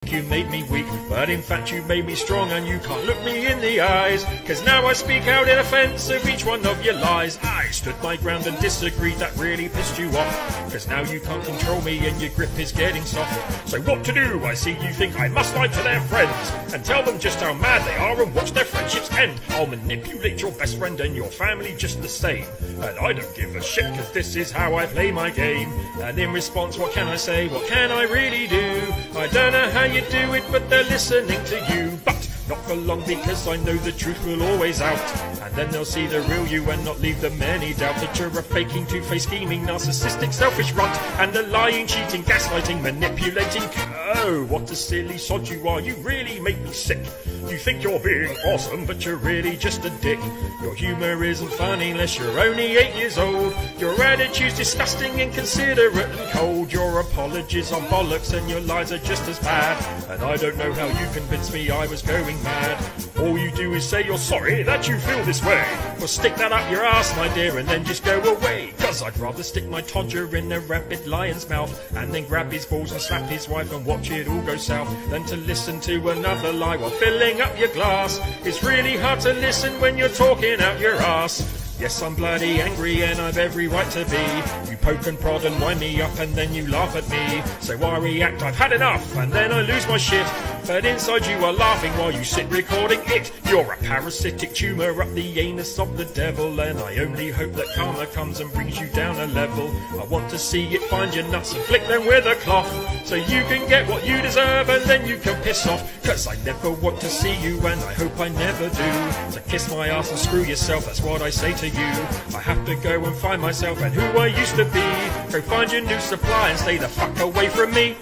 You made me weak, but in fact you made me strong, and you can't look me in the eyes, cause now I speak out in offence of each one of your lies. I stood my ground and disagreed, that really pissed you off, cause now you can't control me and your grip is getting soft. So what to do? I see you think I must lie to their friends and tell them just how mad they are and watch their friendships end. I'll manipulate your best friend and your family just the same, and I don't give a shit, cause this is how I play my game. And in response, what can I say? What can I really do? I don't know how you do it, but they're listening to you. But not for long, because I know the truth will always out, and then they'll see the real you and not leave them any doubt that you're a faking, two-faced, scheming, narcissistic, selfish runt, and a lying, cheating, gaslighting, manipulating. Oh, what a silly sod you are, you really make me sick. You think you're being awesome, but you're really just a dick. Your humour isn't funny unless you're only 8 years old. Your attitude's disgusting, inconsiderate and cold. Your apologies are bollocks and your lies are just as bad. And I don't know how you convinced me I was going mad. All you do is say you're sorry that you feel this way. Well, stick that up your ass, my dear, and then just go away. Cause I'd rather stick my todger in a rabid lion's mouth and then grab his balls and slap his wife and watch it all go south, than to listen to another lie while filling up your glass. It's really hard to listen when you're talking out your ass. Yes, I'm bloody angry and I've every right to be. You poke and prod and wind me up and then you laugh at me. So I react, I've had enough, and then I lose my shit. But inside you are laughing while you sit recording it. You're a parasitic tumour up the anus of the devil, and I only hope that karma comes and brings you down a level. I want to see it find your nuts and flick them with a cloth, so you can get what you deserve and then you can piss off. Cause I never want to see you, and I hope I never do. So kiss my ass and screw yourself, that's what I say to you. I have to go and find myself and who I used to be. Go find your new supply and stay the fuck away from me.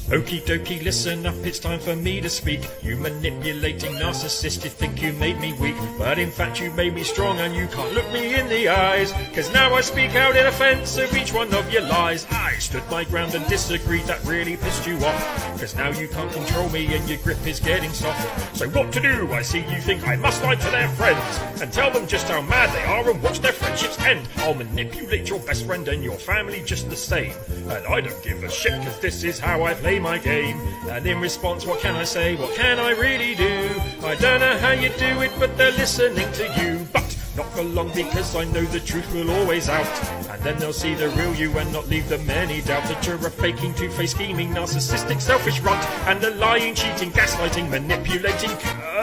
Okie dokie, listen up, it's time for me to speak. You manipulating narcissist, you think you made me weak, but in fact you made me strong, and you can't look me in the eyes, cause now I speak out in offence of each one of your lies. I stood my ground and disagreed, that really pissed you off, cause now you can't control me and your grip is getting soft. So what to do? I see you think I must lie to their friends and tell them just how mad they are and watch their friendships end. I'll manipulate your best friend and your family just the same, and I don't give a shit, cause this is how I play my game. And in response, what can I say? What can I really do? I don't know how you do it, but they're listening to you. But not for long, because I know the truth will always out, and then they'll see the real you and not leave them any doubt that you're a faking, two-faced, scheming, narcissistic, selfish runt, and a lying, cheating, gaslighting, manipulating.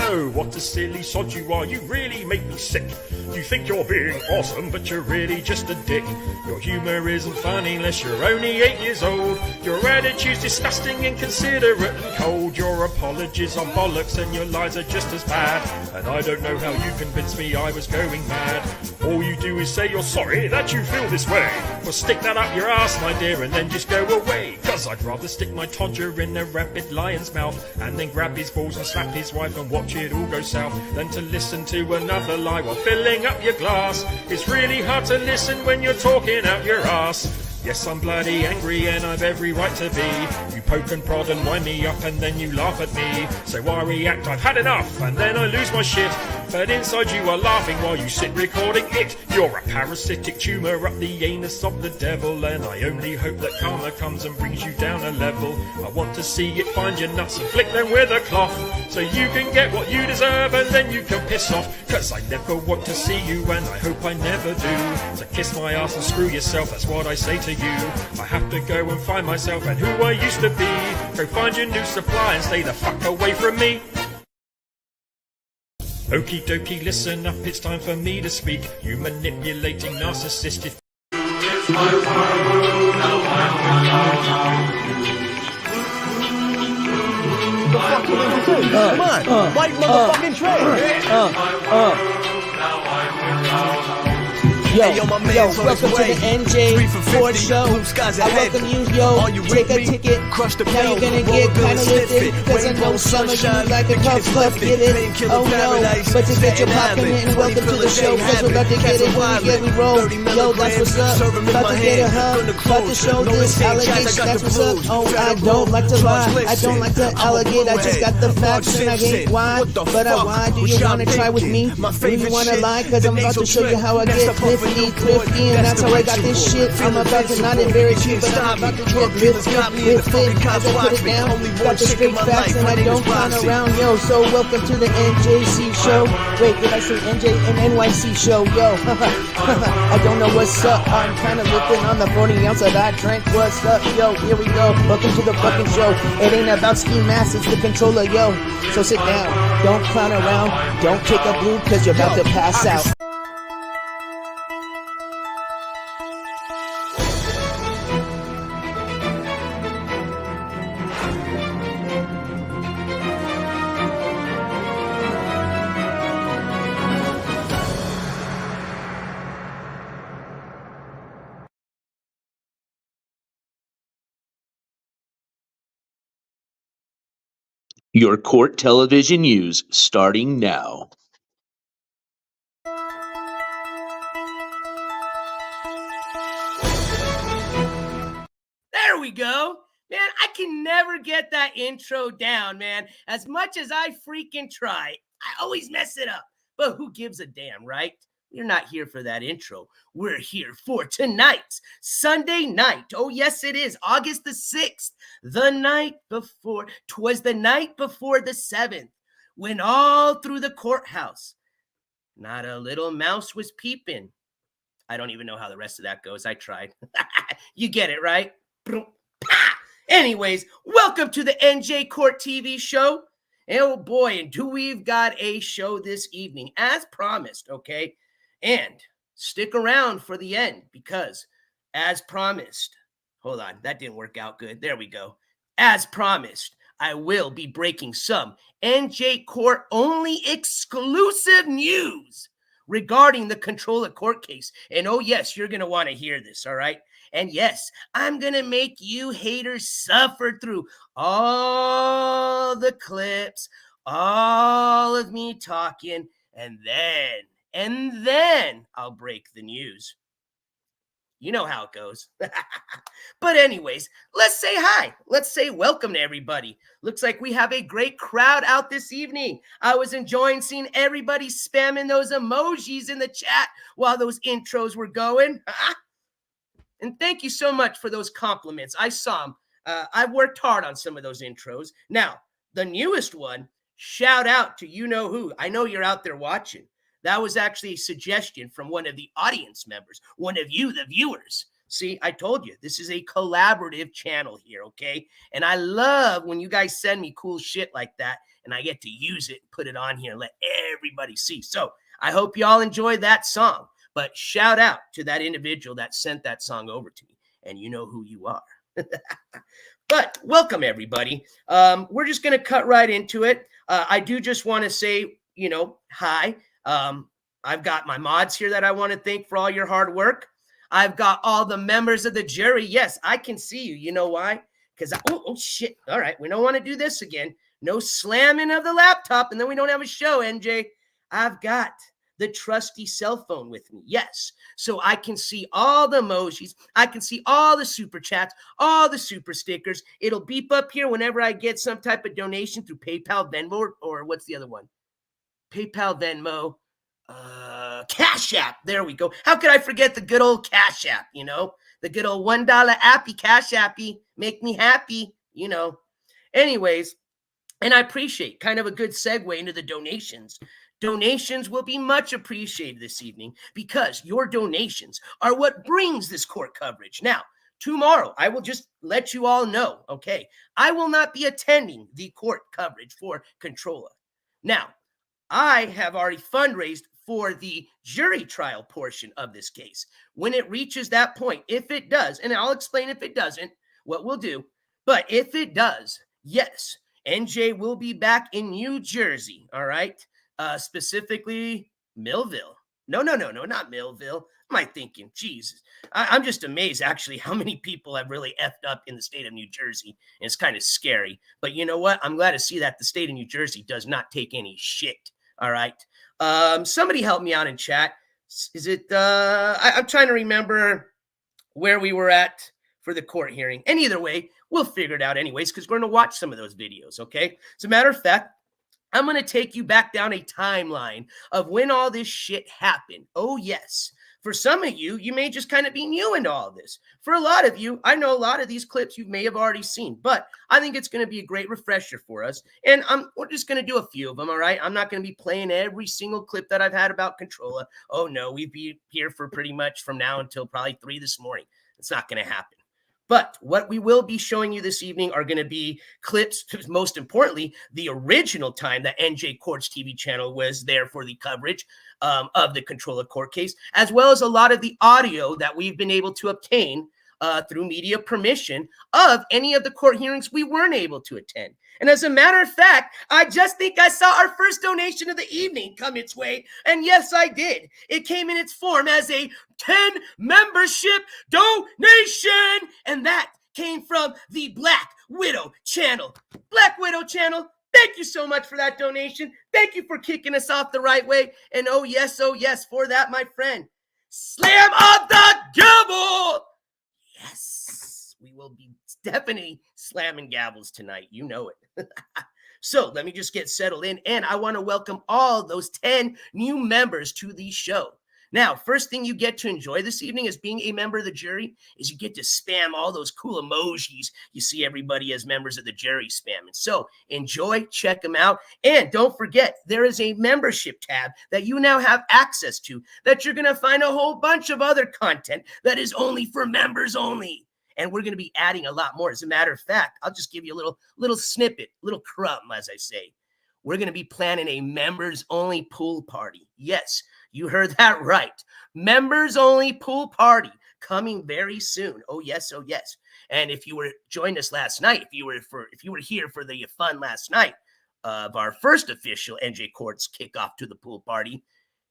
Oh, what a silly sod you are, you really make me sick. You think you're being awesome, but you're really just a dick. Your humour isn't funny unless you're only 8 years old. Your attitude's disgusting, inconsiderate and cold. Your apologies are bollocks and your lies are just as bad. And I don't know how you convinced me I was going mad. All you do is say you're sorry that you feel this way. Well, stick that up your ass, my dear, and then just go away. Cause I'd rather stick my todger in a rabid lion's mouth and then grab his balls and slap his wife and watch it all go south, than to listen to another lie while filling up your glass. It's really hard to listen when you're talking out your ass. Yes, I'm bloody angry and I've every right to be. You poke and prod and wind me up and then you laugh at me. So I react, I've had enough, and then I lose my shit. But inside you are laughing while you sit recording it. You're a parasitic tumour up the anus of the devil, and I only hope that karma comes and brings you down a level. I want to see it find your nuts and flick them with a cloth, so you can get what you deserve and then you can piss off. Cause I never want to see you, and I hope I never do. So kiss my ass and screw yourself, that's what I say to you. I have to go and find myself and who I used to be. Go find your new supply and stay the fuck away from me. Okie dokie, listen up, it's time for me to speak. You manipulating narcissist. It's my world, now Come on, white motherfucking train. Yo, my man, welcome to the NJCourts show. I welcome you, yo. Take a ticket. Now you're gonna get kinda lifted, cause I know some of you like a cuff, get it? Oh no, but to get your pocket in, welcome to the show, cause we're about to get it when we get we roll. Yo, that's what's up. About to get a hug, about to show this allegation, that's what's up. Oh, I don't like to lie, I don't like to allegate, I just got the facts and I hate why. But why do you wanna try with me? Do you wanna lie? Cause I'm about to show you how I get lifted. really thrifty, and that's how I got this shit. I'm about to not embarrass you, but I'm about to get lifted as I put it down. Got the straight facts and I don't clown around, yo. So welcome to the NJC show. Wait, did I say NJ and NYC show, yo? I don't know what's up. I'm kind of lifting on the 40 ounce that I drank. What's up, yo? Here we go. Welcome to the fucking show. It ain't about ski masks, it's the controller, yo. So sit down, don't clown around, don't take a blue cause you're about to pass out. Your court television news starting now. There we go. Man, I can never get that intro down, man. As much as I freaking try, I always mess it up. But who gives a damn, right? We're not here for that intro. We're here for tonight's Sunday night. Oh, yes, it is. August the 6th. The night before. 'Twas the night before the 7th. When all through the courthouse, not a little mouse was peeping. I don't even know how the rest of that goes. I tried. You get it, right? Anyways, welcome to the NJCourts TV show. Oh boy, and do we've got a show this evening, as promised, okay? And stick around for the end because, as promised, hold on, that didn't work out good. There we go. As promised, I will be breaking some NJCourts only exclusive news regarding the Controlla court case. And oh yes, you're going to want to hear this, all right? And yes, I'm going to make you haters suffer through all the clips, all of me talking, and then I'll break the news. You know how it goes. But anyways, let's say hi. Let's say welcome to everybody. Looks like we have a great crowd out this evening. I was enjoying seeing everybody spamming those emojis in the chat while those intros were going. And thank you so much for those compliments. I saw them. I've worked hard on some of those intros. Now, the newest one, shout out to you know who. I know you're out there watching. That was actually a suggestion from one of the audience members, one of you, the viewers. See, I told you, this is a collaborative channel here, okay? And I love when you guys send me cool shit like that, and I get to use it and put it on here and let everybody see. So I hope y'all enjoy that song. But shout out to that individual that sent that song over to me, and you know who you are. But welcome, everybody. We're just going to cut right into it. I do just want to say, hi. I've got my mods here that I want to thank for all your hard work. I've got all the members of the jury. Yes, I can see you. You know why? Because, oh, shit. All right, we don't want to do this again. No slamming of the laptop, and then we don't have a show, NJ. I've got the trusty cell phone with me. Yes. So I can see all the emojis. I can see all the super chats, all the super stickers. It'll beep up here whenever I get some type of donation through PayPal, Venmo, or what's the other one? PayPal, Venmo, Cashapp. There we go. How could I forget the good old Cashapp, the good old $1 appy, Cashappy, make me happy, Anyways, and I appreciate kind of a good segue into the donations. Donations will be much appreciated this evening because your donations are what brings this court coverage. Now, tomorrow, I will just let you all know, okay, I will not be attending the court coverage for Controlla. Now, I have already fundraised for the jury trial portion of this case. When it reaches that point, if it does, and I'll explain if it doesn't, what we'll do, but if it does, yes, NJ will be back in New Jersey, all right? Specifically Millville. No, not Millville. Am I thinking? Jesus. I'm just amazed, actually, how many people have really effed up in the state of New Jersey. And it's kind of scary. But you know what? I'm glad to see that the state of New Jersey does not take any shit. All right. Somebody help me out in chat. Is it, I'm trying to remember where we were at for the court hearing. And either way, we'll figure it out anyways, because we're going to watch some of those videos. Okay. As a matter of fact, I'm going to take you back down a timeline of when all this shit happened. Oh, yes. For some of you, you may just kind of be new into all of this. For a lot of you, I know a lot of these clips you may have already seen, but I think it's going to be a great refresher for us. And we're just going to do a few of them, all right? I'm not going to be playing every single clip that I've had about Controlla. Oh, no, we'd be here for pretty much from now until probably 3 this morning. It's not going to happen. But what we will be showing you this evening are going to be clips, most importantly, the original time that NJCourts TV channel was there for the coverage of the Controlla court case, as well as a lot of the audio that we've been able to obtain through media permission of any of the court hearings we weren't able to attend. And as a matter of fact, I just think I saw our first donation of the evening come its way. And yes, I did. It came in its form as a 10 membership donation. And that came from the Black Widow channel. Black Widow channel, thank you so much for that donation. Thank you for kicking us off the right way. And oh yes, for that, my friend. Slam of the gavel. Yes, we will be definitely slamming gavels tonight. You know it. So let me just get settled in. And I want to welcome all those 10 new members to the show. Now, first thing you get to enjoy this evening as being a member of the jury is you get to spam all those cool emojis you see everybody as members of the jury spamming. So enjoy, check them out. And don't forget, there is a membership tab that you now have access to that you're going to find a whole bunch of other content that is only for members only. And we're going to be adding a lot more. As a matter of fact, I'll just give you a little snippet, little crumb, as I say. We're going to be planning a members-only pool party. Yes, you heard that right. Members-only pool party coming very soon. Oh yes. And if you were joined us last night, if you were here for the fun last night of our first official NJCourts kickoff to the pool party,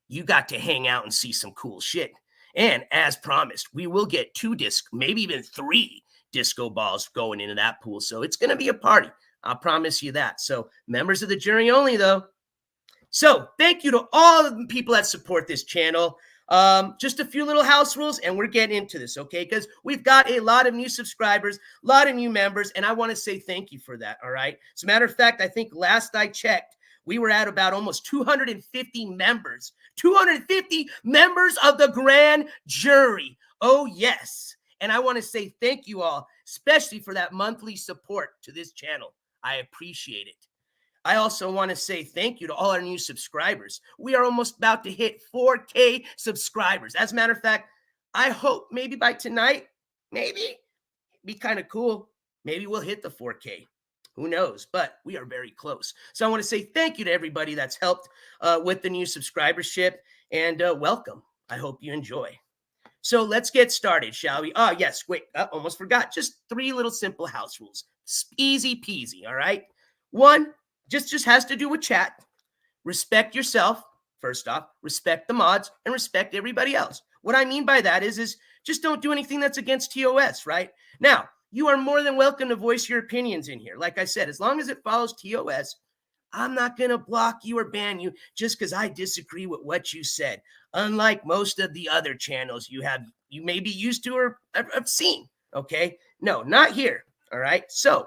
you got to hang out and see some cool shit. And as promised, we will get 2 maybe even 3 disco balls going into that pool. So it's going to be a party. I'll promise you that. So members of the jury only, though. So thank you to all of the people that support this channel. Just a few little house rules, and we're getting into this, okay? Because we've got a lot of new subscribers, a lot of new members, and I want to say thank you for that, all right? As a matter of fact, I think last I checked, we were at about almost 250 members. 250 members of the grand jury. Oh, yes. And I want to say thank you all, especially for that monthly support to this channel. I appreciate it. I also want to say thank you to all our new subscribers. We are almost about to hit 4K subscribers. As a matter of fact, I hope maybe by tonight, maybe, be kind of cool. Maybe we'll hit the 4K. Who knows? But we are very close. So I want to say thank you to everybody that's helped with the new subscribership, and welcome. I hope you enjoy. So let's get started, shall we? Oh, yes. Wait, I almost forgot. Just 3 little simple house rules. Easy peasy, all right? 1, just has to do with chat. Respect yourself, first off. Respect the mods, and respect everybody else. What I mean by that is just don't do anything that's against TOS, right? Now, you are more than welcome to voice your opinions in here. Like I said, as long as it follows TOS, I'm not going to block you or ban you just because I disagree with what you said. Unlike most of the other channels you may be used to or have seen, okay? No, not here, all right? So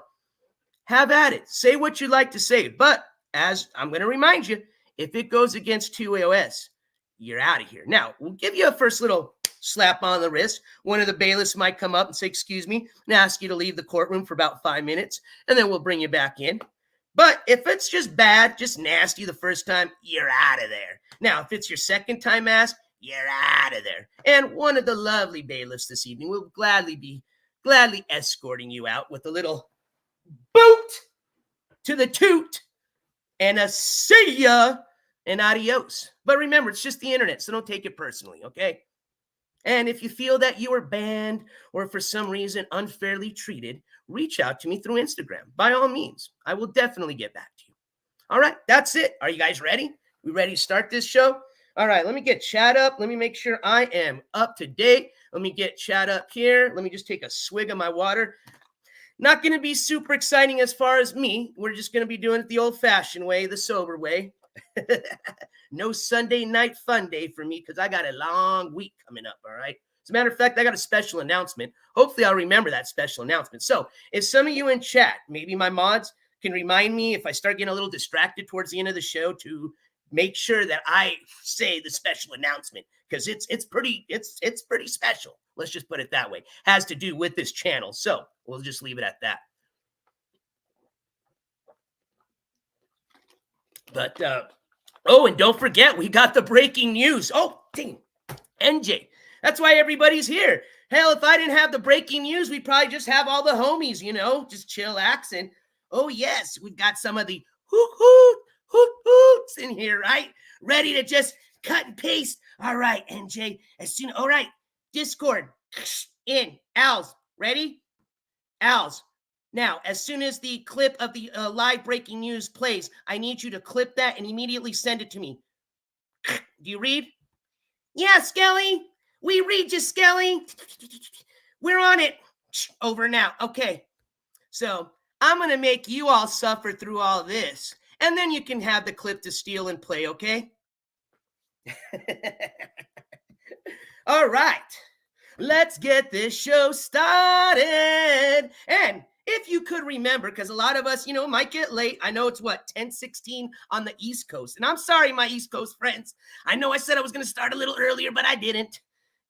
have at it. Say what you'd like to say. But as I'm going to remind you, if it goes against TOS, you're out of here. Now, we'll give you a first little slap on the wrist. One of the bailiffs might come up and say, excuse me, and ask you to leave the courtroom for about 5 minutes, and then we'll bring you back in. But if it's just bad, just nasty the first time, you're out of there. Now, if it's your second time asked, you're out of there. And one of the lovely bailiffs this evening will gladly escorting you out with a little boot to the toot and a see ya and adios. But remember, it's just the internet, so don't take it personally, okay? And if you feel that you were banned or for some reason unfairly treated, reach out to me through Instagram. By all means, I will definitely get back to you. All right, that's it. Are you guys ready? We ready to start this show? All right, let me get chat up. Let me make sure I am up to date. Let me get chat up here. Let me just take a swig of my water. Not going to be super exciting as far as me. We're just going to be doing it the old-fashioned way, the sober way. No Sunday night fun day for me because I got a long week coming up, all right? As a matter of fact, I got a special announcement. Hopefully, I'll remember that special announcement. So if some of you in chat, maybe my mods, can remind me if I start getting a little distracted towards the end of the show to make sure that I say the special announcement because it's pretty special. Let's just put it that way. Has to do with this channel. So we'll just leave it at that. But oh, and don't forget, we got the breaking news. Oh, dang, NJ. That's why everybody's here. Hell, if I didn't have the breaking news, we'd probably just have all the homies, just chillaxing. Oh, yes, we've got some of the hoots in here, right? Ready to just cut and paste. All right, NJ, all right, Discord, in. Als, ready? Als, now, as soon as the clip of the live breaking news plays, I need you to clip that and immediately send it to me. Do you read? Yeah, Skelly. We read you, Skelly. We're on it. Over now. Okay. So I'm going to make you all suffer through all this. And then you can have the clip to steal and play, okay? All right. Let's get this show started. And if you could remember, because a lot of us, might get late. I know it's 10:16 on the East Coast. And I'm sorry, my East Coast friends. I know I said I was going to start a little earlier, but I didn't.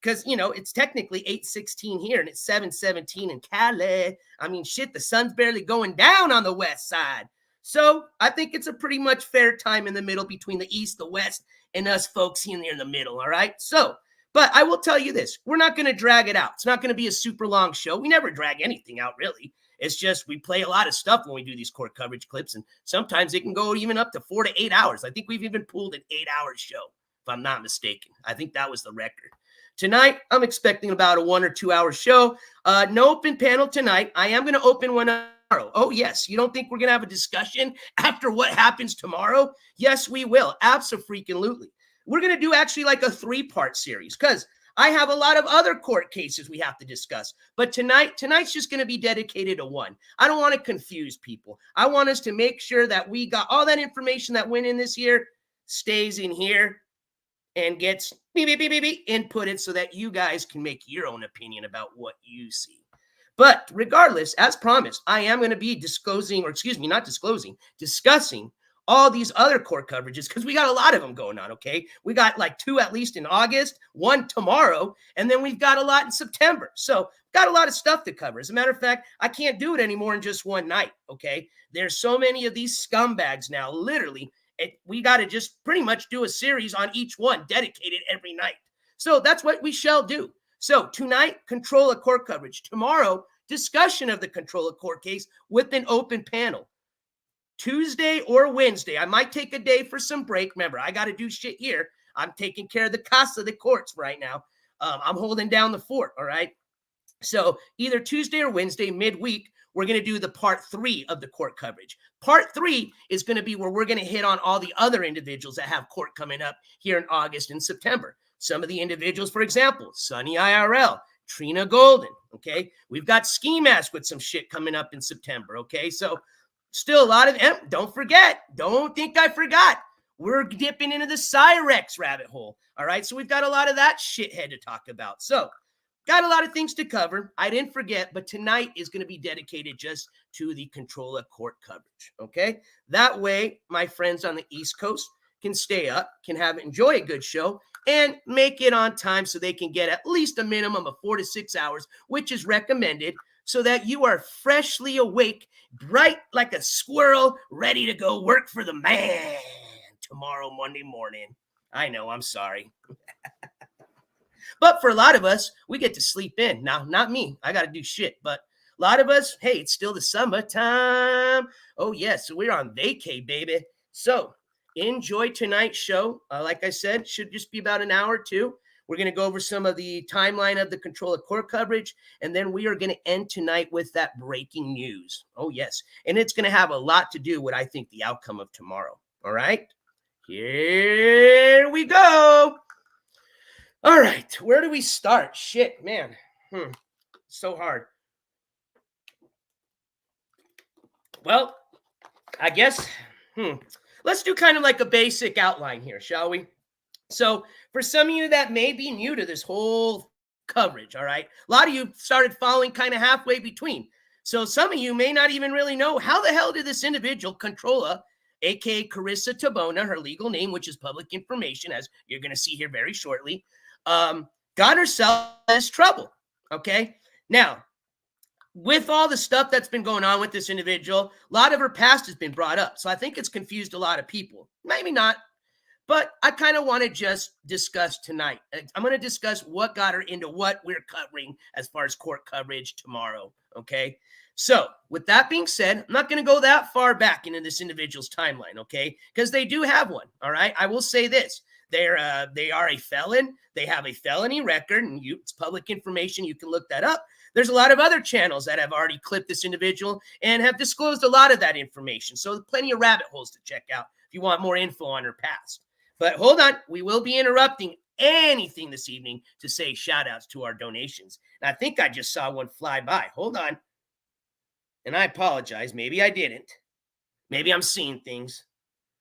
Because, it's technically 8:16 here and it's 7:17 in Cali. I mean, shit, the sun's barely going down on the west side. So I think it's a pretty much fair time in the middle between the East, the West, and us folks here in the middle, all right? So, but I will tell you this. We're not going to drag it out. It's not going to be a super long show. We never drag anything out, really. It's just we play a lot of stuff when we do these court coverage clips, and sometimes it can go even up to 4 to 8 hours. I think we've even pulled an 8-hour show, if I'm not mistaken. I think that was the record. Tonight, I'm expecting about a 1 or 2 hour show. No open panel tonight. I am going to open one tomorrow. Oh, yes. You don't think we're going to have a discussion after what happens tomorrow? Yes, we will. Abso-freaking-lutely. We're going to do actually like a 3-part series because I have a lot of other court cases we have to discuss. But tonight's just going to be dedicated to one. I don't want to confuse people. I want us to make sure that we got all that information that went in this year stays in here and gets inputted so that you guys can make your own opinion about what you see. But regardless, as promised, I am going to be discussing all these other court coverages because we got a lot of them going on, okay? We got like 2 at least in August, 1 tomorrow, and then we've got a lot in September. So got a lot of stuff to cover. As a matter of fact, I can't do it anymore in just one night, okay? There's so many of these scumbags now, literally. We got to just pretty much do a series on each one dedicated every night. So that's what we shall do. So tonight, Controlla court coverage. Tomorrow, discussion of the Controlla court case with an open panel. Tuesday or Wednesday. I might take a day for some break. Remember, I got to do shit here. I'm taking care of the Cashapp Bitcoins right now. I'm holding down the fort, all right? So either Tuesday or Wednesday, midweek, we're going to do the part 3 of the court coverage. Part 3 is going to be where we're going to hit on all the other individuals that have court coming up here in August and September. Some of the individuals, for example, Sunny IRL, Trina Golden, okay? We've got Ski Mask with some shit coming up in September, okay? So still a lot of them. Don't forget. Don't think I forgot. We're dipping into the Cyrex rabbit hole, all right? So we've got a lot of that shithead to talk about. So got a lot of things to cover. I didn't forget, but tonight is going to be dedicated just to the Controlla court coverage, okay? That way, my friends on the East Coast can stay up, can enjoy a good show, and make it on time so they can get at least a minimum of 4 to 6 hours, which is recommended, so that you are freshly awake, bright like a squirrel, ready to go work for the man tomorrow, Monday morning. I know, I'm sorry. But for a lot of us, we get to sleep in. Now, not me. I got to do shit. But a lot of us, hey, it's still the summertime. Oh, yes. So we're on vacay, baby. So enjoy tonight's show. Like I said, should just be about an hour or two. We're going to go over some of the timeline of the Controlla court coverage. And then we are going to end tonight with that breaking news. Oh, yes. And it's going to have a lot to do with, I think, the outcome of tomorrow. All right. Here we go. All right, where do we start? Shit, man. So hard. Well, I guess, let's do kind of like a basic outline here, shall we? So for some of you that may be new to this whole coverage, all right, a lot of you started following kind of halfway between. So some of you may not even really know how the hell did this individual, Controlla, aka Carissa Tabona, her legal name, which is public information, as you're going to see here very shortly, got herself in this trouble. Okay. Now, with all the stuff that's been going on with this individual, a lot of her past has been brought up. So I think it's confused a lot of people. Maybe not. But I kind of want to just discuss tonight. I'm going to discuss what got her into what we're covering as far as court coverage tomorrow. Okay. So with that being said, I'm not going to go that far back into this individual's timeline. Okay. Because they do have one. All right. I will say this. They are a felon. They have a felony record, and it's public information. You can look that up. There's a lot of other channels that have already clipped this individual and have disclosed a lot of that information. So plenty of rabbit holes to check out if you want more info on her past. But hold on, we will be interrupting anything this evening to say shout outs to our donations. And I think I just saw one fly by. Hold on. And I apologize. Maybe I didn't. Maybe I'm seeing things.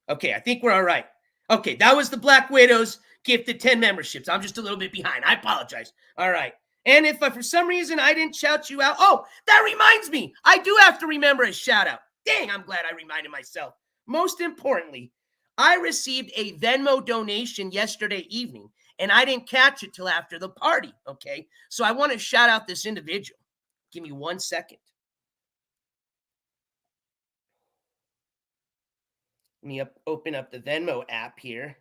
Okay, I think we're all right. Okay, that was the Black Widows gifted 10 memberships. I'm just a little bit behind. I apologize. All right. And if for some reason I didn't shout you out, oh, that reminds me. I do have to remember a shout out. Dang, I'm glad I reminded myself. Most importantly, I received a Venmo donation yesterday evening, and I didn't catch it till after the party, okay? So I want to shout out this individual. Give me 1 second. Let me open up the Venmo app here.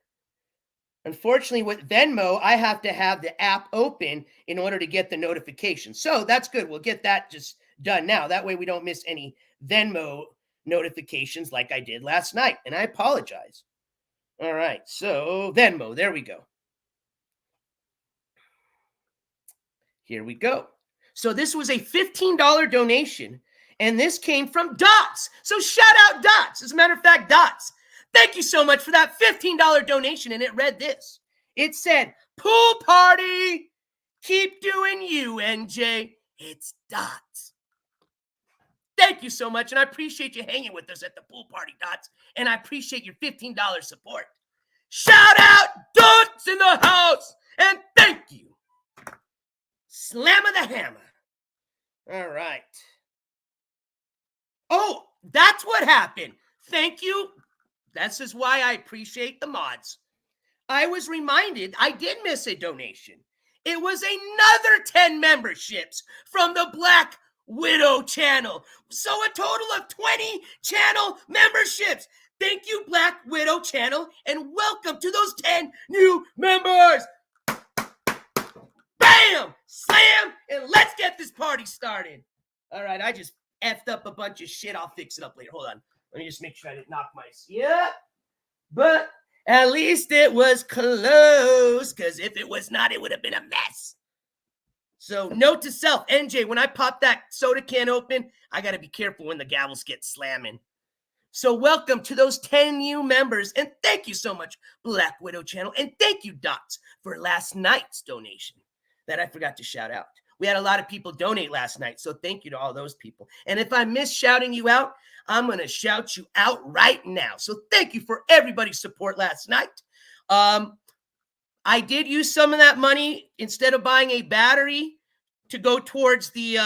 Unfortunately, with Venmo, I have to have the app open in order to get the notification. So that's good. We'll get that just done now. That way we don't miss any Venmo notifications like I did last night. And I apologize. All right. So Venmo, there we go. Here we go. So this was a $15 donation, and this came from Dots. So shout out Dots. As a matter of fact, Dots, thank you so much for that $15 donation. And it read this. It said, pool party. Keep doing you, NJ. It's Dots. Thank you so much. And I appreciate you hanging with us at the pool party, Dots. And I appreciate your $15 support. Shout out Dots in the house. And thank you. Slam of the hammer. All right. Oh, that's what happened. Thank you. This is why I appreciate the mods. I was reminded I did miss a donation. It was another 10 memberships from the Black Widow channel. So a total of 20 channel memberships. Thank you, Black Widow channel, and welcome to those 10 new members. Bam! Slam! And let's get this party started. All right, I just effed up a bunch of shit. I'll fix it up later. Hold on. Let me just make sure I didn't knock my... Yeah. But at least it was close, because if it was not, it would have been a mess. So note to self, NJ, when I pop that soda can open, I got to be careful when the gavels get slamming. So welcome to those 10 new members, and thank you so much, Black Widow channel, and thank you, Dots, for last night's donation that I forgot to shout out. We had a lot of people donate last night, so thank you to all those people. And if I miss shouting you out, I'm going to shout you out right now. So thank you for everybody's support last night. I did use some of that money instead of buying a battery to go towards the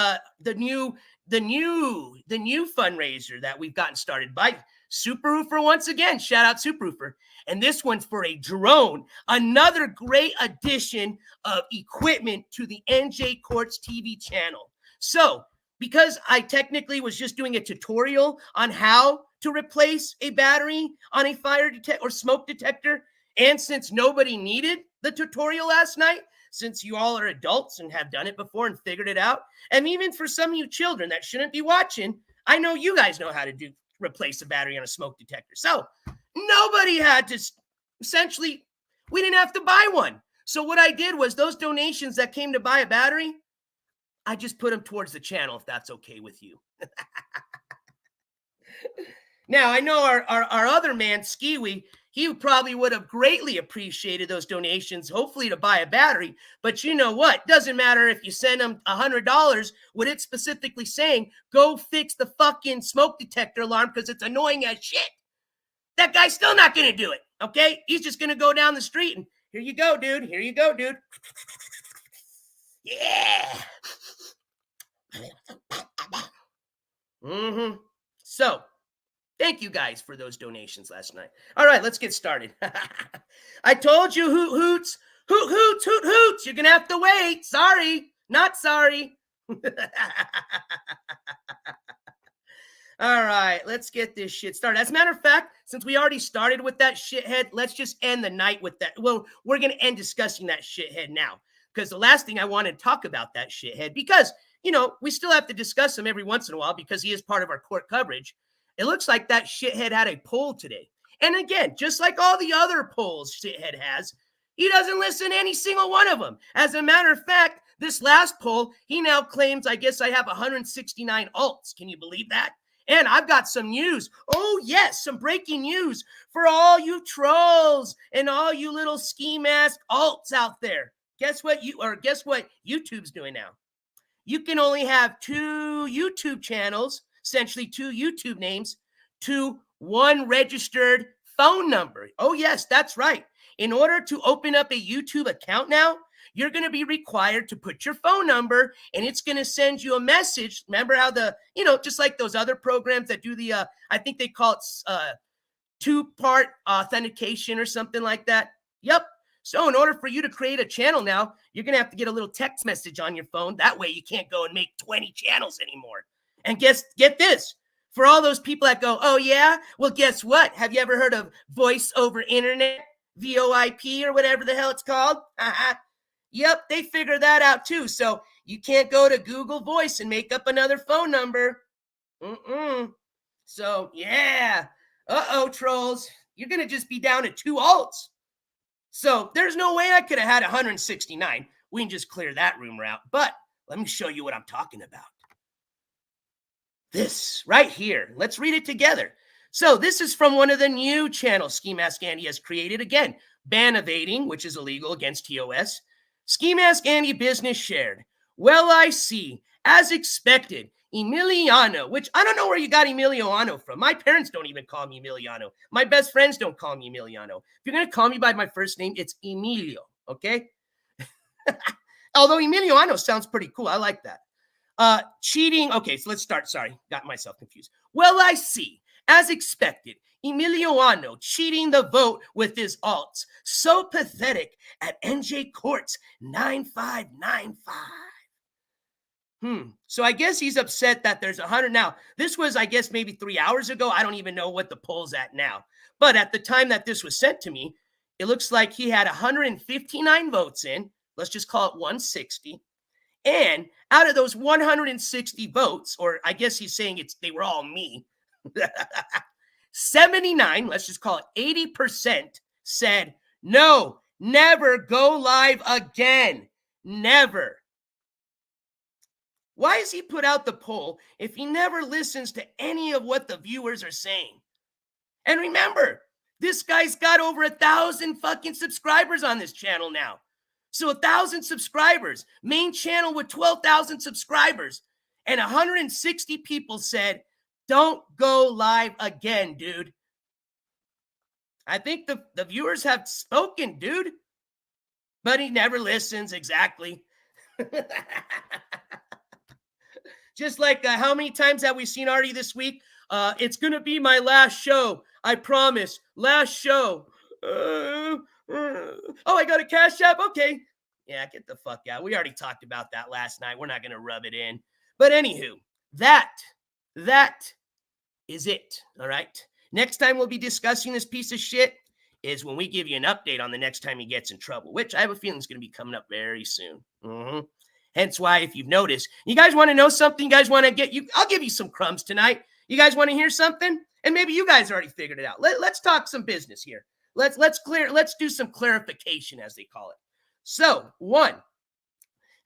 new fundraiser that we've gotten started by Super Roofer once again. Shout out Super Roofer. And this one's for a drone, another great addition of equipment to the NJCourts TV channel. So because I technically was just doing a tutorial on how to replace a battery on a fire detector or smoke detector, and since nobody needed the tutorial last night, since you all are adults and have done it before and figured it out, and even for some of you children that shouldn't be watching, I know you guys know how to replace a battery on a smoke detector. So nobody had to, essentially, we didn't have to buy one. So what I did was those donations that came to buy a battery, I just put them towards the channel, if that's okay with you. Now, I know our other man, Skiwi, he probably would have greatly appreciated those donations, hopefully to buy a battery. But you know what? Doesn't matter if you send him $100, with it specifically saying, go fix the fucking smoke detector alarm because it's annoying as shit. That guy's still not going to do it, okay? He's just going to go down the street and, here you go, dude. Here you go, dude. Yeah. So, Thank you guys for those donations last night. All right, let's get started. I told you, hoot hoots, hoot hoots, hoot hoots. You're going to have to wait. Sorry, not sorry. All right, let's get this shit started. As a matter of fact, since we already started with that shithead, let's just end the night with that. Well, we're going to end discussing that shithead now, because the last thing I want to talk about that shithead, because, you know, we still have to discuss him every once in a while because he is part of our court coverage. It looks like that shithead had a poll today. And again, just like all the other polls shithead has, he doesn't listen to any single one of them. As a matter of fact, this last poll, he now claims, I guess I have 169 alts. Can you believe that? And I've got some news. Oh, yes, some breaking news for all you trolls and all you little ski mask alts out there. Guess what YouTube's doing now? You can only have 2 YouTube channels, essentially 2 YouTube names, to 1 registered phone number. Oh, yes, that's right. In order to open up a YouTube account now, you're going to be required to put your phone number, and it's going to send you a message. Remember how just like those other programs that do the, I think they call it 2-part authentication or something like that. Yep. So in order for you to create a channel now, you're going to have to get a little text message on your phone. That way you can't go and make 20 channels anymore. And get this. For all those people that go, oh, yeah? Well, guess what? Have you ever heard of voice over internet, VoIP, or whatever the hell it's called? Yep, they figured that out too. So you can't go to Google Voice and make up another phone number. So, yeah. Uh-oh, trolls. You're going to just be down to 2 alts. So there's no way I could have had 169. We can just clear that rumor out. But let me show you what I'm talking about. This right here. Let's read it together. So this is from one of the new channels Ski Mask Andy has created. Again, ban evading, which is illegal against TOS. Ski Mask Andy business shared. Well, I see. As expected, Emiliano, which I don't know where you got Emiliano from. My parents don't even call me Emiliano. My best friends don't call me Emiliano. If you're going to call me by my first name, it's Emilio, okay? Although Emiliano sounds pretty cool. I like that. Cheating. Okay, so let's start. Sorry, got myself confused. Well, I see. As expected, Emiliano cheating the vote with his alts. So pathetic at NJCourts 9595. So I guess he's upset that there's 100. Now, this was, I guess, maybe 3 hours ago. I don't even know what the poll's at now. But at the time that this was sent to me, it looks like he had 159 votes in. Let's just call it 160. And out of those 160 votes, or I guess he's saying they were all me, 79, let's just call it 80%, said, no, never go live again. Never. Why has he put out the poll if he never listens to any of what the viewers are saying? And remember, this guy's got over 1,000 fucking subscribers on this channel now. So 1,000 subscribers, main channel with 12,000 subscribers, and 160 people said, don't go live again, dude. I think the viewers have spoken, dude. But he never listens, exactly. Just like how many times have we seen Artie this week? It's going to be my last show. I promise. Last show. Oh, I got a Cash App? Okay. Yeah, get the fuck out. We already talked about that last night. We're not going to rub it in. But anywho, that is it. All right. Next time we'll be discussing this piece of shit is when we give you an update on the next time he gets in trouble, which I have a feeling is going to be coming up very soon. Hence why, if you've noticed, you guys want to know something, you guys want to I'll give you some crumbs tonight. You guys want to hear something? And maybe you guys already figured it out. Let's talk some business here. Let's do some clarification, as they call it. So, 1,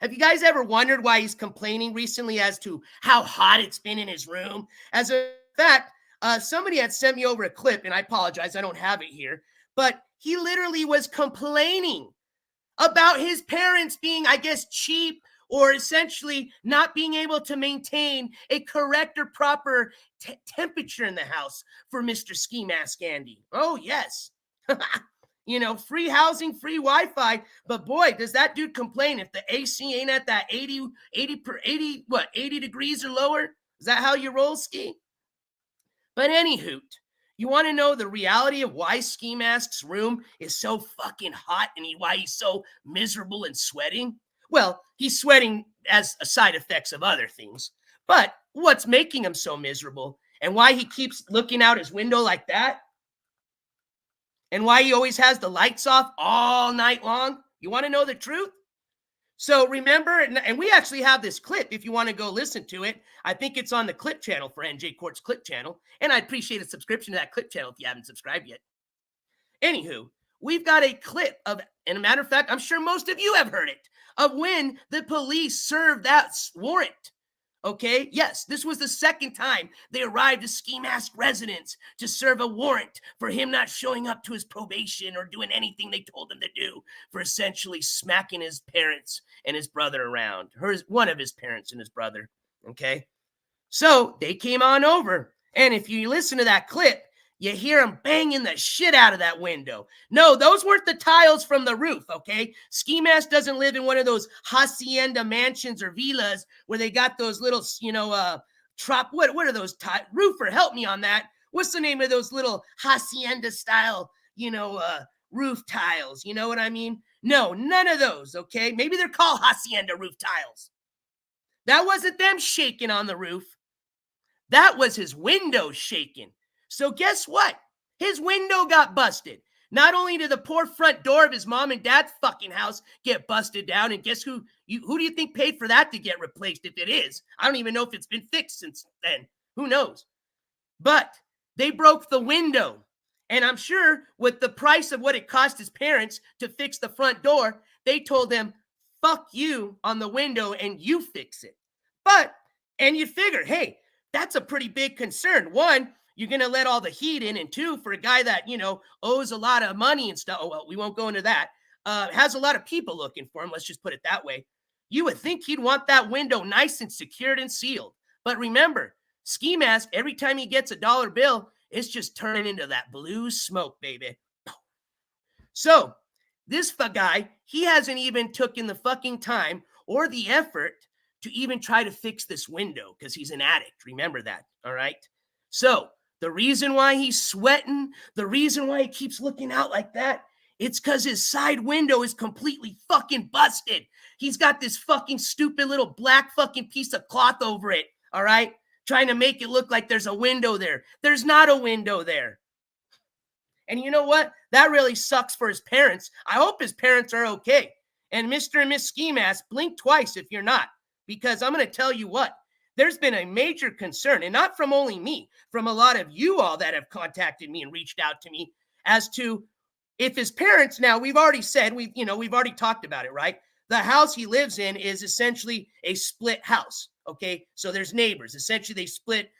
have you guys ever wondered why he's complaining recently as to how hot it's been in his room? As a fact, somebody had sent me over a clip, and I apologize, I don't have it here, but he literally was complaining about his parents being, I guess, cheap, or essentially not being able to maintain a correct or proper temperature in the house for Mr. Ski Mask Andy. Oh, yes. Free housing, free Wi-Fi. But boy, does that dude complain if the AC ain't at that 80 degrees or lower? Is that how you roll, Ski? But anywho, you want to know the reality of why Ski Mask's room is so fucking hot and why he's so miserable and sweating? Well, he's sweating as a side effects of other things. But what's making him so miserable and why he keeps looking out his window like that and why he always has the lights off all night long? You want to know the truth? So remember, and we actually have this clip if you want to go listen to it. I think it's on the clip channel for NJCourts clip channel. And I'd appreciate a subscription to that clip channel if you haven't subscribed yet. Anywho, we've got a clip of, and a matter of fact, I'm sure most of you have heard it, of when the police served that warrant. Okay, yes, this was the second time they arrived at Ski Mask residence to serve a warrant for him not showing up to his probation or doing anything they told him to do, for essentially smacking his parents and his brother around, one of his parents and his brother. Okay, so they came on over, and if you listen to that clip, you hear him banging the shit out of that window. No, those weren't the tiles from the roof, okay? Ski Mask doesn't live in one of those hacienda mansions or villas where they got those little, what are those tiles? Roofer, help me on that. What's the name of those little hacienda style, roof tiles? You know what I mean? No, none of those, okay? Maybe they're called hacienda roof tiles. That wasn't them shaking on the roof. That was his window shaking. So guess what? His window got busted. Not only did the poor front door of his mom and dad's fucking house get busted down, and guess who do you think paid for that to get replaced if it is? I don't even know if it's been fixed since then. Who knows? But they broke the window. And I'm sure with the price of what it cost his parents to fix the front door, they told them, fuck you on the window and you fix it. And you figure, hey, that's a pretty big concern. One, you're going to let all the heat in. And two, for a guy that, owes a lot of money and stuff. Oh, well, we won't go into that. Has a lot of people looking for him. Let's just put it that way. You would think he'd want that window nice and secured and sealed. But remember, Ski Mask, every time he gets a dollar bill, it's just turning into that blue smoke, baby. So this guy, he hasn't even taken the fucking time or the effort to even try to fix this window because he's an addict. Remember that. All right. So the reason why he's sweating, the reason why he keeps looking out like that, it's because his side window is completely fucking busted. He's got this fucking stupid little black fucking piece of cloth over it, all right? Trying to make it look like there's a window there. There's not a window there. And you know what? That really sucks for his parents. I hope his parents are okay. And Mr. and Miss Ski Mask, blink twice if you're not. Because I'm going to tell you what. There's been a major concern, and not from only me, from a lot of you all that have contacted me and reached out to me as to if his parents, now we've already said, we've already talked about it, right? The house he lives in is essentially a split house, okay? So there's neighbors. Essentially, they split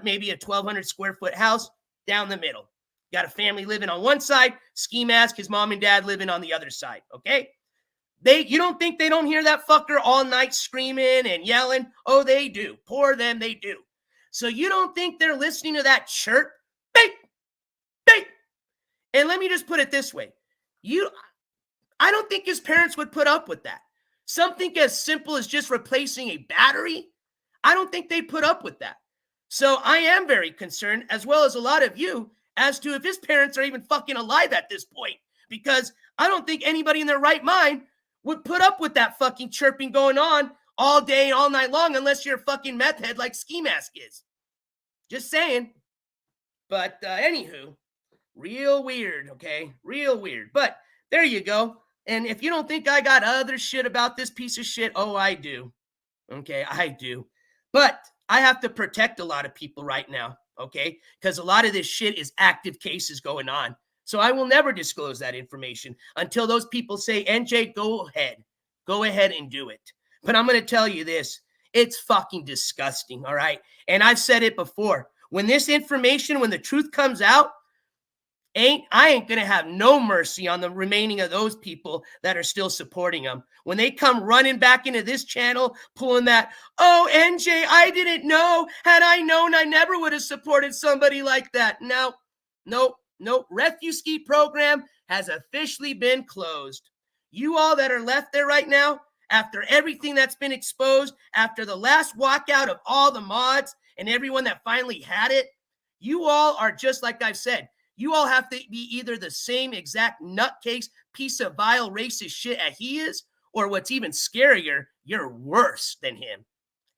maybe a 1,200 square foot house down the middle. Got a family living on one side, Ski Mask, his mom and dad living on the other side, okay? You don't think they don't hear that fucker all night screaming and yelling? Oh, they do. Poor them, they do. So you don't think they're listening to that chirp? Beep, beep. And let me just put it this way. I don't think his parents would put up with that. Something as simple as just replacing a battery, I don't think they'd put up with that. So I am very concerned, as well as a lot of you, as to if his parents are even fucking alive at this point. Because I don't think anybody in their right mind would put up with that fucking chirping going on all day, all night long, unless you're a fucking meth head like Ski Mask is. Just saying. But anywho, real weird, okay? Real weird. But there you go. And if you don't think I got other shit about this piece of shit, oh, I do. Okay, I do. But I have to protect a lot of people right now, okay? Because a lot of this shit is active cases going on. So I will never disclose that information until those people say, NJ, go ahead and do it. But I'm going to tell you this, it's fucking disgusting, all right? And I've said it before. When this information, when the truth comes out, I ain't going to have no mercy on the remaining of those people that are still supporting them. When they come running back into this channel, pulling that, oh, NJ, I didn't know. Had I known, I never would have supported somebody like that. No, nope. Refugee program has officially been closed. You all that are left there right now, after everything that's been exposed, after the last walkout of all the mods and everyone that finally had it, You all are just like I've said. You all have to be either the same exact nutcase piece of vile racist shit as he is, or what's even scarier, you're worse than him.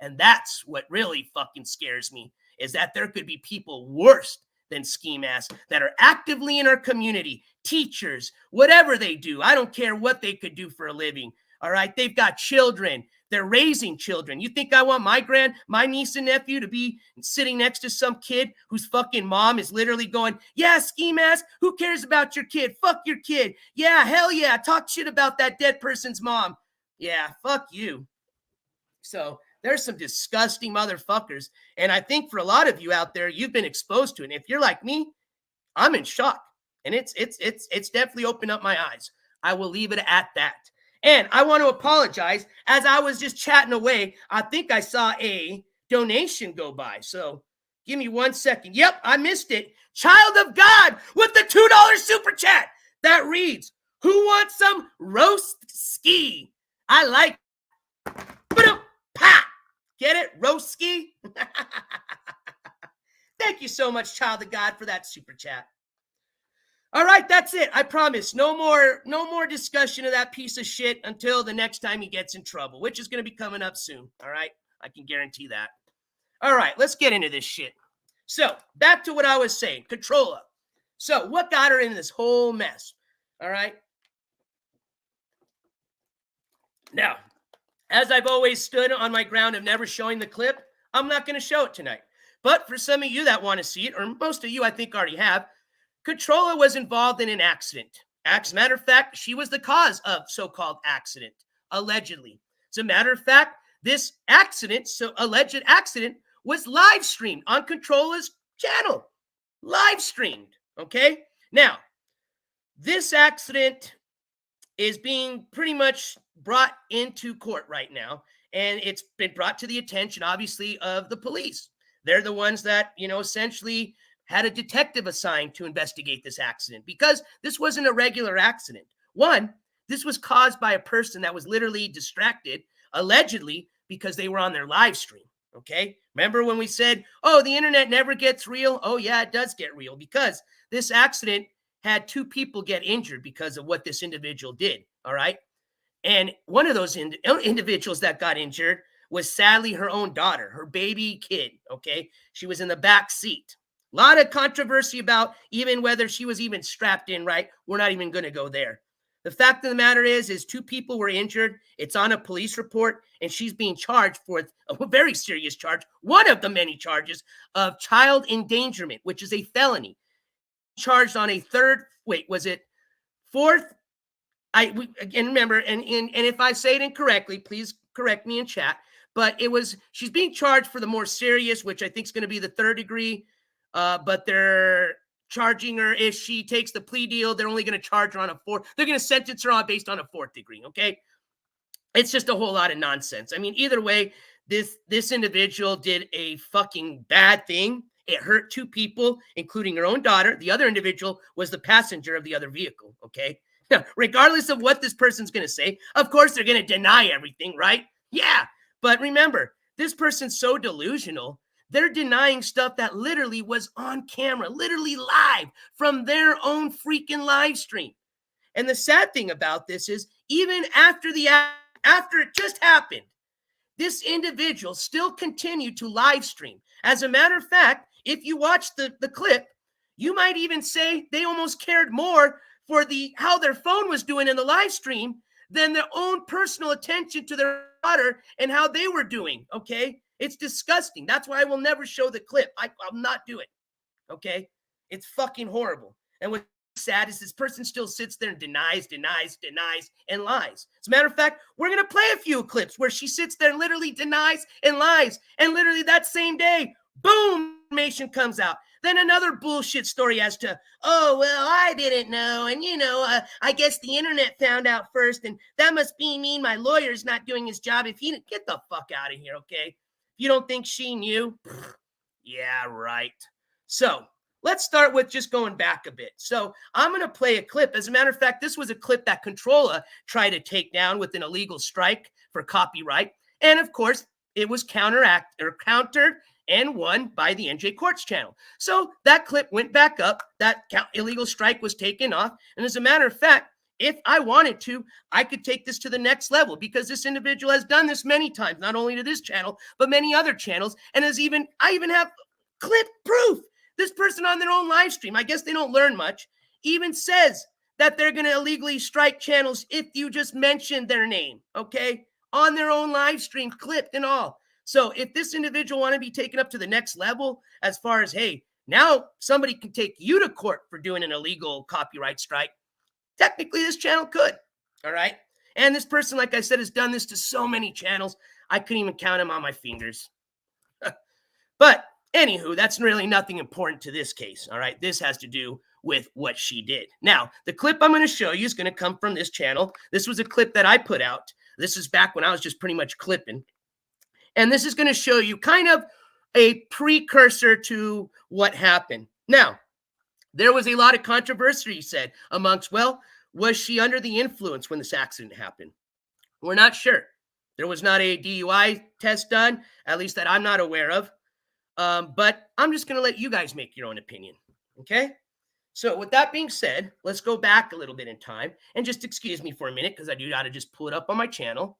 And that's what really fucking scares me, is that there could be people worse than Ski Mask that are actively in our community, teachers, whatever they do. I don't care what they could do for a living. All right. They've got children. They're raising children. You think I want my niece and nephew to be sitting next to some kid whose fucking mom is literally going, yeah, Ski Mask, who cares about your kid? Fuck your kid. Yeah, hell yeah. Talk shit about that dead person's mom. Yeah, fuck you. So there's some disgusting motherfuckers. And I think for a lot of you out there, you've been exposed to it. And if you're like me, I'm in shock. And it's definitely opened up my eyes. I will leave it at that. And I want to apologize. As I was just chatting away, I think I saw a donation go by. So give me 1 second. Yep, I missed it. Child of God with the $2 super chat that reads, who wants some roast ski? I like it. Pa! Get it? Roast ski? Thank you so much, Child of God, for that super chat. All right, that's it. I promise. No more discussion of that piece of shit until the next time he gets in trouble, which is going to be coming up soon. All right? I can guarantee that. All right, let's get into this shit. So, back to what I was saying. Controlla. So, what got her in this whole mess? All right? Now, as I've always stood on my ground of never showing the clip, I'm not going to show it tonight. But for some of you that want to see it, or most of you I think already have, Controlla was involved in an accident. As a matter of fact, she was the cause of so-called accident, allegedly. As a matter of fact, this accident, so alleged accident, was live streamed on Controlla's channel. Live streamed, okay? Now, this accident is being pretty much brought into court right now, and it's been brought to the attention, obviously, of the police. They're the ones that, essentially had a detective assigned to investigate this accident because this wasn't a regular accident. One, this was caused by a person that was literally distracted, allegedly, because they were on their live stream, okay? Remember when we said, oh, the internet never gets real? Oh, yeah, it does get real because this accident had 2 people get injured because of what this individual did, all right? And one of those individuals that got injured was sadly her own daughter, her baby kid, okay? She was in the back seat. A lot of controversy about even whether she was even strapped in right. We're not even going to go there. The fact of the matter is 2 people were injured. It's on a police report, and she's being charged for a very serious charge, one of the many charges of child endangerment, which is a felony. Charged on a fourth? Again, remember, and if I say it incorrectly, please correct me in chat. But she's being charged for the more serious, which I think is going to be the 3rd degree. But they're charging her if she takes the plea deal. They're only going to charge her on a 4th. They're going to sentence her on based on a 4th degree. Okay, it's just a whole lot of nonsense. I mean, either way, this individual did a fucking bad thing. It hurt 2 people, including her own daughter. The other individual was the passenger of the other vehicle. Okay, now, regardless of what this person's going to say, of course they're going to deny everything, right? Yeah, but remember, this person's so delusional. They're denying stuff that literally was on camera, literally live from their own freaking live stream. And the sad thing about this is even after it just happened, this individual still continued to live stream. As a matter of fact, if you watch the clip, you might even say they almost cared more for how their phone was doing in the live stream than their own personal attention to their daughter and how they were doing, okay? It's disgusting. That's why I will never show the clip. I'll not do it. Okay? It's fucking horrible. And what's sad is this person still sits there and denies, and lies. As a matter of fact, we're going to play a few clips where she sits there and literally denies and lies. And literally that same day, boom, information comes out. Then another bullshit story as to, oh, well, I didn't know. And, I guess the internet found out first. And that must mean my lawyer's not doing his job. If he get the fuck out of here, okay? You don't think she knew? Yeah, right. So let's start with just going back a bit. So I'm going to play a clip. As a matter of fact, this was a clip that Controlla tried to take down with an illegal strike for copyright. And of course, it was countered and won by the NJCourts channel. So that clip went back up. That illegal strike was taken off. And as a matter of fact, if I wanted to, I could take this to the next level because this individual has done this many times, not only to this channel, but many other channels. And I even have clip proof. This person on their own live stream, I guess they don't learn much, even says that they're going to illegally strike channels if you just mention their name, okay? On their own live stream, clipped and all. So if this individual want to be taken up to the next level as far as, hey, now somebody can take you to court for doing an illegal copyright strike, technically this channel could, all right? And this person, like I said, has done this to so many channels, I couldn't even count them on my fingers. But anywho, that's really nothing important to this case, all right? This has to do with what she did. Now, the clip I'm going to show you is going to come from this channel. This was a clip that I put out. This is back when I was just pretty much clipping. And this is going to show you kind of a precursor to what happened. Now, there was a lot of controversy, he said, amongst, well, was she under the influence when this accident happened? We're not sure. There was not a DUI test done, at least that I'm not aware of. But I'm just going to let you guys make your own opinion, okay? So with that being said, let's go back a little bit in time. And just excuse me for a minute because I do got to just pull it up on my channel.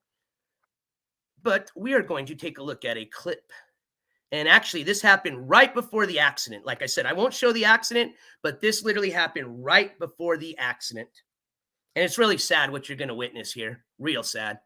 But we are going to take a look at a clip. And actually, this happened right before the accident. Like I said, I won't show the accident, but this literally happened right before the accident. And it's really sad what you're going to witness here. Real sad.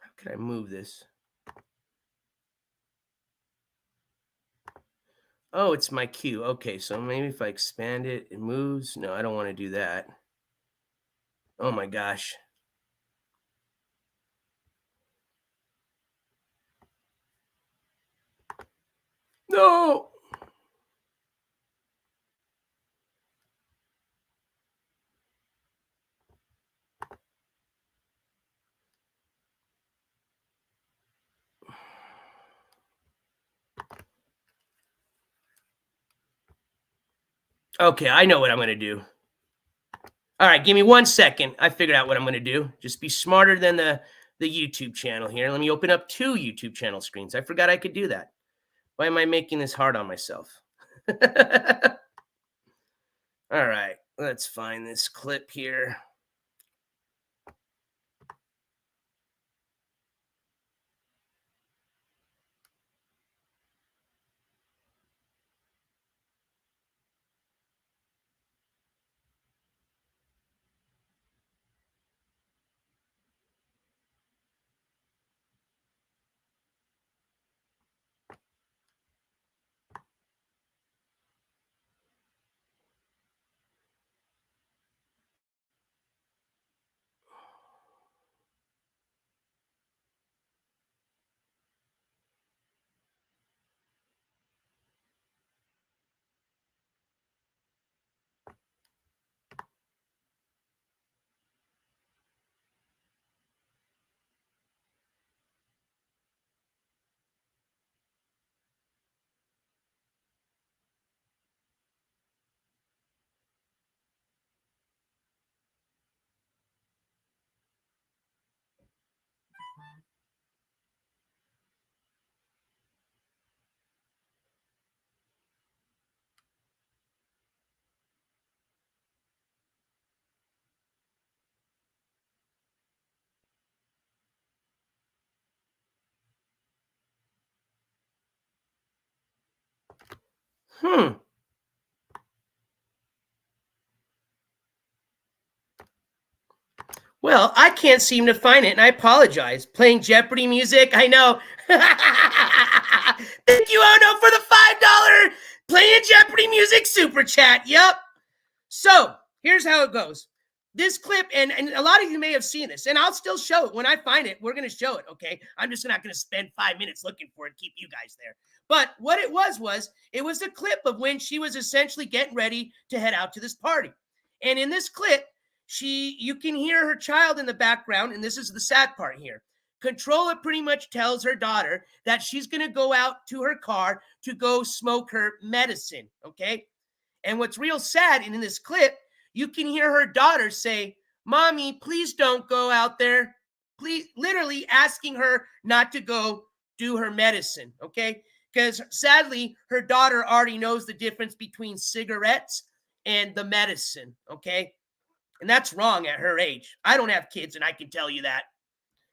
How can I move this? Oh, it's my cue. Okay, so maybe if I expand it, it moves. No, I don't want to do that. Oh my gosh. No. Okay, I know what I'm going to do. All right, give me 1 second. I figured out what I'm going to do. Just be smarter than the YouTube channel here. Let me open up 2 YouTube channel screens. I forgot I could do that. Why am I making this hard on myself? All right, let's find this clip here. Well, I can't seem to find it, and I apologize. Playing Jeopardy music, I know. Thank you, Ono, for the $5 Playing Jeopardy music super chat. Yep. So here's how it goes. This clip, and a lot of you may have seen this, and I'll still show it. When I find it, we're going to show it, okay? I'm just not going to spend 5 minutes looking for it, keep you guys there. But what it was it was a clip of when she was essentially getting ready to head out to this party. And in this clip, you can hear her child in the background, and this is the sad part here. Controlla pretty much tells her daughter that she's going to go out to her car to go smoke her medicine, okay? And what's real sad, and in this clip, you can hear her daughter say, "Mommy, please don't go out there." Please, literally asking her not to go do her medicine, okay? Because sadly, her daughter already knows the difference between cigarettes and the medicine, okay? And that's wrong at her age. I don't have kids, and I can tell you that.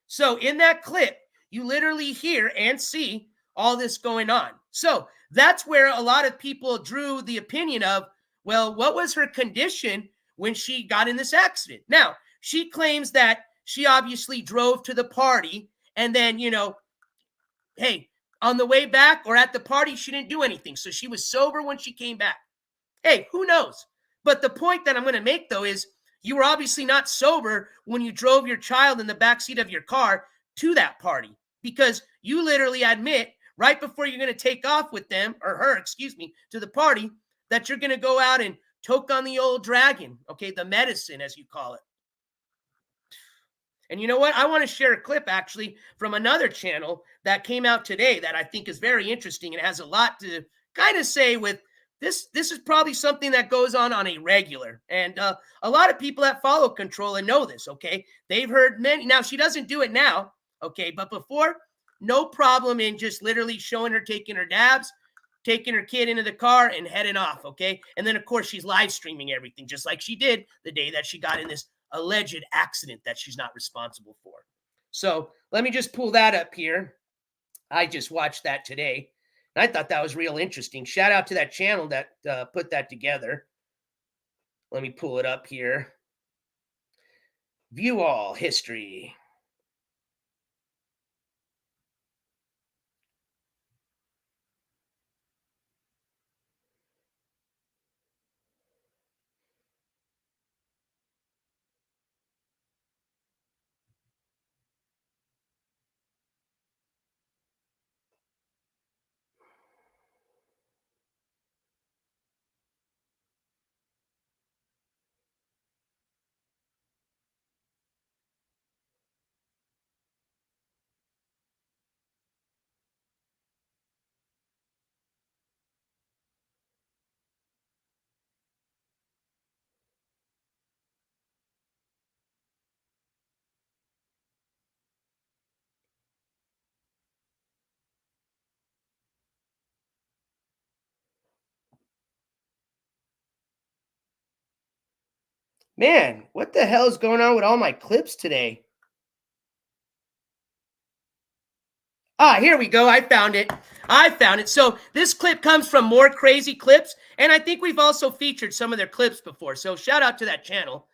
So in that clip, you literally hear and see all this going on. So that's where a lot of people drew the opinion of, well, what was her condition when she got in this accident? Now, she claims that she obviously drove to the party and then, hey, on the way back or at the party, she didn't do anything. So she was sober when she came back. Hey, who knows? But the point that I'm going to make, though, is you were obviously not sober when you drove your child in the backseat of your car to that party, because you literally admit right before you're going to take off with them, or her, to the party, that you're going to go out and toke on the old dragon, okay, the medicine, as you call it. And you know what? I want to share a clip actually from another channel that came out today that I think is very interesting and has a lot to kind of say with this. This is probably something that goes on a regular. And a lot of people that follow Controlla know this, okay? They've heard many. Now, she doesn't do it now, okay? But before, no problem in just literally showing her taking her dabs, taking her kid into the car and heading off, okay? And then, of course, she's live streaming everything, just like she did the day that she got in this alleged accident that she's not responsible for. So let me just pull that up here. I just watched that today, and I thought that was real interesting. Shout out to that channel that put that together. Let me pull it up here. View all history. Man, what the hell is going on with all my clips today? Ah, here we go. I found it. So this clip comes from More Crazy Clips, and I think we've also featured some of their clips before. So shout out to that channel.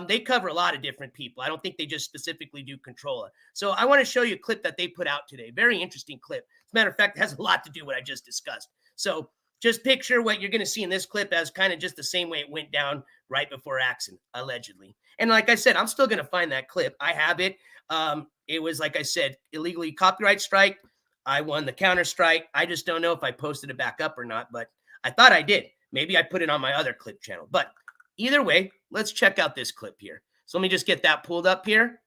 They cover a lot of different people. I don't think they just specifically do Controlla. So I want to show you a clip that they put out today. Very interesting clip. As a matter of fact, it has a lot to do with what I just discussed. So just picture what you're going to see in this clip as kind of just the same way it went down right before accident, allegedly. And like I said, I'm still going to find that clip. I have it. It was, like I said, illegally copyright strike. I won the counter strike. I just don't know if I posted it back up or not, but I thought I did. Maybe I put it on my other clip channel. But either way, let's check out this clip here. So let me just get that pulled up here.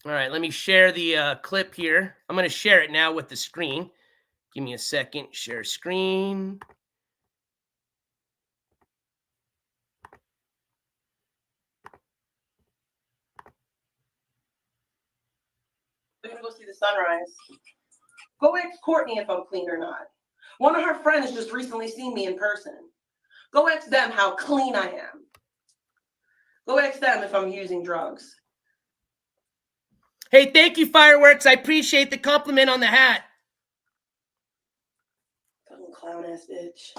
All right, let me share the clip here. I'm going to share it now with the screen. Give me a second. Share screen. We're gonna go see the sunrise. Go ask Courtney if I'm clean or not. One of her friends just recently seen me in person. Go ask them how clean I am. Go ask them if I'm using drugs. Hey, thank you, Fireworks. I appreciate the compliment on the hat. Fucking clown ass bitch.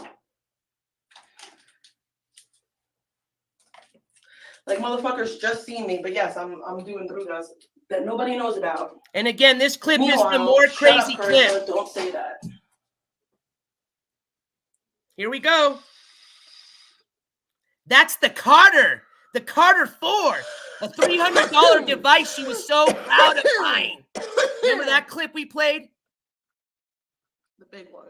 Like motherfuckers just seen me, but yes, I'm doing drugas that nobody knows about. And again, this clip is the Meanwhile, more shut crazy up, clip. Carissa, don't say that. Here we go. That's the Carter 4, a $300 device she was so proud of buying. Remember that clip we played? The big one.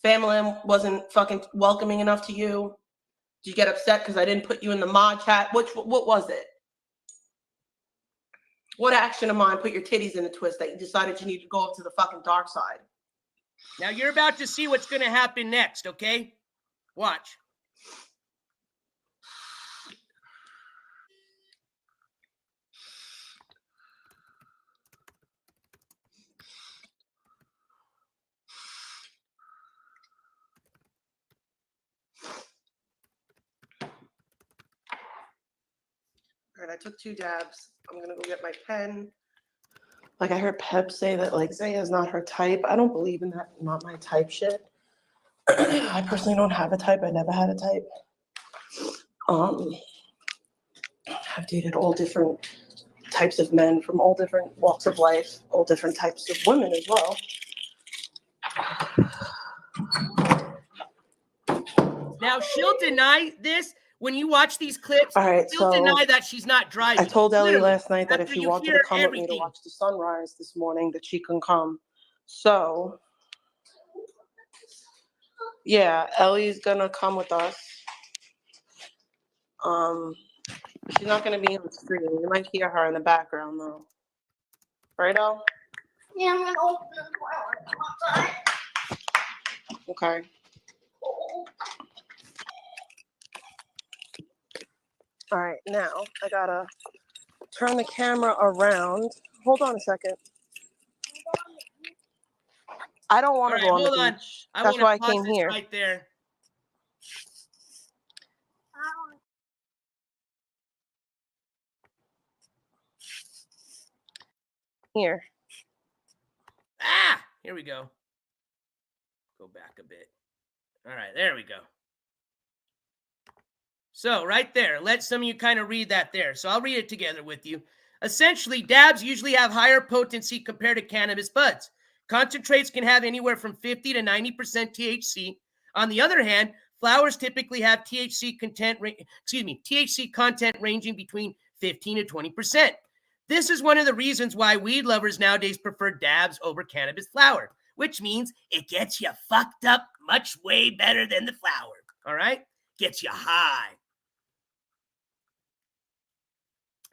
Family wasn't fucking welcoming enough to you. Did you get upset because I didn't put you in the mod chat? What was it? What action of mine put your titties in a twist that you decided you need to go up to the fucking dark side? Now you're about to see what's going to happen next, okay? Watch. All right, I took 2 dabs. I'm gonna go get my pen. Like I heard Pep say that like Zaya is not her type. I don't believe in that not my type shit. I personally don't have a type. I never had a type. I've dated all different types of men from all different walks of life, all different types of women as well. Now she'll deny this when you watch these clips. All right, she'll deny that she's not driving. I told Ellie Literally, last night that if after she you wanted hear to come with me to everything. watch the sunrise this morning, that she can come. So, yeah, Ellie's gonna come with us. She's not gonna be on the screen. You might hear her in the background though. Right, Elle? Yeah, I'm gonna open the door outside. Okay. All right, now I gotta turn the camera around. Hold on a second. I don't want to go on the beach. That's why I came here. Right there. Here. Ah, here we go. Go back a bit. All right, there we go. So right there, let some of you kind of read that there. So I'll read it together with you. Essentially, dabs usually have higher potency compared to cannabis buds. Concentrates can have anywhere from 50 to 90% THC. On the other hand, flowers typically have THC content ranging between 15 to 20%. This is one of the reasons why weed lovers nowadays prefer dabs over cannabis flower, which means it gets you fucked up much way better than the flower. All right? Gets you high.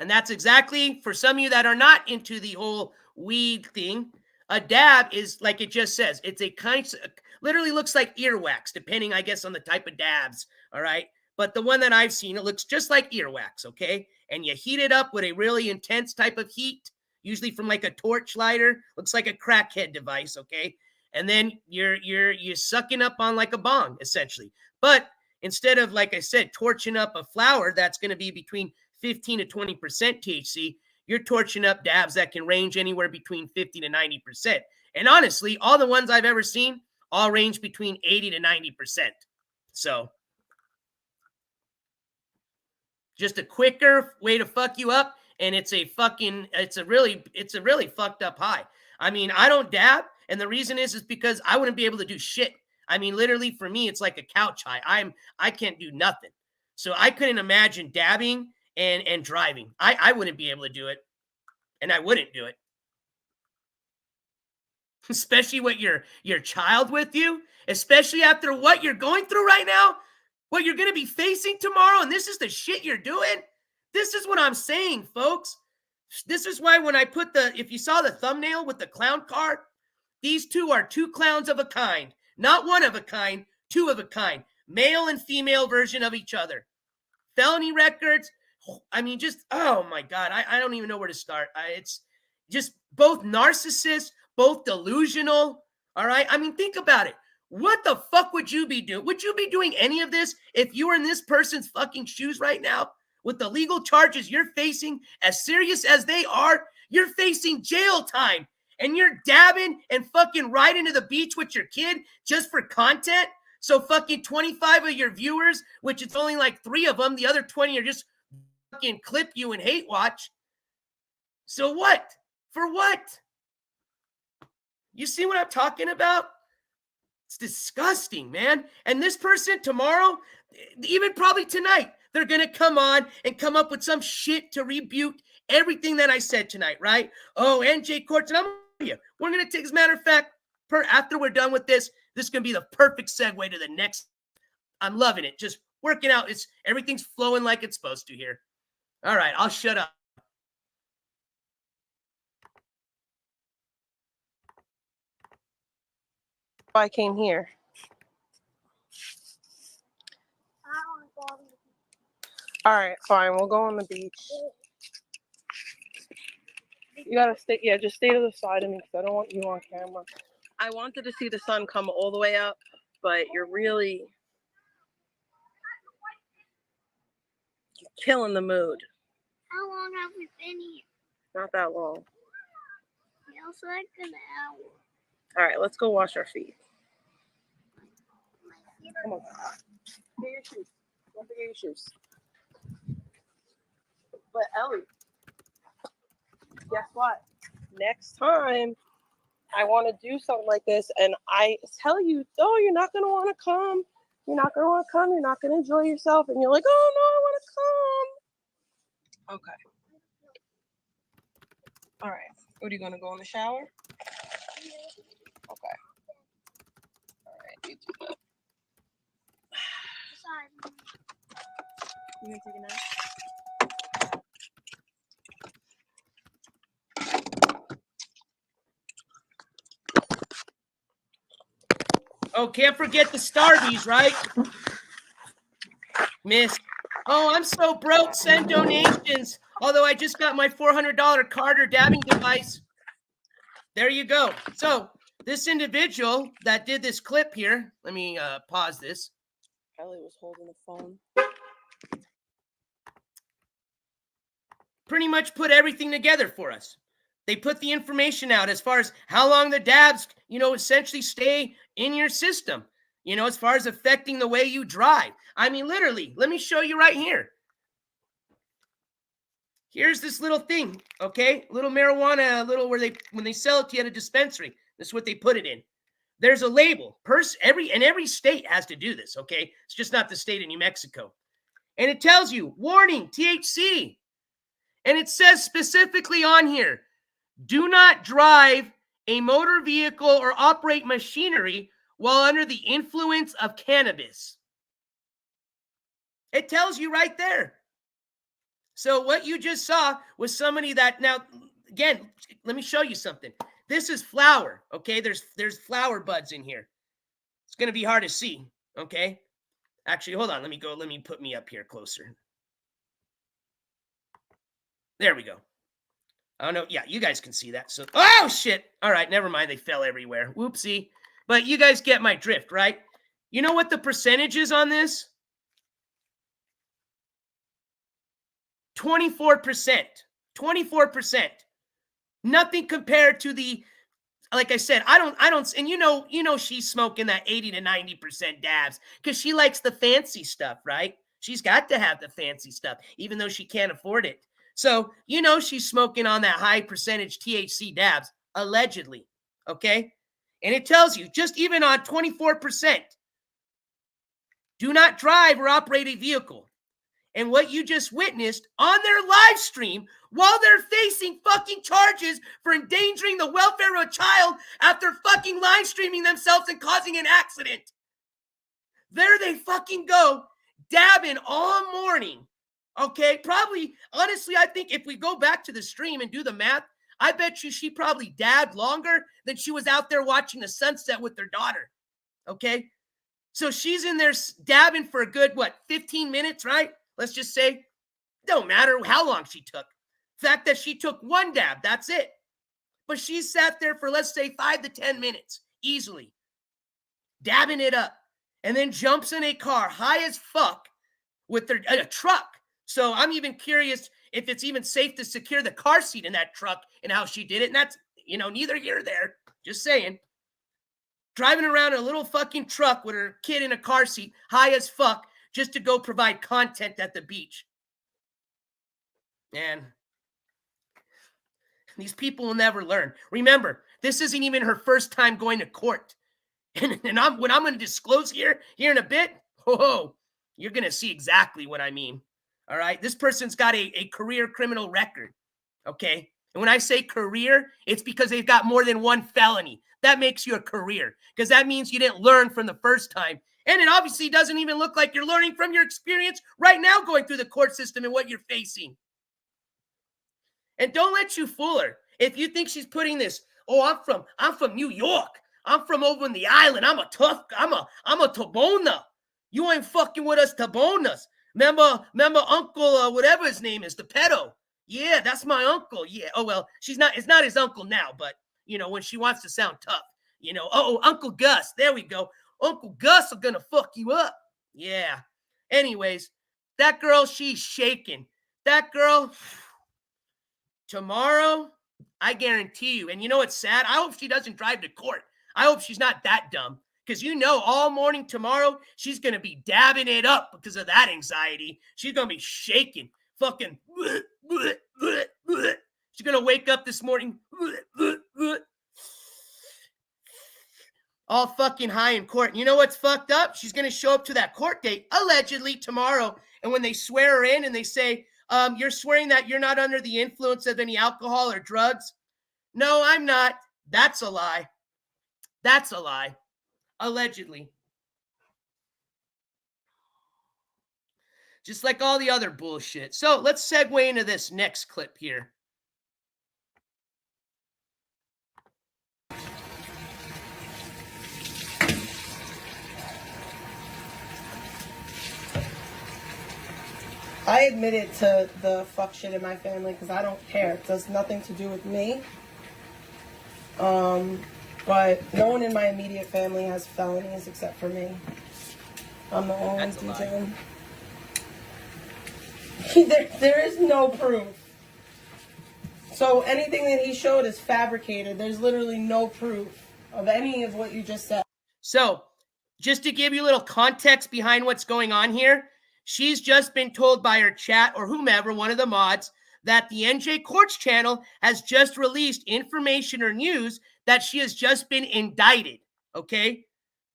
And that's exactly, for some of you that are not into the whole weed thing, a dab is, like it just says, it's a kind of, literally looks like earwax, depending, I guess, on the type of dabs, all right? But the one that I've seen, it looks just like earwax, okay? And you heat it up with a really intense type of heat, usually from like a torch lighter, looks like a crackhead device, okay? And then you're sucking up on like a bong, essentially. But instead of, like I said, torching up a flower that's going to be between 15 to 20% THC, you're torching up dabs that can range anywhere between 50 to 90%. And honestly, all the ones I've ever seen all range between 80 to 90%. So just a quicker way to fuck you up, and it's a really fucked up high. I mean, I don't dab, and the reason is because I wouldn't be able to do shit. I mean, literally for me, it's like a couch high. I can't do nothing. So I couldn't imagine dabbing and driving. I wouldn't be able to do it, and I wouldn't do it. Especially with your child with you, especially after what you're going through right now, what you're going to be facing tomorrow, and this is the shit you're doing. This is what I'm saying, folks. This is why when I put if you saw the thumbnail with the clown card, these two are 2 clowns of a kind. Not one of a kind, two of a kind, male and female version of each other. Felony records. I mean, just, oh my God, I don't even know where to start. It's just both narcissists, both delusional. All right. I mean, think about it. What the fuck would you be doing? Would you be doing any of this if you were in this person's fucking shoes right now? With the legal charges you're facing, as serious as they are, you're facing jail time. And you're dabbing and fucking riding to the beach with your kid just for content. So fucking 25 of your viewers, which it's only like 3 of them, the other 20 are just fucking clip you and hate watch. So what? For what? You see what I'm talking about? It's disgusting, man. And this person tomorrow, even probably tonight, they're going to come on and come up with some shit to rebuke everything that I said tonight, right? Oh, NJCourts, and I'm you. We're going to take, as a matter of fact, after we're done with this is going to be the perfect segue to the next. I'm loving it. Just working out. Everything's flowing like it's supposed to here. All right, I'll shut up. I came here. All right, fine. We'll go on the beach. You gotta stay. Yeah, just stay to the side of me because I don't want you on camera. I wanted to see the sun come all the way up, but you're killing the mood. How long have we been here? Not that long. Feels like an hour. All right, let's go wash our feet. Come on. Get your shoes. Don't forget your shoes. But Ellie, guess what? Next time I want to do something like this and I tell you, oh, you're not going to want to come. You're not going to want to come. You're not going to enjoy yourself. And you're like, oh, no, I want to come. Okay. All right. What, are you going to go in the shower? Okay. All right. You do that. You going to take a nap? Oh, can't forget the Starbies, right? Miss. Oh, I'm so broke. Send donations. Although I just got my $400 Carter dabbing device. There you go. So this individual that did this clip here, let me pause this. Ellie was holding the phone. Pretty much put everything together for us. They put the information out as far as how long the dabs, essentially stay in your system, as far as affecting the way you drive. I mean, literally, let me show you right here. Here's this little thing, okay? Little marijuana, when they sell it to you at a dispensary, this is what they put it in. There's a label. Every state has to do this, okay? It's just not the state of New Mexico. And it tells you, warning, THC. And it says specifically on here, do not drive a motor vehicle or operate machinery while under the influence of cannabis. It tells you right there. So what you just saw was somebody that, now, again, let me show you something. This is flower, okay? There's flower buds in here. It's going to be hard to see, okay? Actually, hold on. Let me put me up here closer. There we go. Oh, no. Yeah, you guys can see that. So, oh, shit. All right, never mind. They fell everywhere. Whoopsie. But you guys get my drift, right? You know what the percentage is on this? 24%. 24%. Nothing compared to the, like I said, I don't, and you know she's smoking that 80 to 90% dabs because she likes the fancy stuff, right? She's got to have the fancy stuff, even though she can't afford it. So, she's smoking on that high percentage THC dabs, allegedly, okay? And it tells you, just even on 24%, do not drive or operate a vehicle. And what you just witnessed on their live stream, while they're facing fucking charges for endangering the welfare of a child after fucking live streaming themselves and causing an accident. There they fucking go, dabbing all morning. Okay, probably, honestly, I think if we go back to the stream and do the math, I bet you she probably dabbed longer than she was out there watching the sunset with their daughter. Okay? So she's in there dabbing for a good, 15 minutes, right? Let's just say. Don't matter how long she took. Fact that she took one dab, that's it. But she sat there for, let's say, 5 to 10 minutes, easily, dabbing it up, and then jumps in a car, high as fuck, with a truck. So I'm even curious if it's even safe to secure the car seat in that truck and how she did it. And that's, neither here nor there. Just saying. Driving around in a little fucking truck with her kid in a car seat, high as fuck, just to go provide content at the beach. And these people will never learn. Remember, this isn't even her first time going to court. And what I'm going to disclose here in a bit, you're going to see exactly what I mean. All right? This person's got a career criminal record, okay? And when I say career, it's because they've got more than one felony. That makes you a career, because that means you didn't learn from the first time. And it obviously doesn't even look like you're learning from your experience right now going through the court system and what you're facing. And don't let you fool her. If you think she's putting this, I'm from New York. I'm from over in the island. I'm a Tabona. You ain't fucking with us Tabonas. Remember Uncle, whatever his name is, the pedo. Yeah, that's my uncle. Yeah. Oh, well, it's not his uncle now, but, when she wants to sound tough, Uncle Gus. There we go. Uncle Gus are going to fuck you up. Yeah. Anyways, that girl, she's shaking. That girl, tomorrow, I guarantee you, and you know what's sad? I hope she doesn't drive to court. I hope she's not that dumb, because all morning tomorrow, she's going to be dabbing it up because of that anxiety. She's going to be shaking, fucking, she's going to wake up this morning, all fucking high in court. And you know what's fucked up? She's going to show up to that court date, allegedly, tomorrow, and when they swear her in and they say, you're swearing that you're not under the influence of any alcohol or drugs? No, I'm not. That's a lie. That's a lie. Allegedly. Just like all the other bullshit. So let's segue into this next clip here. I admitted to the fuck shit in my family because I don't care. It does nothing to do with me. But no one in my immediate family has felonies except for me. I'm the only one DJ. There is no proof. So anything that he showed is fabricated. There's literally no proof of any of what you just said. So, just to give you a little context behind what's going on here, she's just been told by her chat or whomever, one of the mods, that the NJCourts channel has just released information or news that she has just been indicted, okay?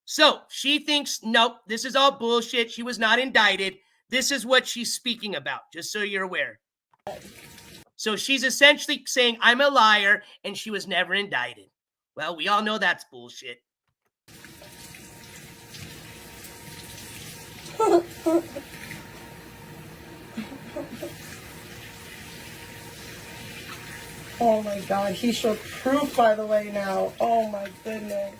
So she thinks, nope, this is all bullshit. She was not indicted. This is what she's speaking about, just so you're aware. So she's essentially saying, I'm a liar, and she was never indicted. Well, we all know that's bullshit. Oh my God, he showed proof, by the way, now. Oh my goodness.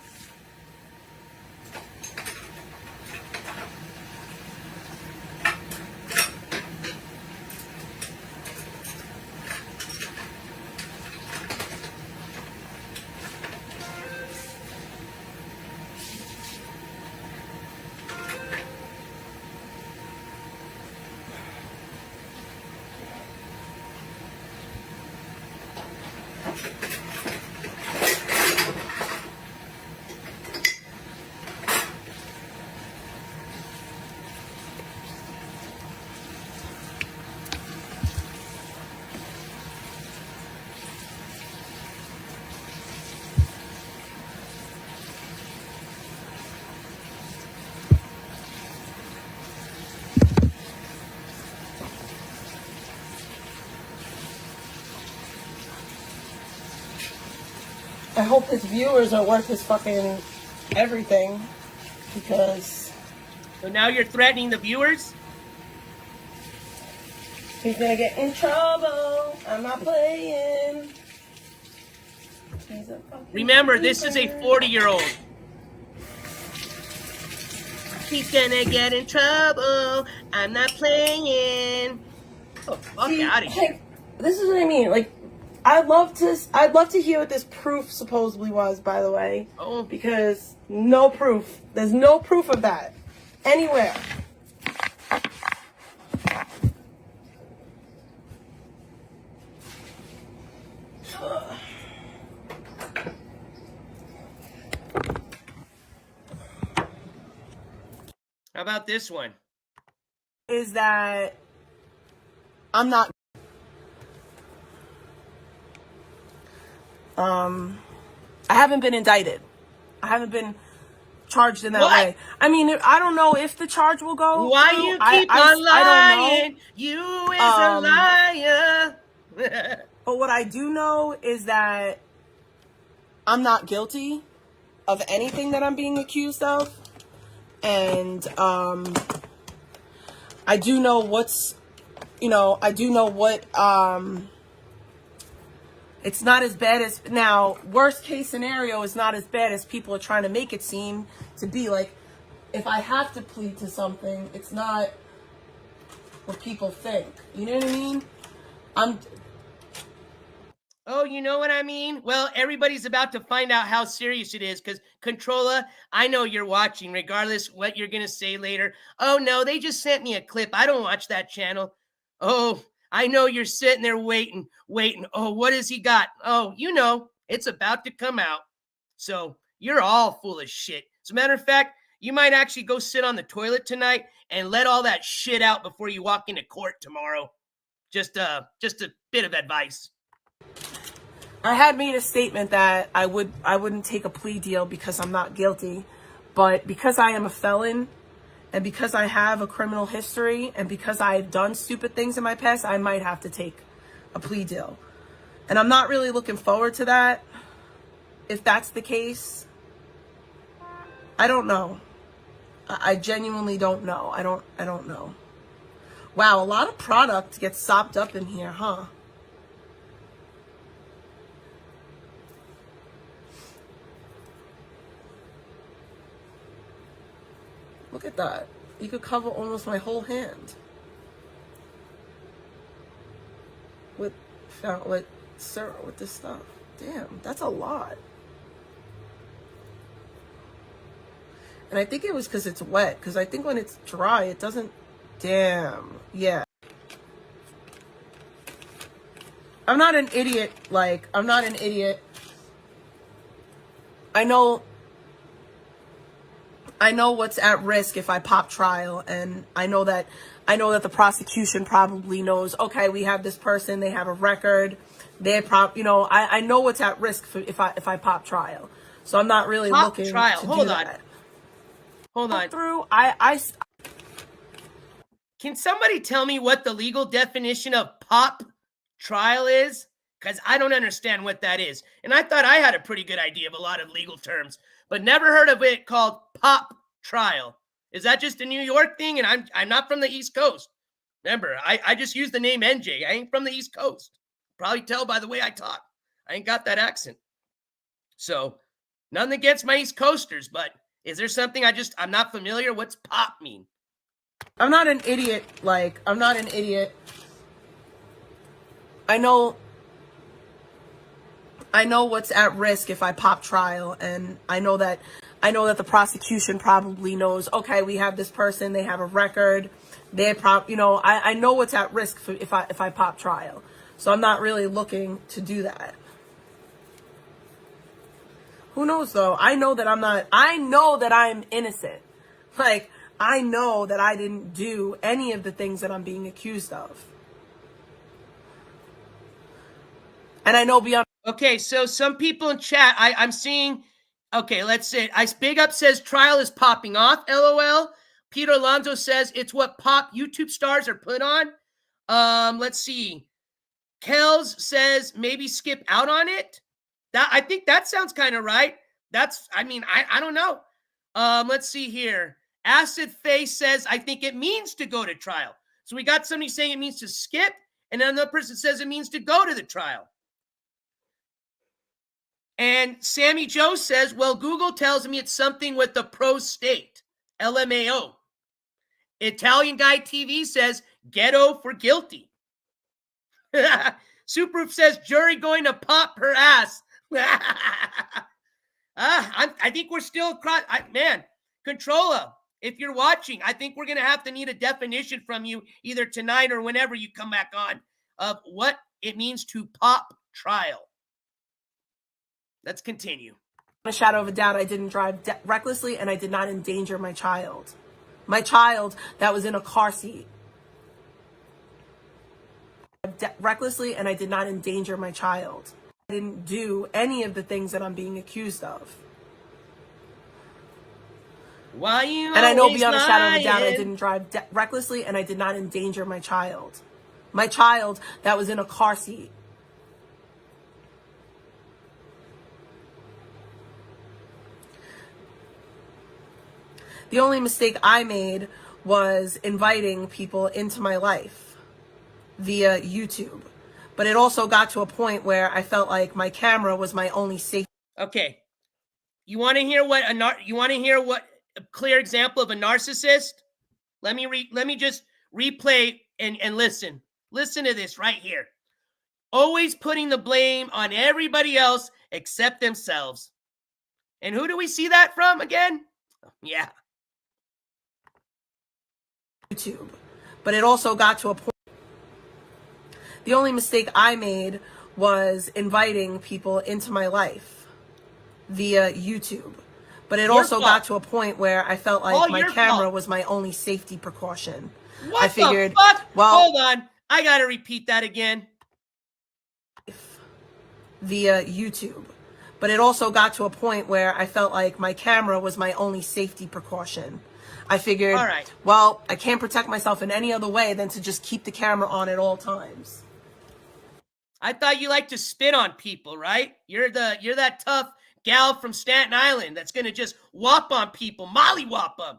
I hope his viewers are worth his fucking everything, because... So now you're threatening the viewers? He's gonna get in trouble. I'm not playing. Remember, this is a 40-year-old. He's gonna get in trouble. I'm not playing. Oh, fuck out of here. Hey, this is what I mean. Like, I'd love to hear what this proof supposedly was, by the way. Oh. Because no proof. There's no proof of that anywhere. How about this one? Is that I'm not. I haven't been indicted. I haven't been charged in that way. I mean, I don't know if the charge will go. Why through. you keep on lying? I don't know. You is a liar. But what I do know is that I'm not guilty of anything that I'm being accused of. And I do know what's, I do know what, it's not as bad as, now, worst case scenario is not as bad as people are trying to make it seem to be. Like, if I have to plead to something, it's not what people think. You know what I mean? Oh, you know what I mean? Well, everybody's about to find out how serious it is because Controlla, I know you're watching, regardless what you're going to say later. Oh, no, they just sent me a clip. I don't watch that channel. Oh, I know you're sitting there waiting. Oh, what has he got? Oh, it's about to come out. So you're all full of shit. As a matter of fact, you might actually go sit on the toilet tonight and let all that shit out before you walk into court tomorrow. Just a bit of advice. I had made a statement that I wouldn't take a plea deal because I'm not guilty, but because I am a felon and because I have a criminal history and because I've done stupid things in my past, I might have to take a plea deal. And I'm not really looking forward to that. If that's the case, I don't know. I genuinely don't know. I don't know. Wow, a lot of product gets sopped up in here, huh? Look at that. You could cover almost my whole hand with this stuff. Damn, that's a lot. And I think it was because it's wet. Because I think when it's dry, it doesn't. Damn. Yeah. I'm not an idiot. I'm not an idiot. I know what's at risk if I pop trial, and I know that the prosecution probably knows, okay, we have this person, they have a record, I know what's at risk if I pop trial. So I'm not really looking trial. to Hold do on. that. Hold on. Through Can somebody tell me what the legal definition of pop trial is? Because I don't understand what that is. And I thought I had a pretty good idea of a lot of legal terms, but never heard of it called pop trial. Is that just a New York thing? And I'm not from the East Coast. Remember, I just use the name NJ. I ain't from the East Coast. Probably tell by the way I talk. I ain't got that accent. So, nothing against my East Coasters, but is there something I'm not familiar? What's pop mean? I'm not an idiot. I'm not an idiot. I know what's at risk if I pop trial, and I know that the prosecution probably knows, okay, we have this person, they have a record, I know what's at risk if I pop trial. So I'm not really looking to do that. Who knows though? I know that I'm innocent. I know that I didn't do any of the things that I'm being accused of. And I know beyond. Okay, so some people in chat, I'm seeing, okay, let's see. Big Up says trial is popping off, LOL. Peter Alonso says it's what pop YouTube stars are put on. Let's see. Kells says maybe skip out on it. I think that sounds kind of right. I don't know. Let's see here. Acid Face says, I think it means to go to trial. So we got somebody saying it means to skip, and another person says it means to go to the trial. And Sammy Joe says, well, Google tells me it's something with the prostate. LMAO. Italian Guy TV says ghetto for guilty. Superproof says jury going to pop her ass. I think we're still across. Man, Controlla, if you're watching, I think we're going to have to need a definition from you either tonight or whenever you come back on of what it means to pop trial. Let's continue. A shadow of a doubt, I didn't drive recklessly and I did not endanger my child. My child that was in a car seat. Recklessly and I did not endanger my child. I didn't do any of the things that I'm being accused of. Why you and I know beyond lying? a shadow of a doubt I didn't drive recklessly and I did not endanger my child. My child that was in a car seat. The only mistake I made was inviting people into my life via YouTube. But it also got to a point where I felt like my camera was my only safety. Okay. You want to hear what a clear example of a narcissist? Let me just replay and listen. Listen to this right here. Always putting the blame on everybody else except themselves. And who do we see that from again? Yeah. YouTube. But it also got to a point. The only mistake I made was inviting people into my life via YouTube. But it also got to a point where I felt like my camera was my only safety precaution. What I figured, the fuck? well, hold on. I got to repeat that again. Via YouTube. But it also got to a point where I felt like my camera was my only safety precaution. I figured, all right, well, I can't protect myself in any other way than to just keep the camera on at all times. I thought you liked to spit on people, right? You're that tough gal from Staten Island that's going to just whop on people, mollywhop them.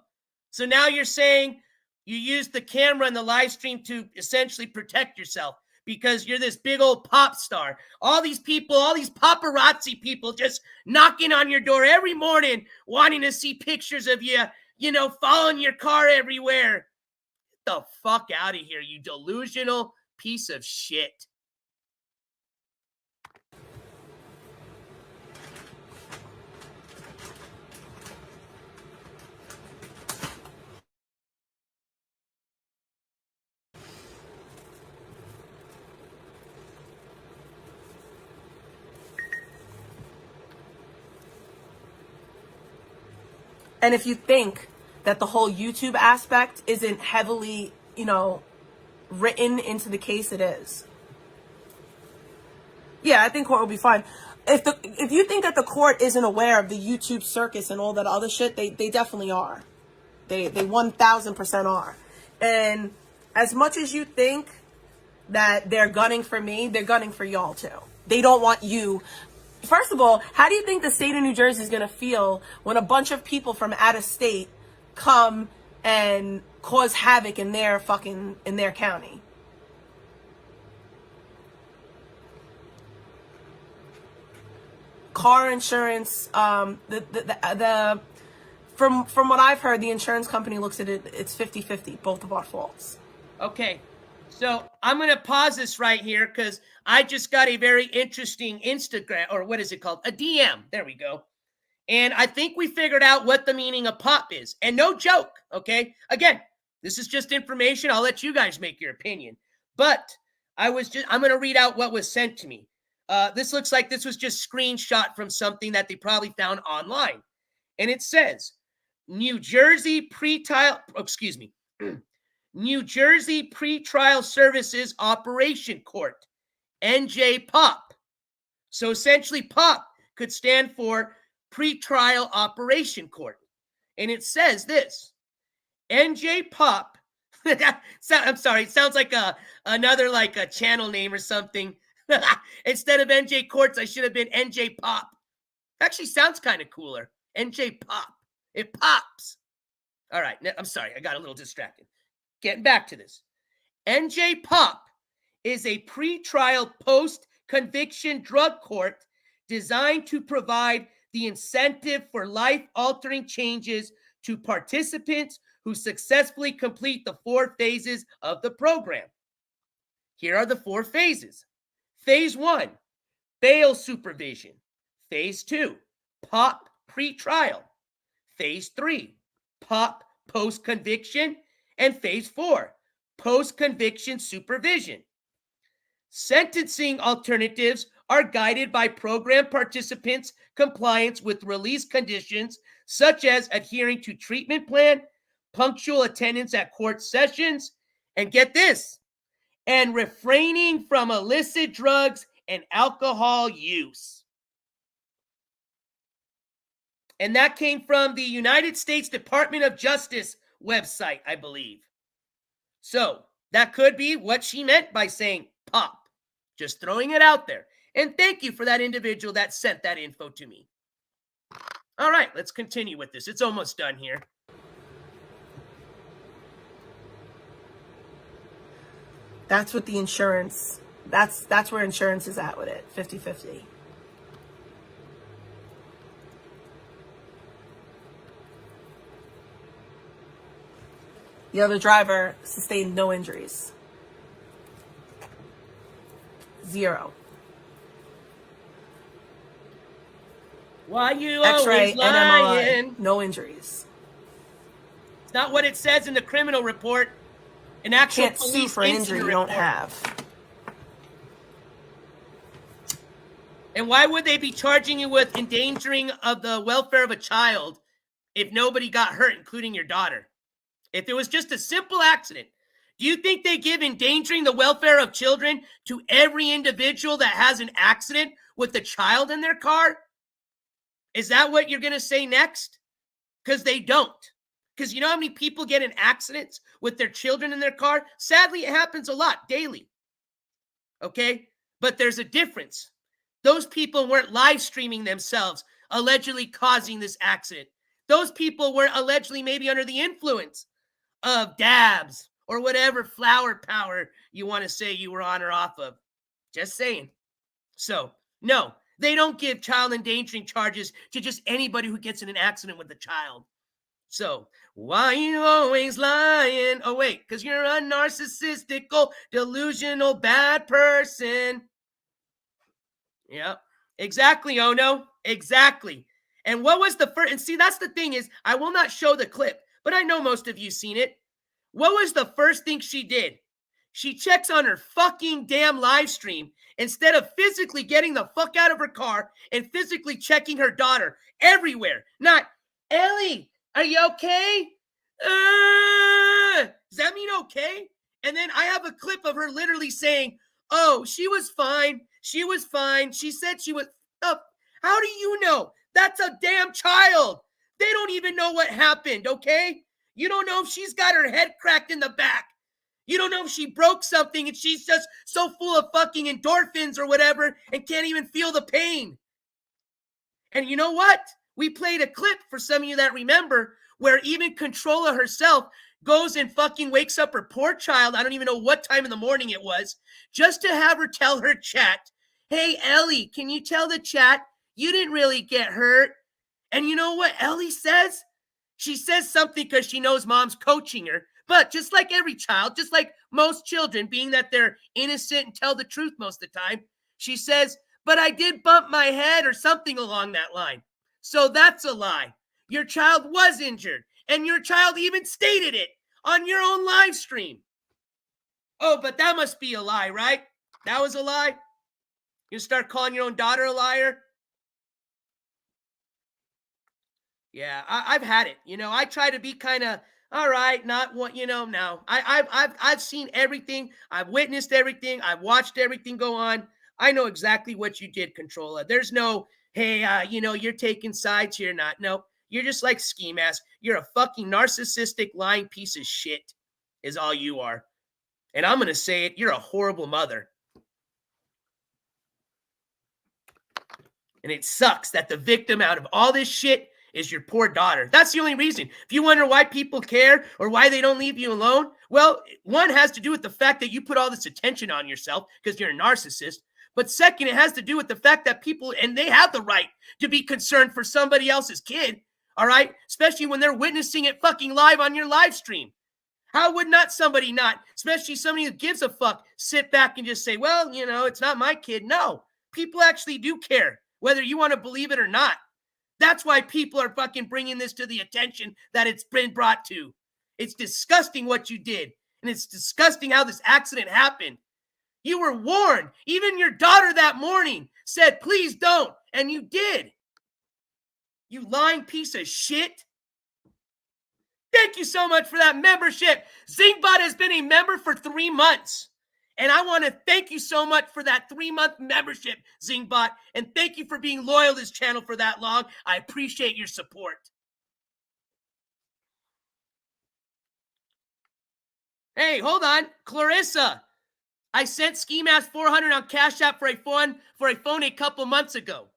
So now you're saying you used the camera and the live stream to essentially protect yourself because you're this big old pop star. All these people, all these paparazzi people just knocking on your door every morning wanting to see pictures of you, following your car everywhere. Get the fuck out of here, you delusional piece of shit. And if you think that the whole YouTube aspect isn't heavily, written into the case, it is. Yeah, I think court will be fine. If you think that the court isn't aware of the YouTube circus and all that other shit, they definitely are. They 1000% are. And as much as you think that they're gunning for me, they're gunning for y'all too. They don't want you. First of all, how do you think the state of New Jersey is going to feel when a bunch of people from out of state come and cause havoc in their county? Car insurance, from what I've heard, the insurance company looks at it, it's 50-50, both of our faults. Okay. So I'm going to pause this right here because I just got a very interesting Instagram, or what is it called? A DM. There we go. And I think we figured out what the meaning of pop is. And no joke, okay? Again, this is just information. I'll let you guys make your opinion. But I'm going to read out what was sent to me. This looks like this was just screenshot from something that they probably found online. And it says, New Jersey pretrial services operation court, NJ Pop. So essentially POP could stand for pretrial operation court. And it says this, NJ Pop, I'm sorry, it sounds like another like a channel name or something. Instead of NJCourts, I should have been NJ Pop. Actually sounds kind of cooler. NJ Pop. It pops. All right, I'm sorry, I got a little distracted. Getting back to this. NJ Pop is a pretrial post-conviction drug court designed to provide the incentive for life-altering changes to participants who successfully complete the 4 phases of the program. Here are the 4 phases. Phase 1, bail supervision. Phase 2, POP pre-trial. Phase 3, POP post-conviction. And Phase 4, post-conviction supervision. Sentencing alternatives are guided by program participants' compliance with release conditions, such as adhering to treatment plan, punctual attendance at court sessions, and get this, and refraining from illicit drugs and alcohol use. And that came from the United States Department of Justice website, I believe. So that could be what she meant by saying POP. Just throwing it out there. And thank you for that individual that sent that info to me. All right, let's continue with this. It's almost done here. That's what the insurance, that's where insurance is at with it, 50-50. The other driver sustained no injuries. 0. Why you X-ray always and MRI, lying? no injuries. It's not what it says in the criminal report. An actual Can't sue police for an injury incident you don't report. have. And why would they be charging you with endangering of the welfare of a child if nobody got hurt, including your daughter? If it was just a simple accident, do you think they give endangering the welfare of children to every individual that has an accident with a child in their car? Is that what you're going to say next? Because they don't. Because you know how many people get in accidents with their children in their car? Sadly, it happens a lot, daily. Okay? But there's a difference. Those people weren't live streaming themselves, allegedly causing this accident. Those people were allegedly maybe under the influence of dabs or whatever flower power you want to say you were on or off of. Just saying. So, no, they don't give child endangering charges to just anybody who gets in an accident with a child. So, why you always lying? Oh, wait, because you're a narcissistical, delusional, bad person. Yep, exactly, Ono. Exactly. And what was the first? And see, that's the thing is, I will not show the clip, but I know most of you seen it. What was the first thing she did? She checks on her fucking damn live stream instead of physically getting the fuck out of her car and physically checking her daughter everywhere. Not, Ellie, are you okay? Does that mean okay? And then I have a clip of her literally saying, oh, she was fine. She was fine. She said she was. Oh, how do you know? That's a damn child. They don't even know what happened, okay? You don't know if she's got her head cracked in the back. You don't know if she broke something and she's just so full of fucking endorphins or whatever and can't even feel the pain. And you know what? We played a clip for some of you that remember where even Controlla herself goes and fucking wakes up her poor child. I don't even know what time in the morning it was, just to have her tell her chat, hey, Ellie, can you tell the chat you didn't really get hurt? And you know what Ellie says? She says something because she knows mom's coaching her. But just like every child, just like most children, being that they're innocent and tell the truth most of the time, she says, but I did bump my head or something along that line. So that's a lie. Your child was injured, and your child even stated it on your own live stream. Oh, but that must be a lie, right? That was a lie? You start calling your own daughter a liar? Yeah, I've had it. You know, I try to be kind of, all right, not what, you know, no. I've seen everything. I've witnessed everything. I've watched everything go on. I know exactly what you did, Controlla. There's no, hey, you know, you're taking sides here. Not. No, you're just like ski mask. You're a fucking narcissistic, lying piece of shit is all you are. And I'm going to say it. You're a horrible mother. And it sucks that the victim out of all this shit is your poor daughter. That's the only reason. If you wonder why people care or why they don't leave you alone, well, one has to do with the fact that you put all this attention on yourself because you're a narcissist. But second, it has to do with the fact that people, and they have the right to be concerned for somebody else's kid. All right? Especially when they're witnessing it fucking live on your live stream. How would not somebody not, especially somebody who gives a fuck, sit back and just say, well, you know, it's not my kid. No, people actually do care, whether you want to believe it or not. That's why people are fucking bringing this to the attention that it's been brought to. It's disgusting what you did. And it's disgusting how this accident happened. You were warned. Even your daughter that morning said, please don't. And you did. You lying piece of shit. Thank you so much for that membership. Zingbot has been a member for 3 months. And I want to thank you so much for that 3-month membership, Zingbot. And thank you for being loyal to this channel for that long. I appreciate your support. Hey, hold on. Clarissa, I sent Ski Mask 400 on Cash App for a phone a couple months ago.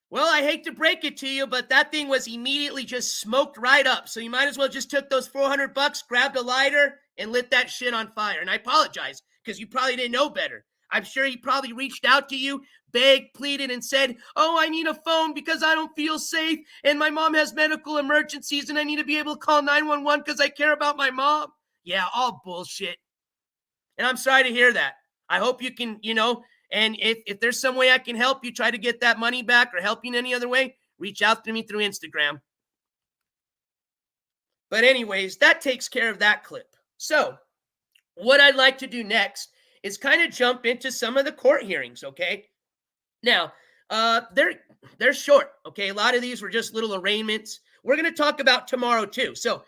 Well, I hate to break it to you, but that thing was immediately just smoked right up. So you might as well just took those $400, grabbed a lighter, and lit that shit on fire. And I apologize, because you probably didn't know better. I'm sure he probably reached out to you, begged, pleaded, and said, oh, I need a phone because I don't feel safe, and my mom has medical emergencies, and I need to be able to call 911 because I care about my mom. Yeah, all bullshit. And I'm sorry to hear that. I hope you can, you know, and if there's some way I can help you try to get that money back or help you in any other way, reach out to me through Instagram. But anyways, that takes care of that clip. So what I'd like to do next is kind of jump into some of the court hearings, okay? Now, they're short, okay? A lot of these were just little arraignments. We're going to talk about tomorrow too. So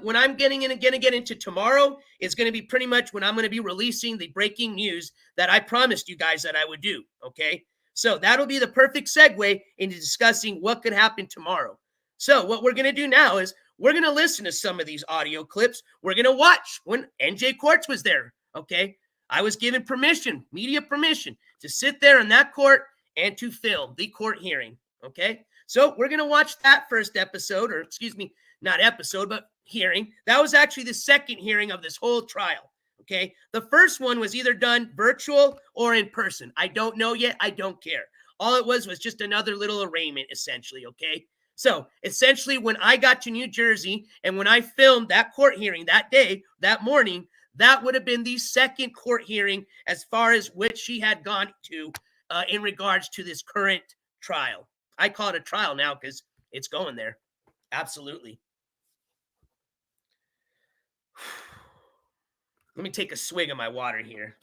when I'm going to get into tomorrow is going to be pretty much when I'm going to be releasing the breaking news that I promised you guys that I would do, okay? So that'll be the perfect segue into discussing what could happen tomorrow. So what we're going to do now is we're going to listen to some of these audio clips. We're going to watch when NJCourts was there, okay? I was given permission, media permission, to sit there in that court and to film the court hearing, okay? So we're going to watch that first episode, or excuse me, not episode, but hearing. That was actually the second hearing of this whole trial, okay? The first one was either done virtual or in person. I don't know yet. I don't care. All it was just another little arraignment, essentially, okay? So essentially, when I got to New Jersey and when I filmed that court hearing that day, that morning, that would have been the second court hearing as far as which she had gone to in regards to this current trial. I call it a trial now because it's going there. Absolutely. Let me take a swig of my water here.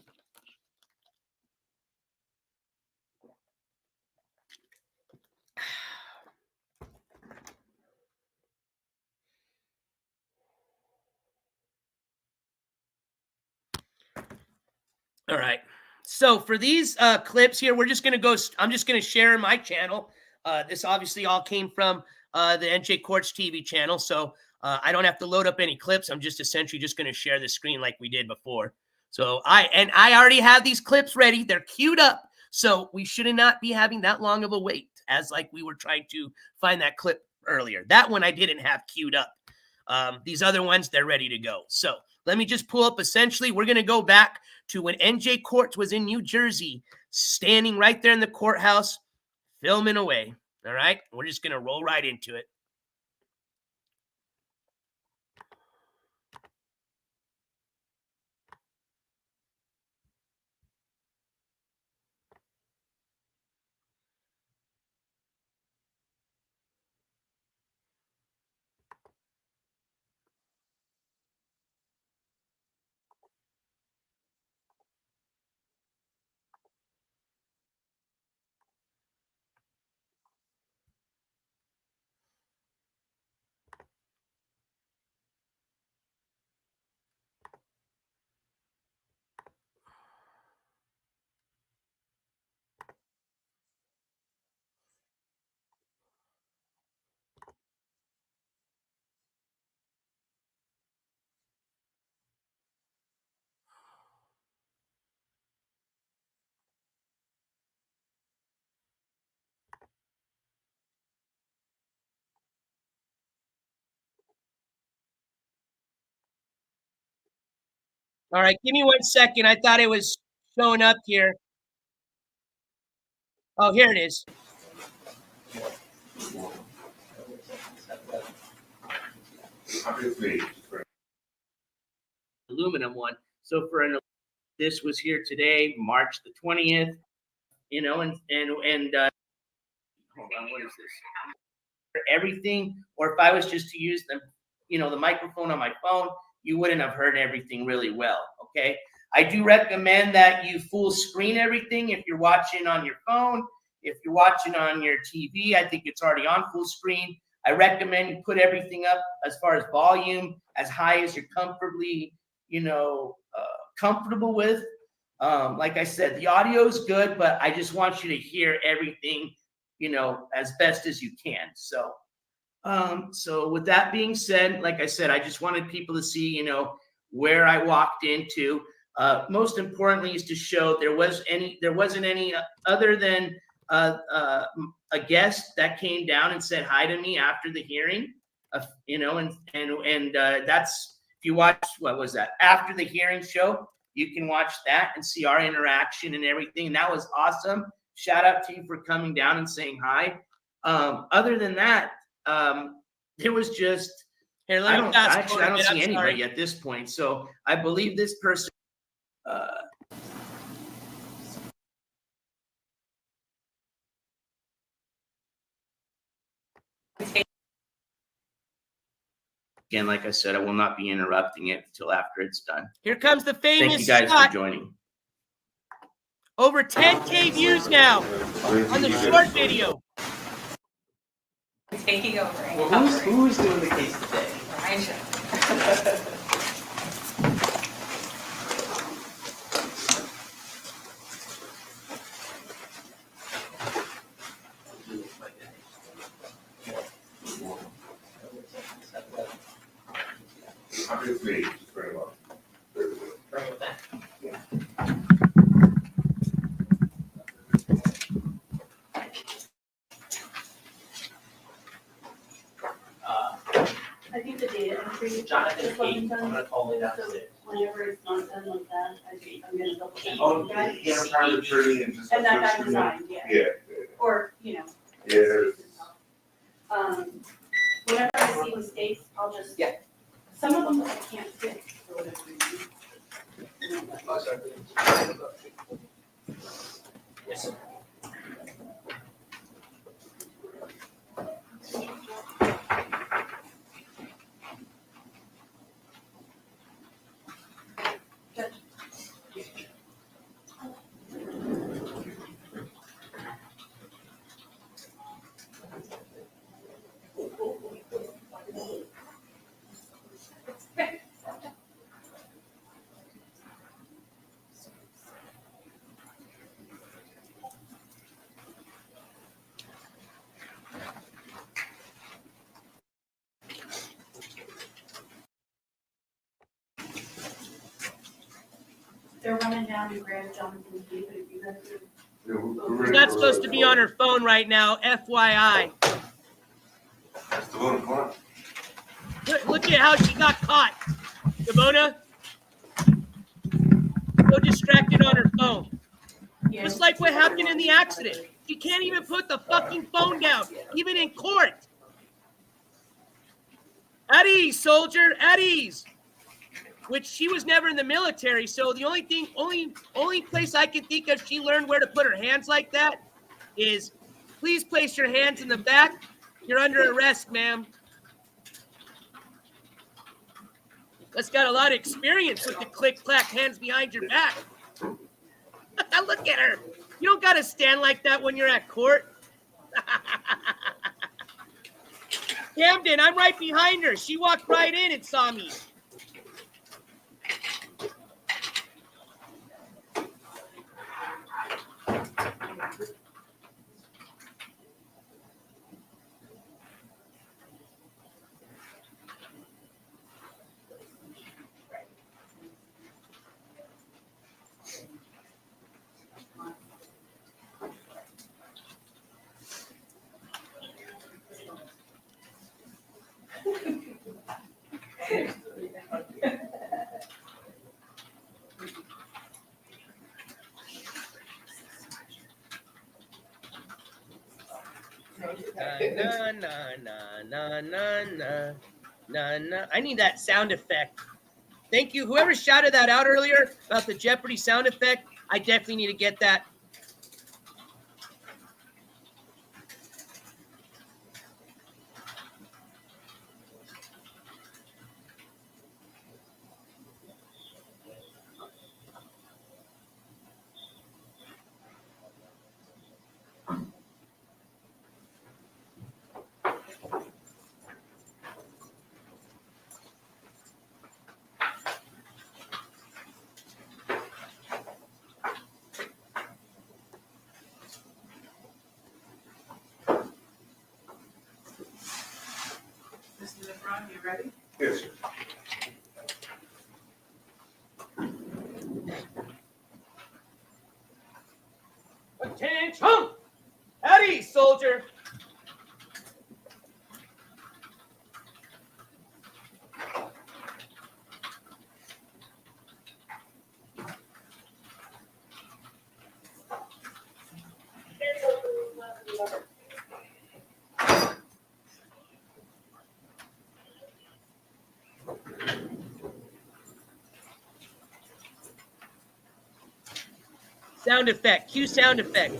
All right. So for these clips here, we're just going to go, I'm just going to share my channel. This obviously all came from the NJCourts TV channel. So I don't have to load up any clips. I'm just essentially just going to share the screen like we did before. So I already have these clips ready. They're queued up. So we should not be having that long of a wait as like we were trying to find that clip earlier. That one I didn't have queued up. These other ones, they're ready to go. So let me just pull up. Essentially, we're going to go back to when NJCourts was in New Jersey, standing right there in the courthouse, filming away. All right? We're just going to roll right into it. All right, give me 1 second. I thought it was showing up here. Oh, here it is. Aluminum one. So this was here today, March the 20th. You know, and hold on, what is this? Everything, or if I was just to use the microphone on my phone, you wouldn't have heard everything really well. Okay. I do recommend that you full screen everything if you're watching on your phone. If you're watching on your TV, I think it's already on full screen. I recommend you put everything up as far as volume, as high as you're comfortably, comfortable with. Like I said, the audio is good, but I just want you to hear everything, as best as you can. So with that being said, like I said, I just wanted people to see, where I walked into. Most importantly is to show there wasn't any other than a guest that came down and said hi to me after the hearing, and that's, if you watch, what was that, after the hearing show, you can watch that and see our interaction and everything. And that was awesome. Shout out to you for coming down and saying hi. Other than that, there was just, Here, I let me don't see anybody at this point. So I believe this person. Again, like I said, I will not be interrupting it until after it's done. Here comes the famous Thank you guys shot. for joining. Over 10K views now on the short video. Taking over. Well, who's doing the case today? I think the data entry. Jonathan, Kate, I'm gonna call it out today. Whenever it's not done like that, I'm gonna double check. Oh, Right? yeah, part of the attorney and just. And that got designed, yeah. Yeah. Or, Yeah. Whenever I see mistakes, I'll just. Yeah. Some of them I can't fix for whatever reason. Yes. They're running down to grab Jonathan's key, but if you guys do. She's not supposed to be on her phone right now, FYI. That's the one, come on. Look at how she got caught. Demona, so distracted on her phone. Yeah. Just like what happened in the accident. She can't even put the fucking phone down, even in court. At ease, soldier, at ease. Which she was never in the military, so the only place I can think of she learned where to put her hands like that is, please place your hands in the back. You're under arrest, ma'am. That's got a lot of experience with the click-clack hands behind your back. Look at her. You don't got to stand like that when you're at court. Camden, I'm right behind her. She walked right in and saw me. Na, na, na, na, na, na. No. I need that sound effect. Thank you. Whoever shouted that out earlier about the Jeopardy sound effect, I definitely need to get that. Mr. LeBron, you ready? Yes, sir. Attention! At ease, soldier. Sound effect. Cue sound effect.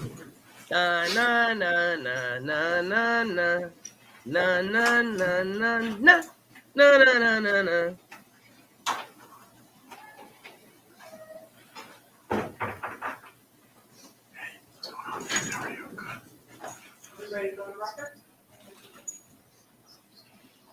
Na na na na na na na na na na na na na na na na. We ready to go to record?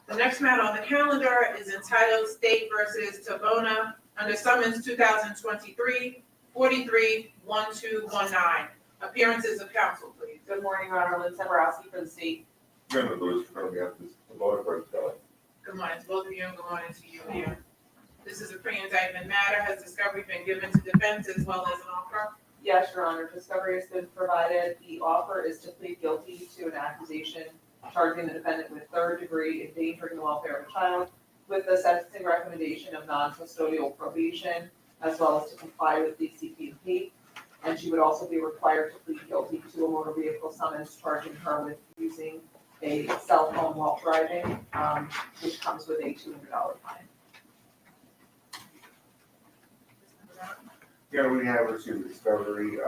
The next matter on the calendar is entitled State versus Tabona under summons 2023 43-1219. Appearances of counsel, please. Good morning, Your Honor. Lynn Severowski for the state. Remember, those currently have this voter first, Good morning to both of you and good morning to you here. This is a pre-indictment matter. Has discovery been given to defense as well as an offer? Yes, Your Honor. Discovery has been provided. The offer is to plead guilty to an accusation charging the defendant with third-degree endangering the welfare of a child with the sentencing recommendation of non-custodial probation, as well as to comply with the CP&P. And she would also be required to plead guilty to a motor vehicle summons charging her with using a cell phone while driving, which comes with a $200 fine. Yeah, we have received discovery.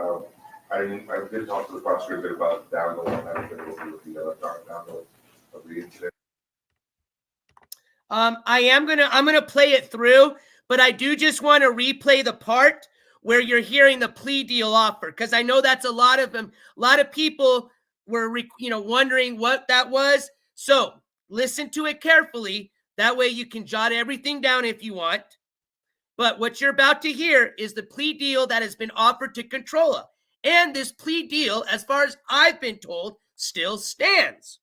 I did talk to the prosecutor a bit about download. I haven't been able to with the electronic download of the incident. I'm gonna play it through, but I do just want to replay the part where you're hearing the plea deal offer, because I know that's a lot of them. A lot of people were, wondering what that was. So listen to it carefully. That way you can jot everything down if you want. But what you're about to hear is the plea deal that has been offered to Controlla. And this plea deal, as far as I've been told, still stands.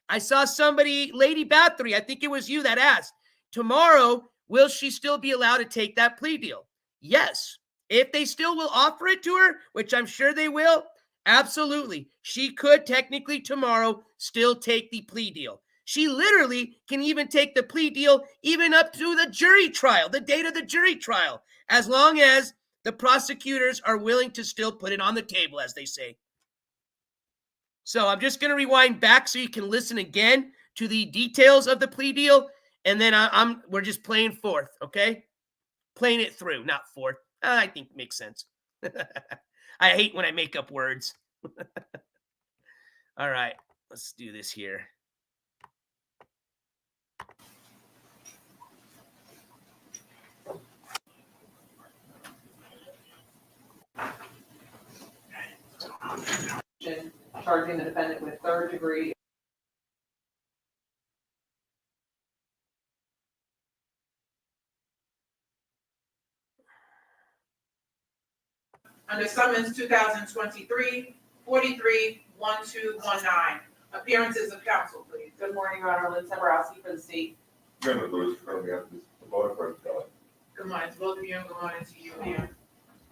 I saw somebody, Lady Bathory, I think it was you that asked, tomorrow, will she still be allowed to take that plea deal? Yes. If they still will offer it to her, which I'm sure they will, absolutely. She could technically tomorrow still take the plea deal. She literally can even take the plea deal even up to the jury trial, the date of the jury trial, as long as the prosecutors are willing to still put it on the table, as they say. So I'm just going to rewind back so you can listen again to the details of the plea deal, and then we're just playing forth, okay? Playing it through, not forth. I think it makes sense. I hate when I make up words. All right, let's do this here. Charging the defendant with third-degree. Under summons 2023 43-1219. Appearances of counsel, please. Good morning, Your Honor. Lynn Severowski for the state. Remember, those currently have this voter first. Good morning to both of you and good morning to you here.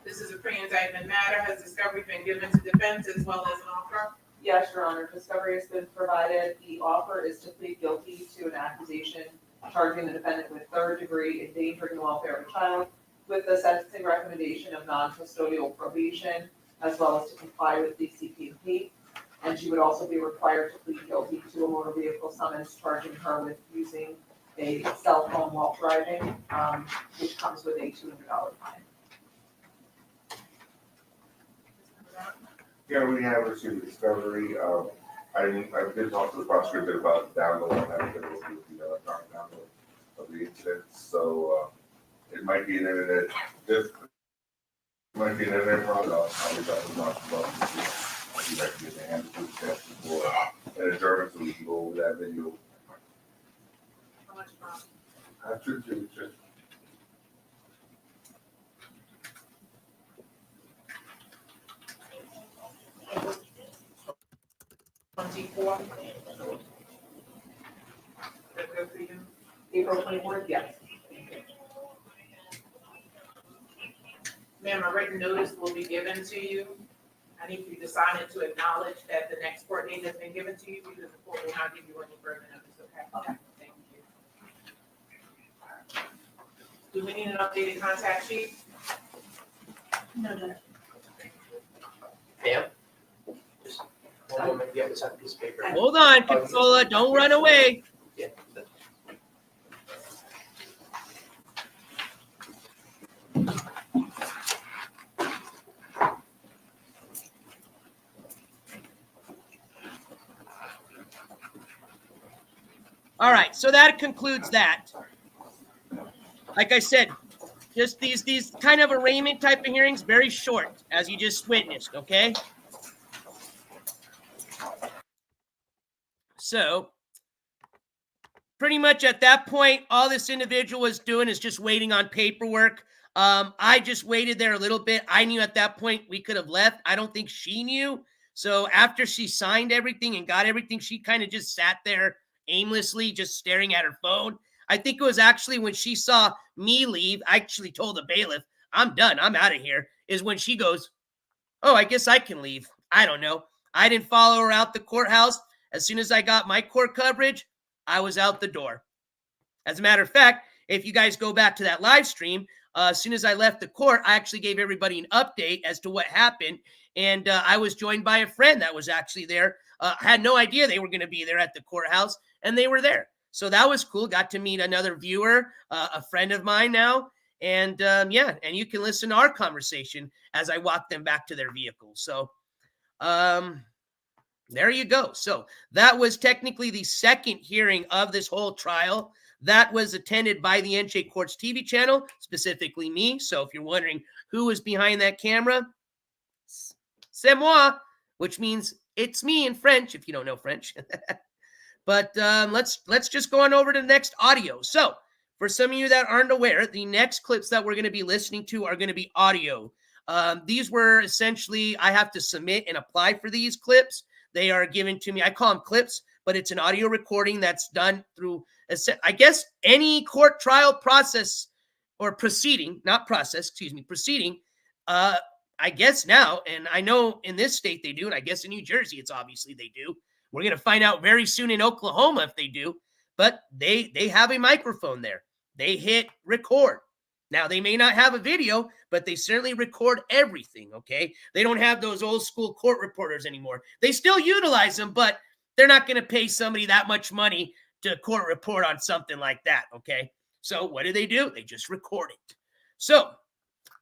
This is a pre-indictment matter. Has discovery been given to defense as well as an offer? Yes, Your Honor. Discovery has been provided. The offer is to plead guilty to an accusation charging the defendant with third-degree endangering the welfare of a child with the sentencing recommendation of non-custodial probation, as well as to comply with the CP&P. And she would also be required to plead guilty to a motor vehicle summons charging her with using a cell phone while driving, which comes with a $200 fine. Yeah, we have received a discovery. I did talk to the prosecutor a bit about download. I haven't been able to do the electronic download of the incident. So it might be an internet, just it might be an internet fraud. I'll be back to watch about see if I can get the hand to the test before an adjournment so we can go over that video. How much from? I should do just. $24. That good for you? April 24th, yes. Ma'am, a written notice will be given to you. I need you to sign it to acknowledge that the next court date has been given to you, because the court will not give you any further notice, okay? Okay. Thank you. Do we need an updated contact sheet? No, Judge. Ma'am? Just one moment, you have to sign a piece of paper. Hold on, Controlla, don't run away. Yeah. All right, so that concludes that. Like I said, just these kind of arraignment type of hearings, very short, as you just witnessed, okay? So, pretty much at that point, all this individual was doing is just waiting on paperwork. I just waited there a little bit. I knew at that point we could have left. I don't think she knew. So after she signed everything and got everything, she kind of just sat there aimlessly, just staring at her phone. I think it was actually when she saw me leave, I actually told the bailiff, I'm done, I'm out of here, is when she goes, oh, I guess I can leave. I don't know. I didn't follow her out the courthouse. As soon as I got my court coverage, I was out the door. As a matter of fact, if you guys go back to that live stream, as soon as I left the court, I actually gave everybody an update as to what happened. And I was joined by a friend that was actually there. I had no idea they were going to be there at the courthouse, and they were there. So that was cool. Got to meet another viewer, a friend of mine now. And yeah, and you can listen to our conversation as I walk them back to their vehicles. So there you go. So that was technically the second hearing of this whole trial. That was attended by the NJCourts TV channel, specifically me. So if you're wondering who was behind that camera, c'est moi, which means it's me in French, if you don't know French. But let's just go on over to the next audio. So for some of you that aren't aware, the next clips that we're going to be listening to are going to be audio. These were essentially, I have to submit and apply for these clips. They are given to me. I call them clips, but it's an audio recording that's done through, I guess, any court trial process or proceeding, not process, excuse me, proceeding. I guess now, and I know in this state they do, and I guess in New Jersey, it's obviously they do. We're going to find out very soon in Oklahoma if they do, but they have a microphone there. They hit record. Now, they may not have a video, but they certainly record everything, okay? They don't have those old school court reporters anymore. They still utilize them, but they're not going to pay somebody that much money to court report on something like that, okay? So what do? They just record it. So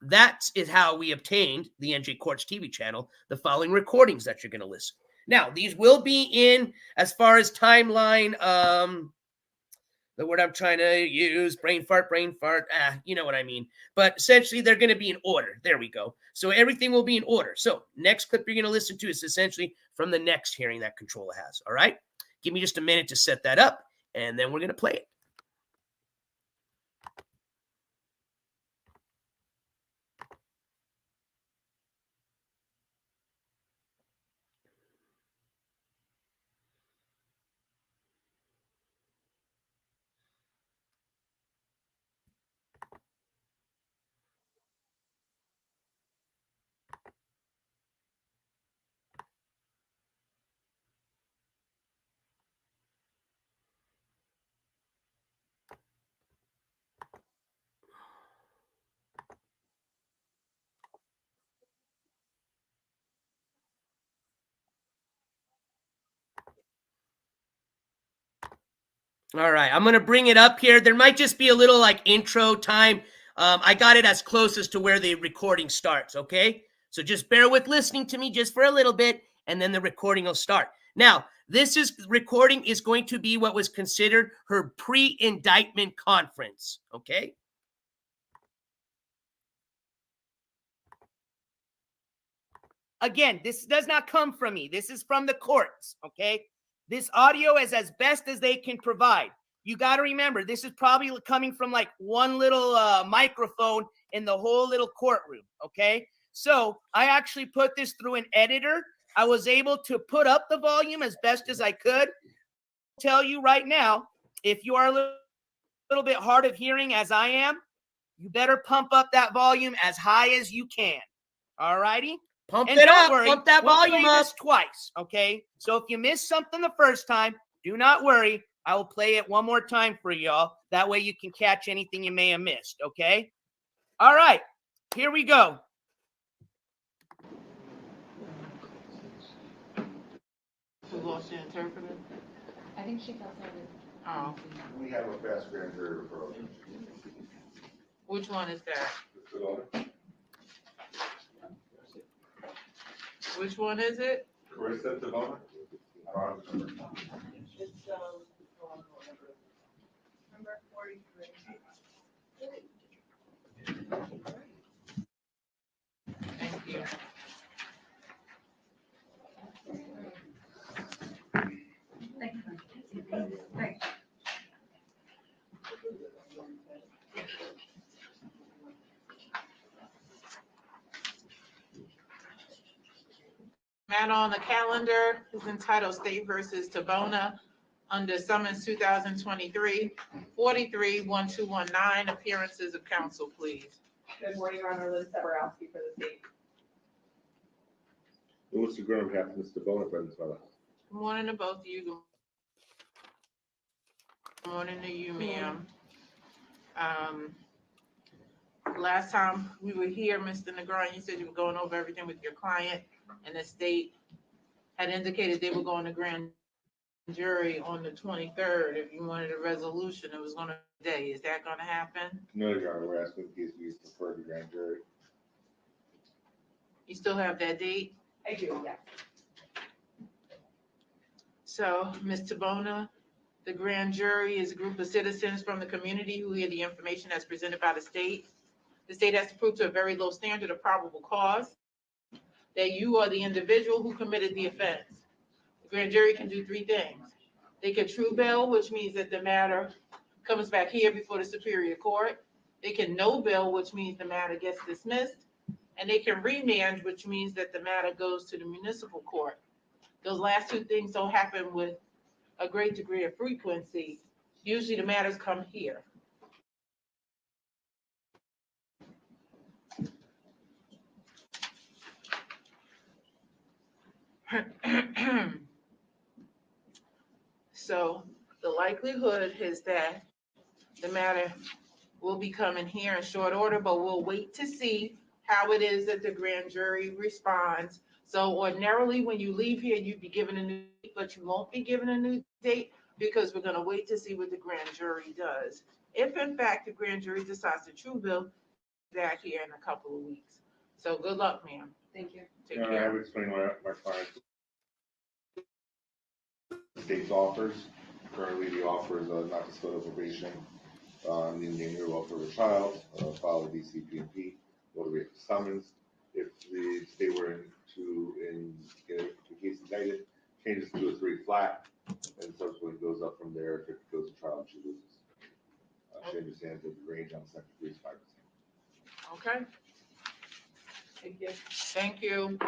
that is how we obtained the NJCourts TV channel, the following recordings that you're going to listen. Now, these will be in, as far as timeline, the word I'm trying to use, brain fart, you know what I mean. But essentially, they're going to be in order. There we go. So everything will be in order. So next clip you're going to listen to is essentially from the next hearing that Controlla has, all right? Give me just a minute to set that up, and then we're going to play it. All right, I'm going to bring it up here. There might just be a little like intro time. I got it as close as to where the recording starts, okay? So just bear with listening to me just for a little bit, and then the recording will start. Now, recording is going to be what was considered her pre-indictment conference, okay? Again, this does not come from me. This is from the courts, okay? This audio is as best as they can provide. You got to remember, this is probably coming from like one little microphone in the whole little courtroom, okay? So I actually put this through an editor. I was able to put up the volume as best as I could. I'll tell you right now, if you are a little bit hard of hearing as I am, you better pump up that volume as high as you can. All righty? Pump it up. Pump that volume up twice, okay? So if you missed something the first time, do not worry. I will play it one more time for y'all. That way you can catch anything you may have missed, okay? All right, here we go. Who lost the interpreter? I think she felt it. Oh, We have a fast grand jury approach. which one is that? Which one is it? Carissa Devona? It's, number 43. Thank you. Matter on the calendar is entitled State versus Tabona under summons 2023, 43-1219. Appearances of counsel, please. Good morning, Your Honor. Liz Severowski for the state. Mr. Graham, we have Mr. Bona present, brother. Good morning to both of you. Good morning to you, ma'am. Last time we were here, Mr. Negron, you said you were going over everything with your client, and the state had indicated they were going to grand jury on the 23rd. If you wanted a resolution, it was going to be today. Is that going to happen? No, Your Honor, we're asking in case we prefer the grand jury. You still have that date? I do, yes. So, Ms. Tabona, the grand jury is a group of citizens from the community who hear the information that's presented by the state. The state has to prove to a very low standard of probable cause that you are the individual who committed the offense. The grand jury can do three things. They can true bill, which means that the matter comes back here before the Superior Court. They can no bill, which means the matter gets dismissed. And they can remand, which means that the matter goes to the municipal court. Those last two things don't happen with a great degree of frequency. Usually the matters come here. So the likelihood is that the matter will be coming here in short order, but we'll wait to see how it is that the grand jury responds. So ordinarily, when you leave here, you'd be given a new date, but you won't be given a new date because we're going to wait to see what the grand jury does. If in fact the grand jury decides to true bill, back here in a couple of weeks. So good luck, ma'am. Thank you. Take Your Honor, I care. have explained my client state's offers. Currently, the offer is not to split probation on the endangered welfare of a child, file a DCP&P, motivate summons. If the state were to get the case indicted, changes to a 3 flat, and subsequently goes up from there. If it goes to trial, she loses. She understands that the range on second degree is 5%. Okay. Thank you. Thank you.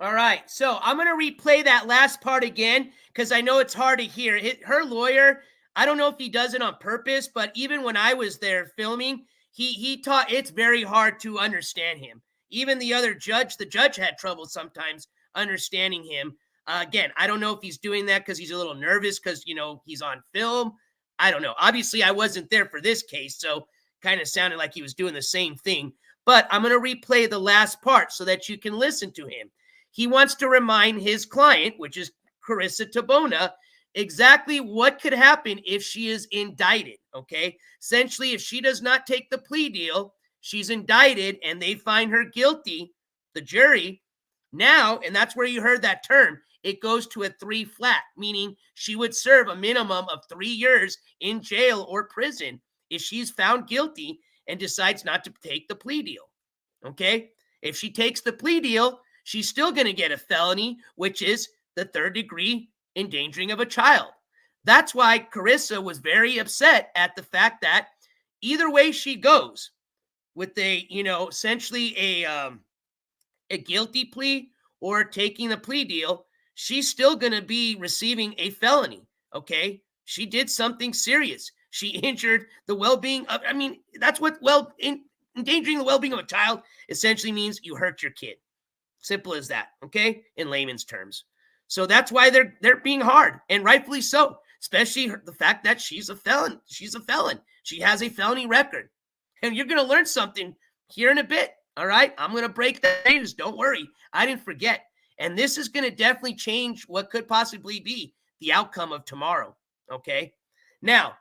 All right, so I'm going to replay that last part again because I know it's hard to hear. Her lawyer, I don't know if he does it on purpose, but even when I was there filming, he taught it's very hard to understand him. Even the judge had trouble sometimes understanding him. Again, I don't know if he's doing that because he's a little nervous because, he's on film. I don't know. Obviously, I wasn't there for this case, so kind of sounded like he was doing the same thing. But I'm going to replay the last part so that you can listen to him. he wants to remind his client, which is Carissa Tabona, exactly what could happen if she is indicted, okay? Essentially, if she does not take the plea deal, she's indicted and they find her guilty, the jury, now, and that's where you heard that term, it goes to a 3 flat, meaning she would serve a minimum of 3 years in jail or prison if she's found guilty and decides not to take the plea deal, okay? If she takes the plea deal, she's still going to get a felony, which is the 3rd degree endangering of a child. That's why Carissa was very upset at the fact that either way she goes with a, essentially a guilty plea or taking the plea deal, she's still going to be receiving a felony, okay? She did something serious. She injured the well-being of, that's what endangering the well-being of a child essentially means. You hurt your kid. Simple as that, okay? In layman's terms. So that's why they're being hard, and rightfully so, especially the fact that she's a felon. She's a felon. She has a felony record. And you're going to learn something here in a bit, all right? I'm going to break the news. Don't worry. I didn't forget. And this is going to definitely change what could possibly be the outcome of tomorrow, okay? Now,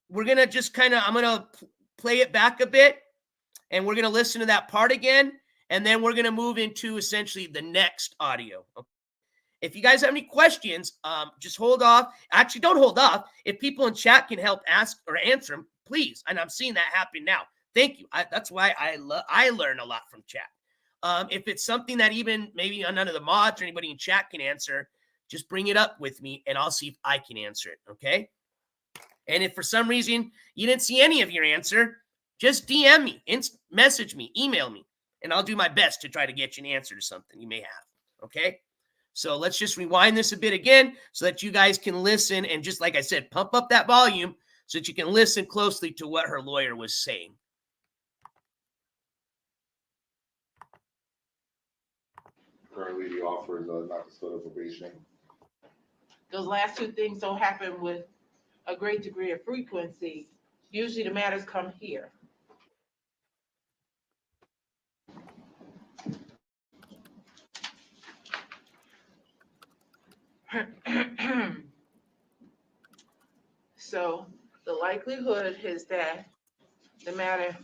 we're going to just I'm going to play it back a bit, and we're going to listen to that part again, and then we're going to move into essentially the next audio, okay? If you guys have any questions, just hold off. Actually, don't hold off. If people in chat can help ask or answer them, please. And I'm seeing that happen now. Thank you. That's why I learn a lot from chat. If it's something that even maybe none of the mods or anybody in chat can answer, just bring it up with me and I'll see if I can answer it, okay? And if for some reason you didn't see any of your answer, just DM me, message me, email me, and I'll do my best to try to get you an answer to something you may have, okay? So let's just rewind this a bit again so that you guys can listen and just like I said, pump up that volume so that you can listen closely to what her lawyer was saying. Currently, the offer is not to start probation. Those last 2 things don't happen with a great degree of frequency. Usually the matters come here. So the likelihood is that the matter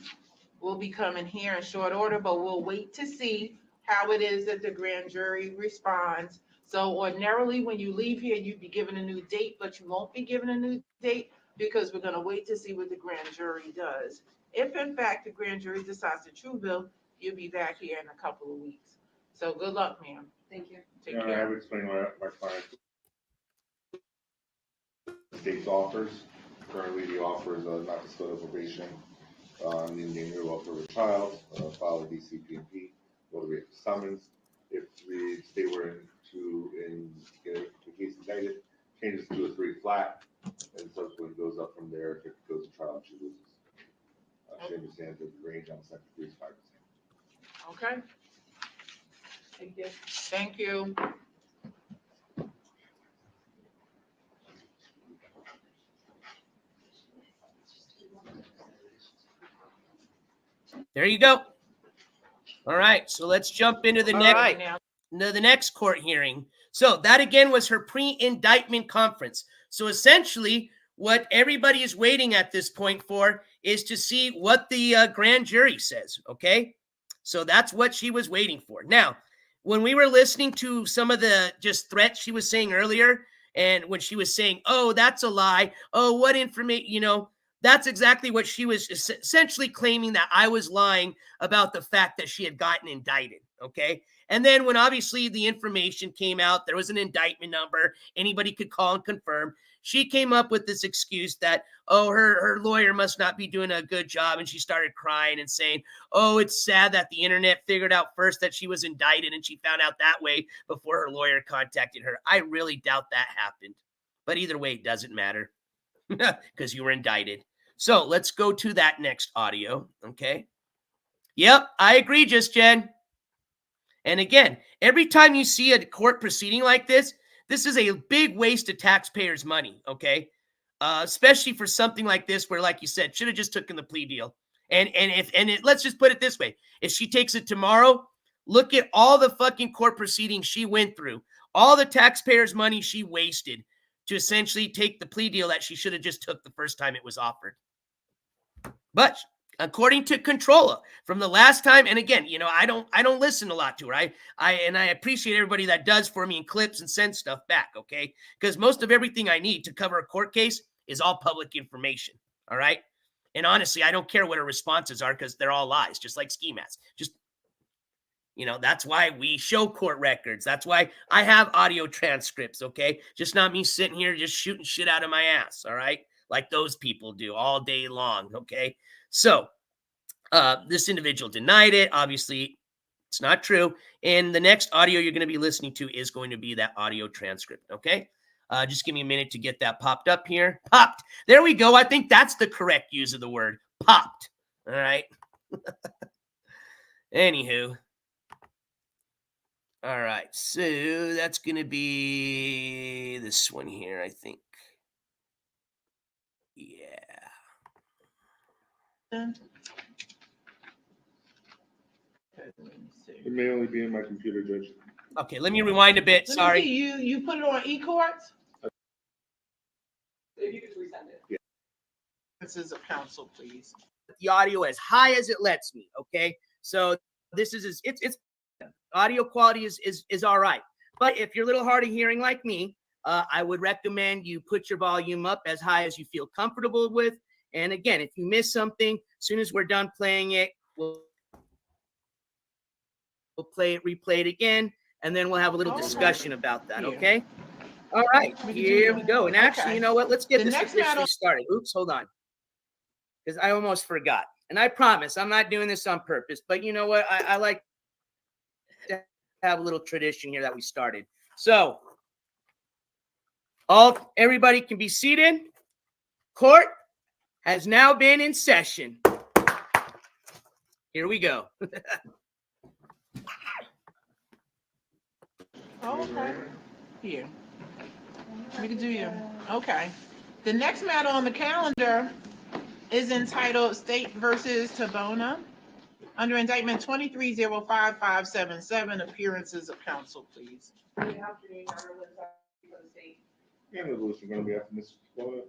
will be coming here in short order, but we'll wait to see how it is that the grand jury responds. So ordinarily, when you leave here, you'd be given a new date, but you won't be given a new date because we're going to wait to see what the grand jury does. If in fact the grand jury decides the true bill, you'll be back here in a couple of weeks. So good luck, ma'am. Thank you. Take I care. have explained my client state's offers. Currently, the offer is not to start probation on the endangered welfare of a child, file a DCPP, go to the summons. If the state were to get the case indicted, changes to a 3 flat, and subsequently goes up from there. If it goes to trial, she loses. She understands that the range on the second degree is 5%. Okay. Thank you. Thank you. There you go. All right, so let's jump into the next court hearing. So that again was her pre-indictment conference. So essentially, what everybody is waiting at this point for is to see what the grand jury says, okay? So that's what she was waiting for. Now, when we were listening to some of the just threats she was saying earlier, and when she was saying, oh, that's a lie, oh, what information, that's exactly what she was essentially claiming, that I was lying about the fact that she had gotten indicted, okay? And then when obviously the information came out, there was an indictment number, anybody could call and confirm, she came up with this excuse that, oh, her lawyer must not be doing a good job, and she started crying and saying, oh, it's sad that the internet figured out first that she was indicted, and she found out that way before her lawyer contacted her. I really doubt that happened. But either way, it doesn't matter because you were indicted. So let's go to that next audio, okay? Yep, I agree, Just Jen. And again, every time you see a court proceeding like this, this is a big waste of taxpayers' money, okay? Especially for something like this where, like you said, should have just taken the plea deal. And let's just put it this way. If she takes it tomorrow, Look at all the fucking court proceedings she went through, all the taxpayers' money she wasted to essentially take the plea deal that she should have just took the first time it was offered. But according to Controlla, from the last time, and again, you know, I don't listen a lot to her. I appreciate everybody that does for me in clips and sends stuff back, okay? Because most of everything I need to cover a court case is all public information, all right? And honestly, I don't care what her responses are because they're all lies, just like ski masks. Just, you know, that's why we show court records. That's why I have audio transcripts, okay? Just not me sitting here just shooting shit out of my ass, all right? Like those people do all day long, okay? So this individual denied it. Obviously, it's not true. And the next audio you're going to be listening to is going to be that audio transcript, okay? Just give me a minute to get that popped up here. Popped. There we go. I think that's the correct use of the word. Popped. All right. Anywho. All right. So that's going to be this one here, I think. Yeah. It may only be in my computer, Judge. Okay, let me rewind a bit. Sorry. You put it on NJCourts? If you could resend it. Yeah. This is a counsel, please. The audio as high as it lets me, okay? So this is it's audio quality is all right. But if you're a little hard of hearing like me, I would recommend you put your volume up as high as you feel comfortable with. And again, if you miss something, as soon as we're done playing it, we'll play it, replay it again, and then we'll have a little discussion about that, okay? All right, here we go. And actually, you know what? Let's get this officially started. Oops, hold on. Because I almost forgot. And I promise I'm not doing this on purpose. But you know what? I like to have a little tradition here that we started. So, everybody can be seated. Court has now been in session. Here we go. Okay. Here. We can do you. Okay. The next matter on the calendar is entitled State versus Tabona. Under indictment 23-05577, appearances of counsel, please. Good afternoon, Maryland, for the state. Yeah, the rules are going to be after Mr. Florida.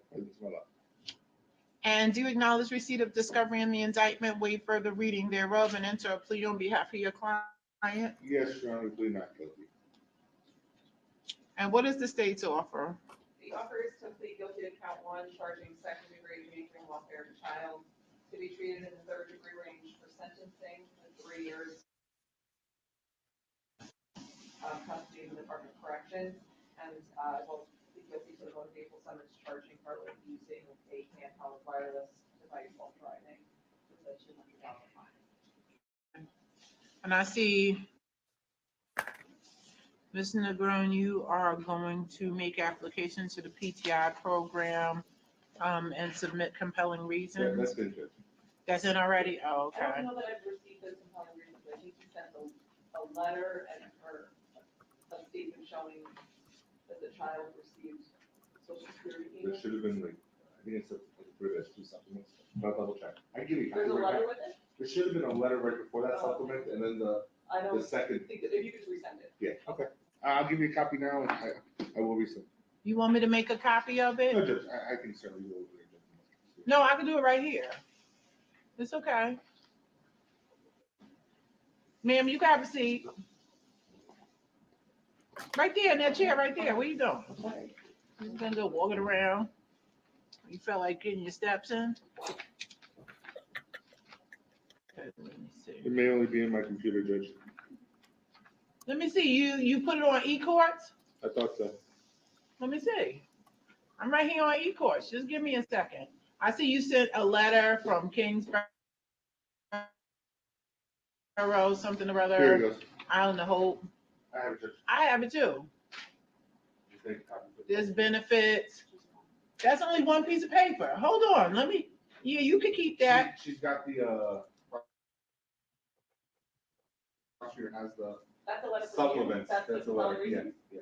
And do you acknowledge receipt of discovery in the indictment, waive further reading thereof, and enter a plea on behalf of your client? Yes, Your Honor, plea not guilty. And what is the state's offer? The offer is to plead guilty to count 1, charging second-degree endangering welfare of a child, to be treated in the third-degree range for sentencing to 3 years of custody in the Department of Corrections, and will plead guilty to the motor vehicle summons charging her with using a handheld wireless device while driving with a $200 fine. And I see, Ms. Negron, you are going to make application to the PTI program and submit compelling reasons. Yeah, that's been good. That's in already? Oh, okay. I don't know that I've received those compelling reasons, but he sent a letter and a statement showing that the child received social security There payments. should have been like, I think it's there's 2 supplements, but I'll double check. I give you. There's a letter with it? There should have been a letter right before that supplement, and then the second. Think that if you could resend it. Yeah, okay. I'll give you a copy now, and I will resend. You want me to make a copy of it? No, Judge, I can certainly do it. No, I can do it right here. It's okay. Ma'am, you can have a seat. Right there in that chair right there. What are you doing? You're gonna go walking around. You felt like getting your steps in? Okay, let me see. It may only be in my computer, Judge. Let me see. You put it on NJCourts? I thought so. Let me see. I'm right here on NJCourts. Just give me a second. I see you sent a letter from Kingsborough, something or other. Here it goes. Island of Hope. I have it, Judge. I have it too. Just make a copy. There's benefits. That's only one piece of paper. Hold on. Let me. Yeah, you can keep that. She's got the prosecutor has the That's a letter from you. supplements. That's the That's a letter. compelling Yeah, reasons? yeah.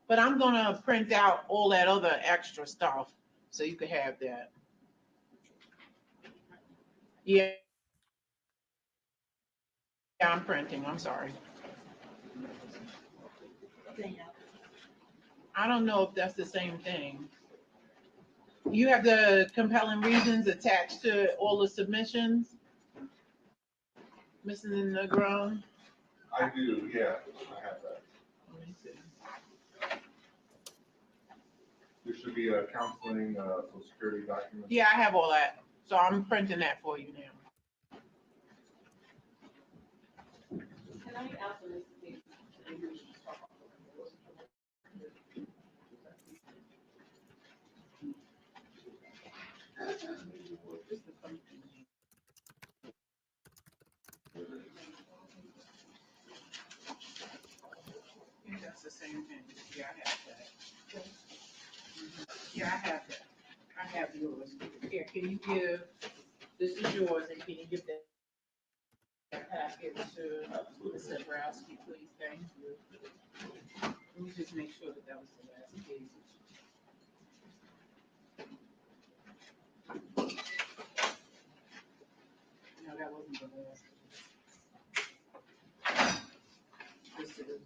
But I'm gonna print out all that other extra stuff so you can have that. Yeah. Yeah, I'm printing. I'm sorry. I don't know if that's the same thing. You have the compelling reasons attached to all the submissions, Mrs. Negron? I do, yeah, I have that. Let me see. There should be a counseling, social security document. Yeah, I have all that. So I'm printing that for you now. Can I ask this? Yeah, that's the same thing. Yeah, I have that. Yeah, I have that. I have yours. Here, can you give, this is yours, and can you give that packet to Ms. Zabrowski, please? Thank you. Let me just make sure that that was the last page. No, that wasn't the last. This is.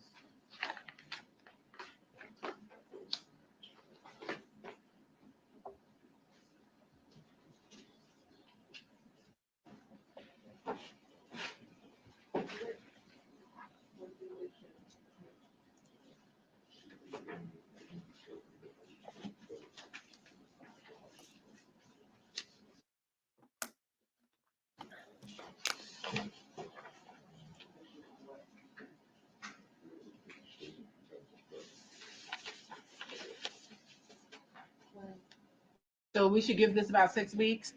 So we should give this about 6 weeks?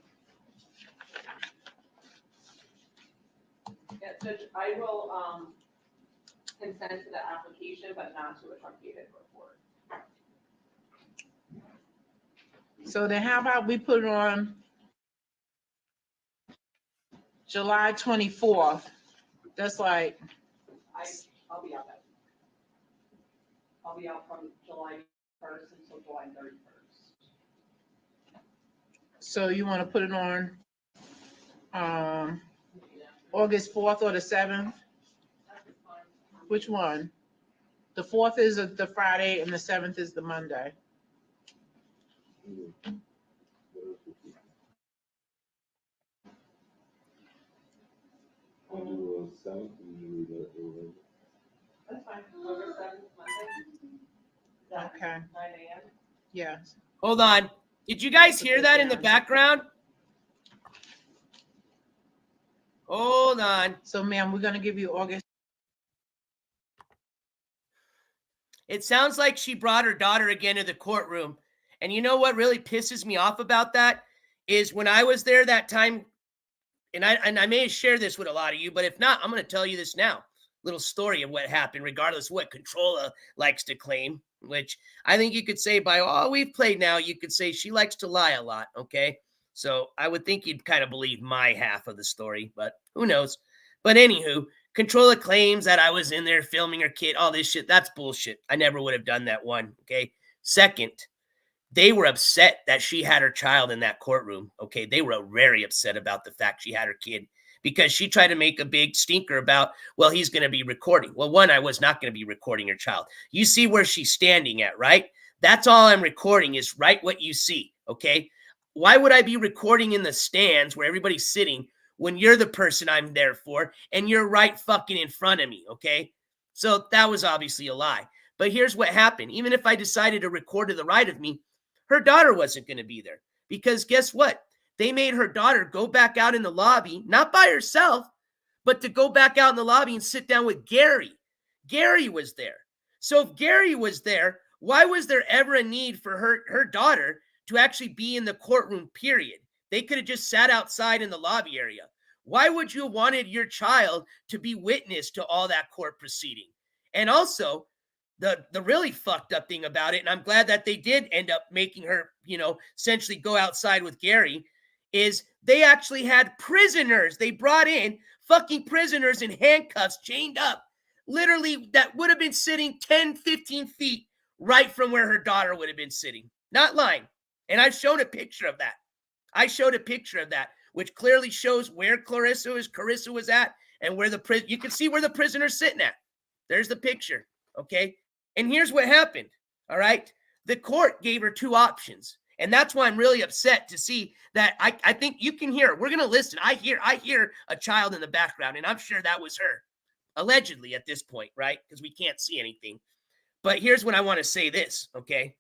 Yeah, Judge, I will, consent to the application, but not to a truncated report. So then how about we put it on July 24th? That's like, I'll be out that. I'll be out from July 1st until July 31st. so you want to put it on August 4th or the 7th? Which one? The 4th is the Friday and the 7th is the Monday. That's fine. August 7th, Monday. Okay. 9 a.m. Yes. Hold on. Did you guys hear that in the background? Hold on. So, ma'am, we're going to give you August. It sounds like she brought her daughter again to the courtroom. And you know what really pisses me off about that is when I was there that time, and I may share this with a lot of you, but if not, I'm going to tell you this now. Little story of what happened, regardless of what Controlla likes to claim, which I think you could say by all we've played now, you could say she likes to lie a lot, okay? So I would think you'd kind of believe my half of the story, but who knows? But anywho, Controlla claims that I was in there filming her kid, all this shit. That's bullshit. I never would have done that, one, okay? Second, they were upset that she had her child in that courtroom, okay? They were very upset about the fact she had her kid because she tried to make a big stinker about, well, he's going to be recording. Well, one, I was not going to be recording her child. You see where she's standing at, right? That's all I'm recording is right what you see, okay? Why would I be recording in the stands where everybody's sitting when you're the person I'm there for and you're right fucking in front of me, okay? So that was obviously a lie. But here's what happened. Even if I decided to record to the right of me, her daughter wasn't going to be there because guess what? They made her daughter go back out in the lobby, not by herself, but to go back out in the lobby and sit down with Gary. Gary was there. So if Gary was there, why was there ever a need for her daughter to actually be in the courtroom, period? They could have just sat outside in the lobby area. Why would you have wanted your child to be witness to all that court proceeding? And also, the really fucked up thing about it, and I'm glad that they did end up making her, essentially go outside with Gary, is they actually had prisoners. They brought in fucking prisoners in handcuffs, chained up, literally that would have been sitting 10, 15 feet right from where her daughter would have been sitting. Not lying. And I've shown a picture of that. I showed a picture of that, which clearly shows where Carissa was at and where you can see where the prisoner's sitting at. There's the picture, okay? And here's what happened, all right? The court gave her two options, and that's why I'm really upset to see that. I think you can hear it. We're going to listen. I hear a child in the background, and I'm sure that was her, allegedly at this point, right? Because we can't see anything. But here's what I want to say this, okay?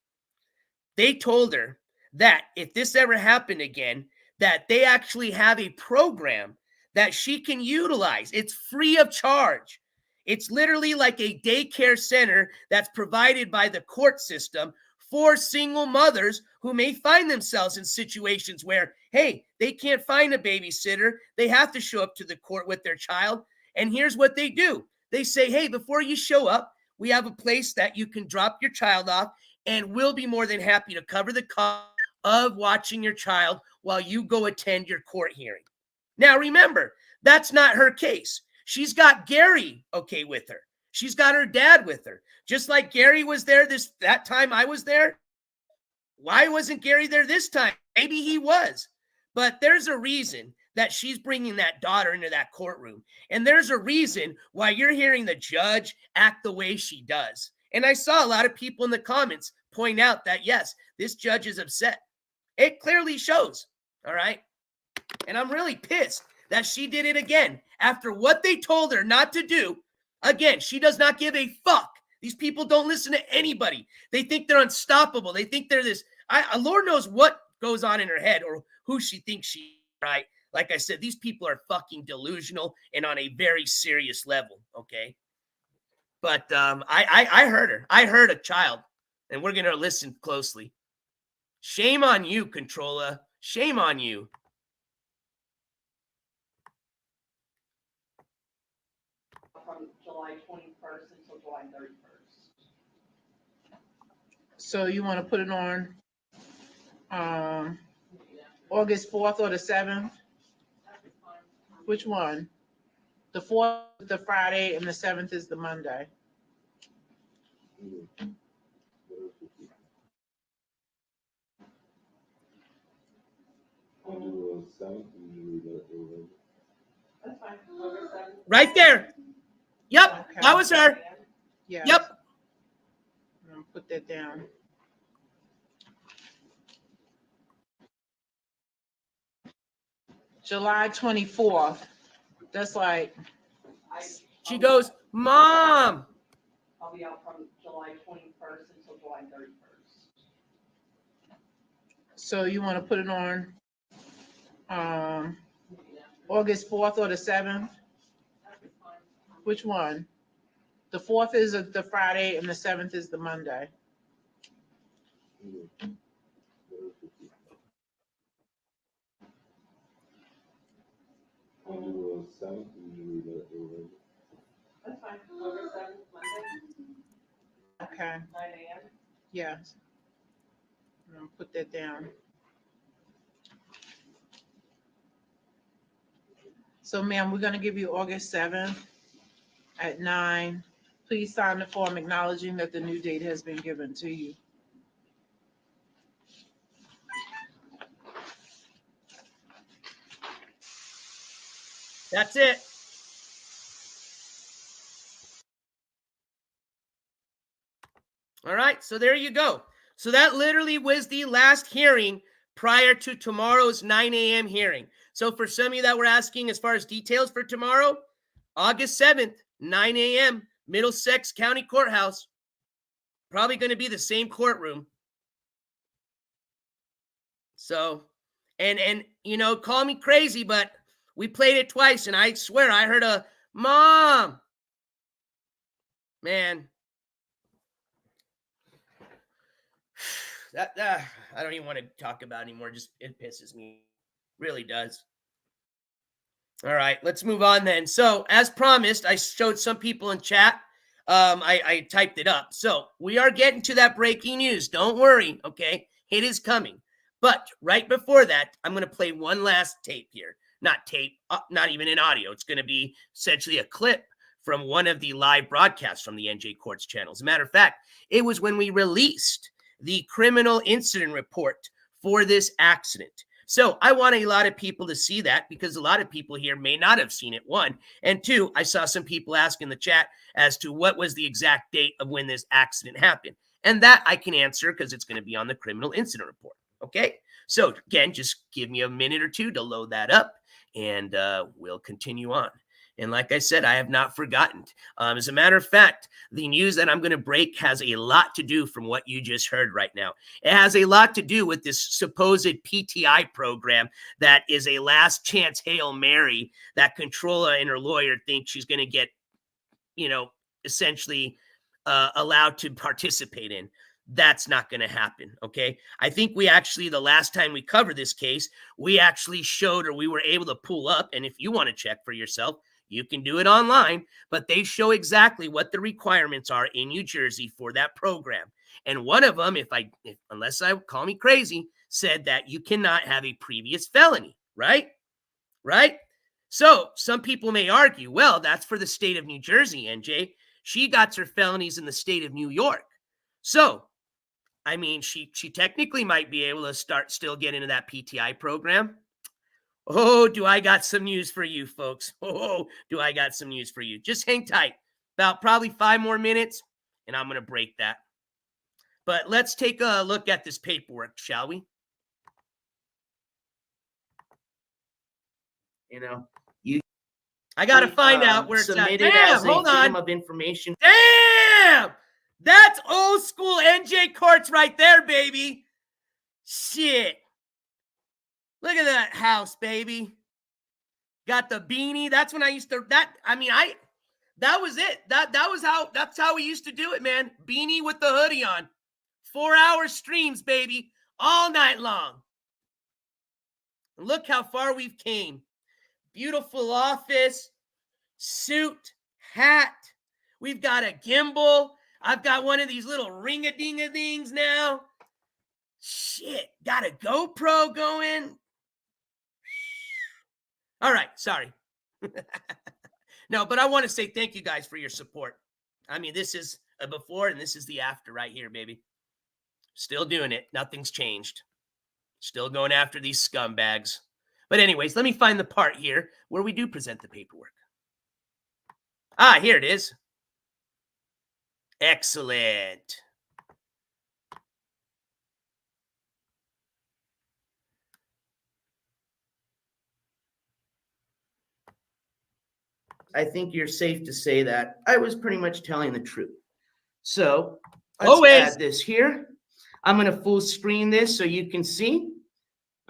They told her that if this ever happened again, that they actually have a program that she can utilize. It's free of charge. It's literally like a daycare center that's provided by the court system for single mothers who may find themselves in situations where, hey, they can't find a babysitter. They have to show up to the court with their child. And here's what they do. They say, hey, before you show up, we have a place that you can drop your child off, and we'll be more than happy to cover the cost of watching your child while you go attend your court hearing. Now, remember, that's not her case. She's got Gary okay with her. She's got her dad with her. Just like Gary was there that time I was there. Why wasn't Gary there this time? Maybe he was. But there's a reason that she's bringing that daughter into that courtroom. And there's a reason why you're hearing the judge act the way she does. And I saw a lot of people in the comments point out that, yes, this judge is upset. It clearly shows, all right? And I'm really pissed that she did it again. After what they told her not to do, again, she does not give a fuck. These people don't listen to anybody. They think they're unstoppable. They think they're this. Lord knows what goes on in her head or who she thinks she is, right? Like I said, these people are fucking delusional and on a very serious level, okay? But I heard her. I heard a child, and we're going to listen closely. Shame on you, Controlla. Shame on you. From July 21st until July 31st. So you want to put it on August 4th or the 7th? Which one? The 4th is the Friday and the 7th is the Monday. That's fine. Right there. Yep, Okay. that was her. Yeah. Yep. I'll put that down. July 24th. That's like. She goes, Mom. I'll be out from July 21st until July 31st. So you want to put it on August 4th or the 7th? Which one? The 4th is the Friday and the 7th is the Monday. That's fine. August 7th, Monday, Okay. 9 a.m. Yes. I'll put that down. So, ma'am, we're going to give you August 7th at 9. Please sign the form acknowledging that the new date has been given to you. That's it. All right, so there you go. So that literally was the last hearing prior to tomorrow's 9 a.m. hearing. So for some of you that were asking as far as details for tomorrow, August 7th, 9 a.m., Middlesex County Courthouse. Probably going to be the same courtroom. So, and you know, call me crazy, but we played it twice, and I swear I heard a Mom. Man. That I don't even want to talk about it anymore. Just it pisses me. Really does. All right, let's move on then. So, as promised, I showed some people in chat. I typed it up. So, we are getting to that breaking news. Don't worry, okay? It is coming. But right before that, I'm going to play one last tape here. Not tape, not even in audio. It's going to be essentially a clip from one of the live broadcasts from the NJCourts channel. As a matter of fact, it was when we released the criminal incident report for this accident. So I want a lot of people to see that because a lot of people here may not have seen it, one. And two, I saw some people ask in the chat as to what was the exact date of when this accident happened. And that I can answer because it's going to be on the criminal incident report. Okay. So again, just give me a minute or two to load that up and we'll continue on. And like I said, I have not forgotten. As a matter of fact, the news that I'm going to break has a lot to do from what you just heard right now. It has a lot to do with this supposed PTI program that is a last chance Hail Mary that Controlla and her lawyer think she's going to get, essentially allowed to participate in. That's not going to happen, okay? I think we actually, the last time we covered this case, we actually showed, or we were able to pull up, and if you want to check for yourself, you can do it online, but they show exactly what the requirements are in New Jersey for that program. And one of them, unless I call me crazy, said that you cannot have a previous felony, right? Right? So some people may argue, well, that's for the state of New Jersey, NJ. She got her felonies in the state of New York. So, I mean, she technically might be able to still get into that PTI program. Oh, do I got some news for you, folks. Oh, do I got some news for you. Just hang tight. About probably 5 more minutes, and I'm going to break that. But let's take a look at this paperwork, shall we? I got to find out where it's at. Damn, hold on. Freedom of information. Damn! That's old school NJCourts right there, baby. Shit. Look at that house, baby. Got the beanie. That's when I used to, that was it. That's how we used to do it, man. Beanie with the hoodie on. 4-hour streams, baby. All night long. Look how far we've came. Beautiful office, suit, hat. We've got a gimbal. I've got one of these little ring-a-ding-a-dings now. Shit, got a GoPro going. All right, sorry. No, but I want to say thank you guys for your support. I mean, this is a before and this is the after right here, baby. Still doing it. Nothing's changed. Still going after these scumbags. But anyways, let me find the part here where we do present the paperwork. Ah, here it is. Excellent. I think you're safe to say that I was pretty much telling the truth. So let's add this here. I'm going to full screen this so you can see.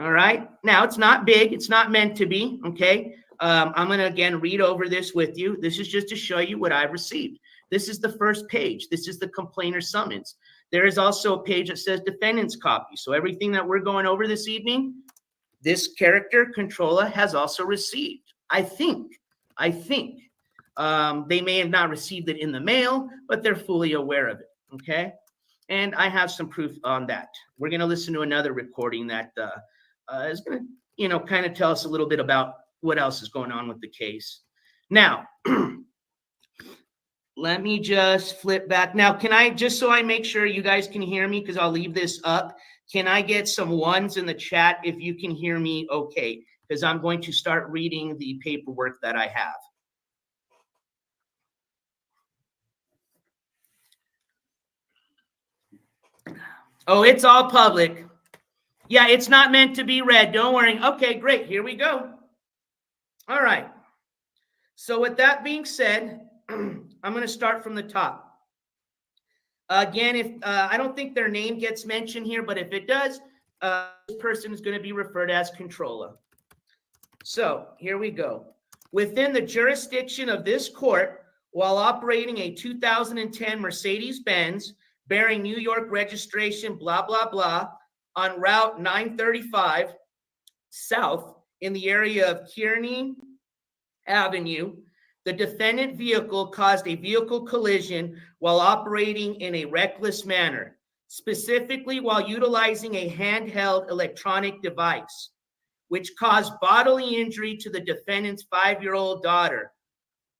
All right. Now, it's not big. It's not meant to be. Okay. I'm going to, again, read over this with you. This is just to show you what I've received. This is the first page. This is the complainer summons. There is also a page that says defendant's copy. So everything that we're going over this evening, this character, Controlla, has also received. I think. They may have not received it in the mail, but they're fully aware of it. Okay. And I have some proof on that. We're going to listen to another recording that is going to, kind of tell us a little bit about what else is going on with the case. Now, let me just flip back. Now, can I, just so I make sure you guys can hear me, because I'll leave this up, can I get some ones in the chat if you can hear me okay? Because I'm going to start reading the paperwork that I have. Oh, it's all public. Yeah, it's not meant to be read. Don't worry. Okay, great. Here we go. All right. So with that being said, I'm going to start from the top. Again, if I don't think their name gets mentioned here, but if it does, this person is going to be referred as Controlla. So here we go. Within the jurisdiction of this court, while operating a 2010 Mercedes-Benz bearing New York registration, blah, blah, blah, on Route 935 South in the area of Kearney Avenue, the defendant vehicle caused a vehicle collision while operating in a reckless manner, specifically while utilizing a handheld electronic device, which caused bodily injury to the defendant's 5-year-old daughter,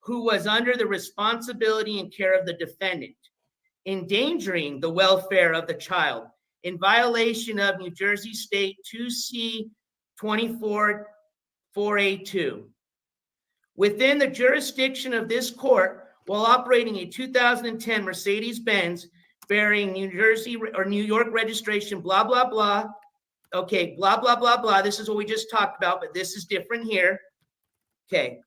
who was under the responsibility and care of the defendant, endangering the welfare of the child in violation of New Jersey State 2C 24482. Within the jurisdiction of this court, while operating a 2010 Mercedes-Benz bearing New Jersey or New York registration, blah, blah, blah. Okay, blah, blah, blah, blah. This is what we just talked about, but this is different here. Okay.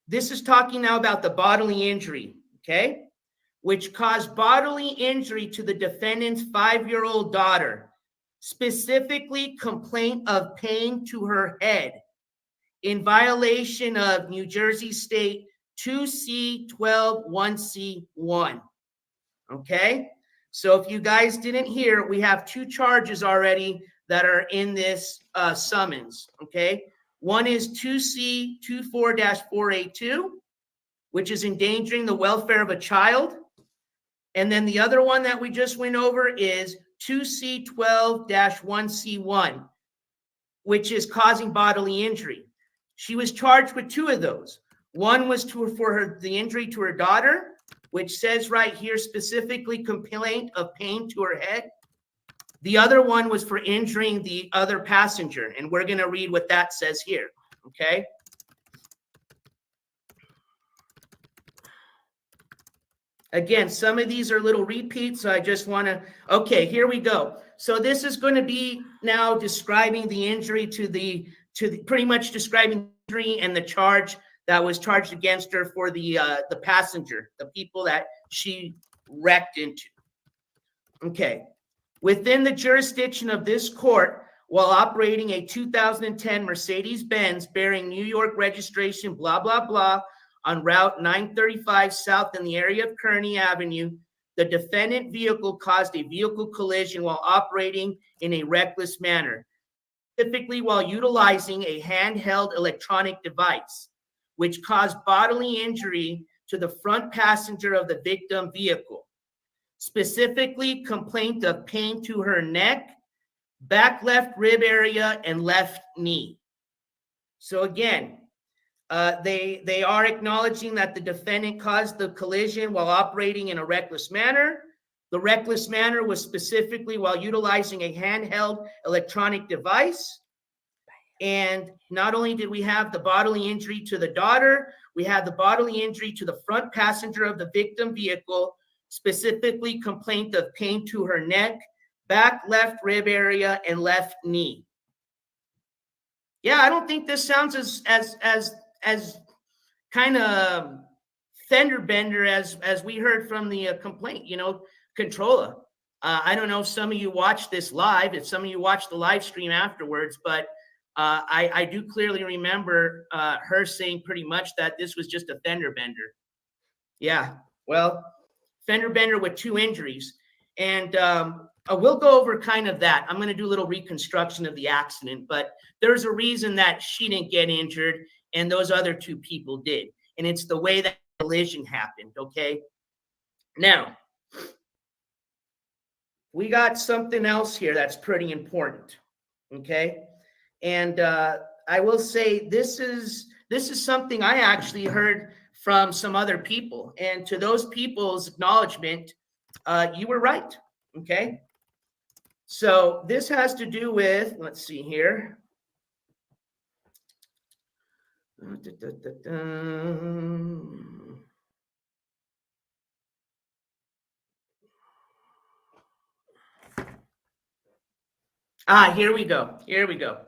This is talking now about the bodily injury, okay, which caused bodily injury to the defendant's 5-year-old daughter, specifically complaint of pain to her head in violation of New Jersey State 2C121C1. Okay, so if you guys didn't hear, we have 2 charges already that are in this summons. Okay, one is 2C24-482, which is endangering the welfare of a child. And then the other one that we just went over is 2C12-1C1, which is causing bodily injury. She was charged with 2 of those. One was for the injury to her daughter, which says right here specifically complaint of pain to her head. The other one was for injuring the other passenger, and we're going to read what that says here, okay? Again, some of these are little repeats, so I just want to, okay, here we go. So this is going to be now describing the injury pretty much describing the injury and the charge that was charged against her for the passenger, the people that she wrecked into. Okay. Within the jurisdiction of this court, while operating a 2010 Mercedes-Benz bearing New York registration, blah, blah, blah, on Route 935 South in the area of Kearney Avenue, the defendant vehicle caused a vehicle collision while operating in a reckless manner, specifically while utilizing a handheld electronic device, which caused bodily injury to the front passenger of the victim vehicle. Specifically, complaint of pain to her neck, back left rib area, and left knee. So again, they are acknowledging that the defendant caused the collision while operating in a reckless manner. The reckless manner was specifically while utilizing a handheld electronic device. And not only did we have the bodily injury to the daughter, we had the bodily injury to the front passenger of the victim vehicle, specifically complaint of pain to her neck, back left rib area, and left knee. Yeah, I don't think this sounds as kind of fender bender as we heard from the complaint, Controlla. I don't know if some of you watched this live, if some of you watched the live stream afterwards, but I do clearly remember her saying pretty much that this was just a fender bender. Yeah, well, fender bender with 2 injuries. And we'll go over kind of that. I'm going to do a little reconstruction of the accident, but there's a reason that she didn't get injured and those other 2 people did. And it's the way that collision happened, okay? Now, we got something else here that's pretty important, okay? And I will say this is something I actually heard from some other people. And to those people's acknowledgement, you were right, okay? So this has to do with, let's see here. Here we go. Here we go.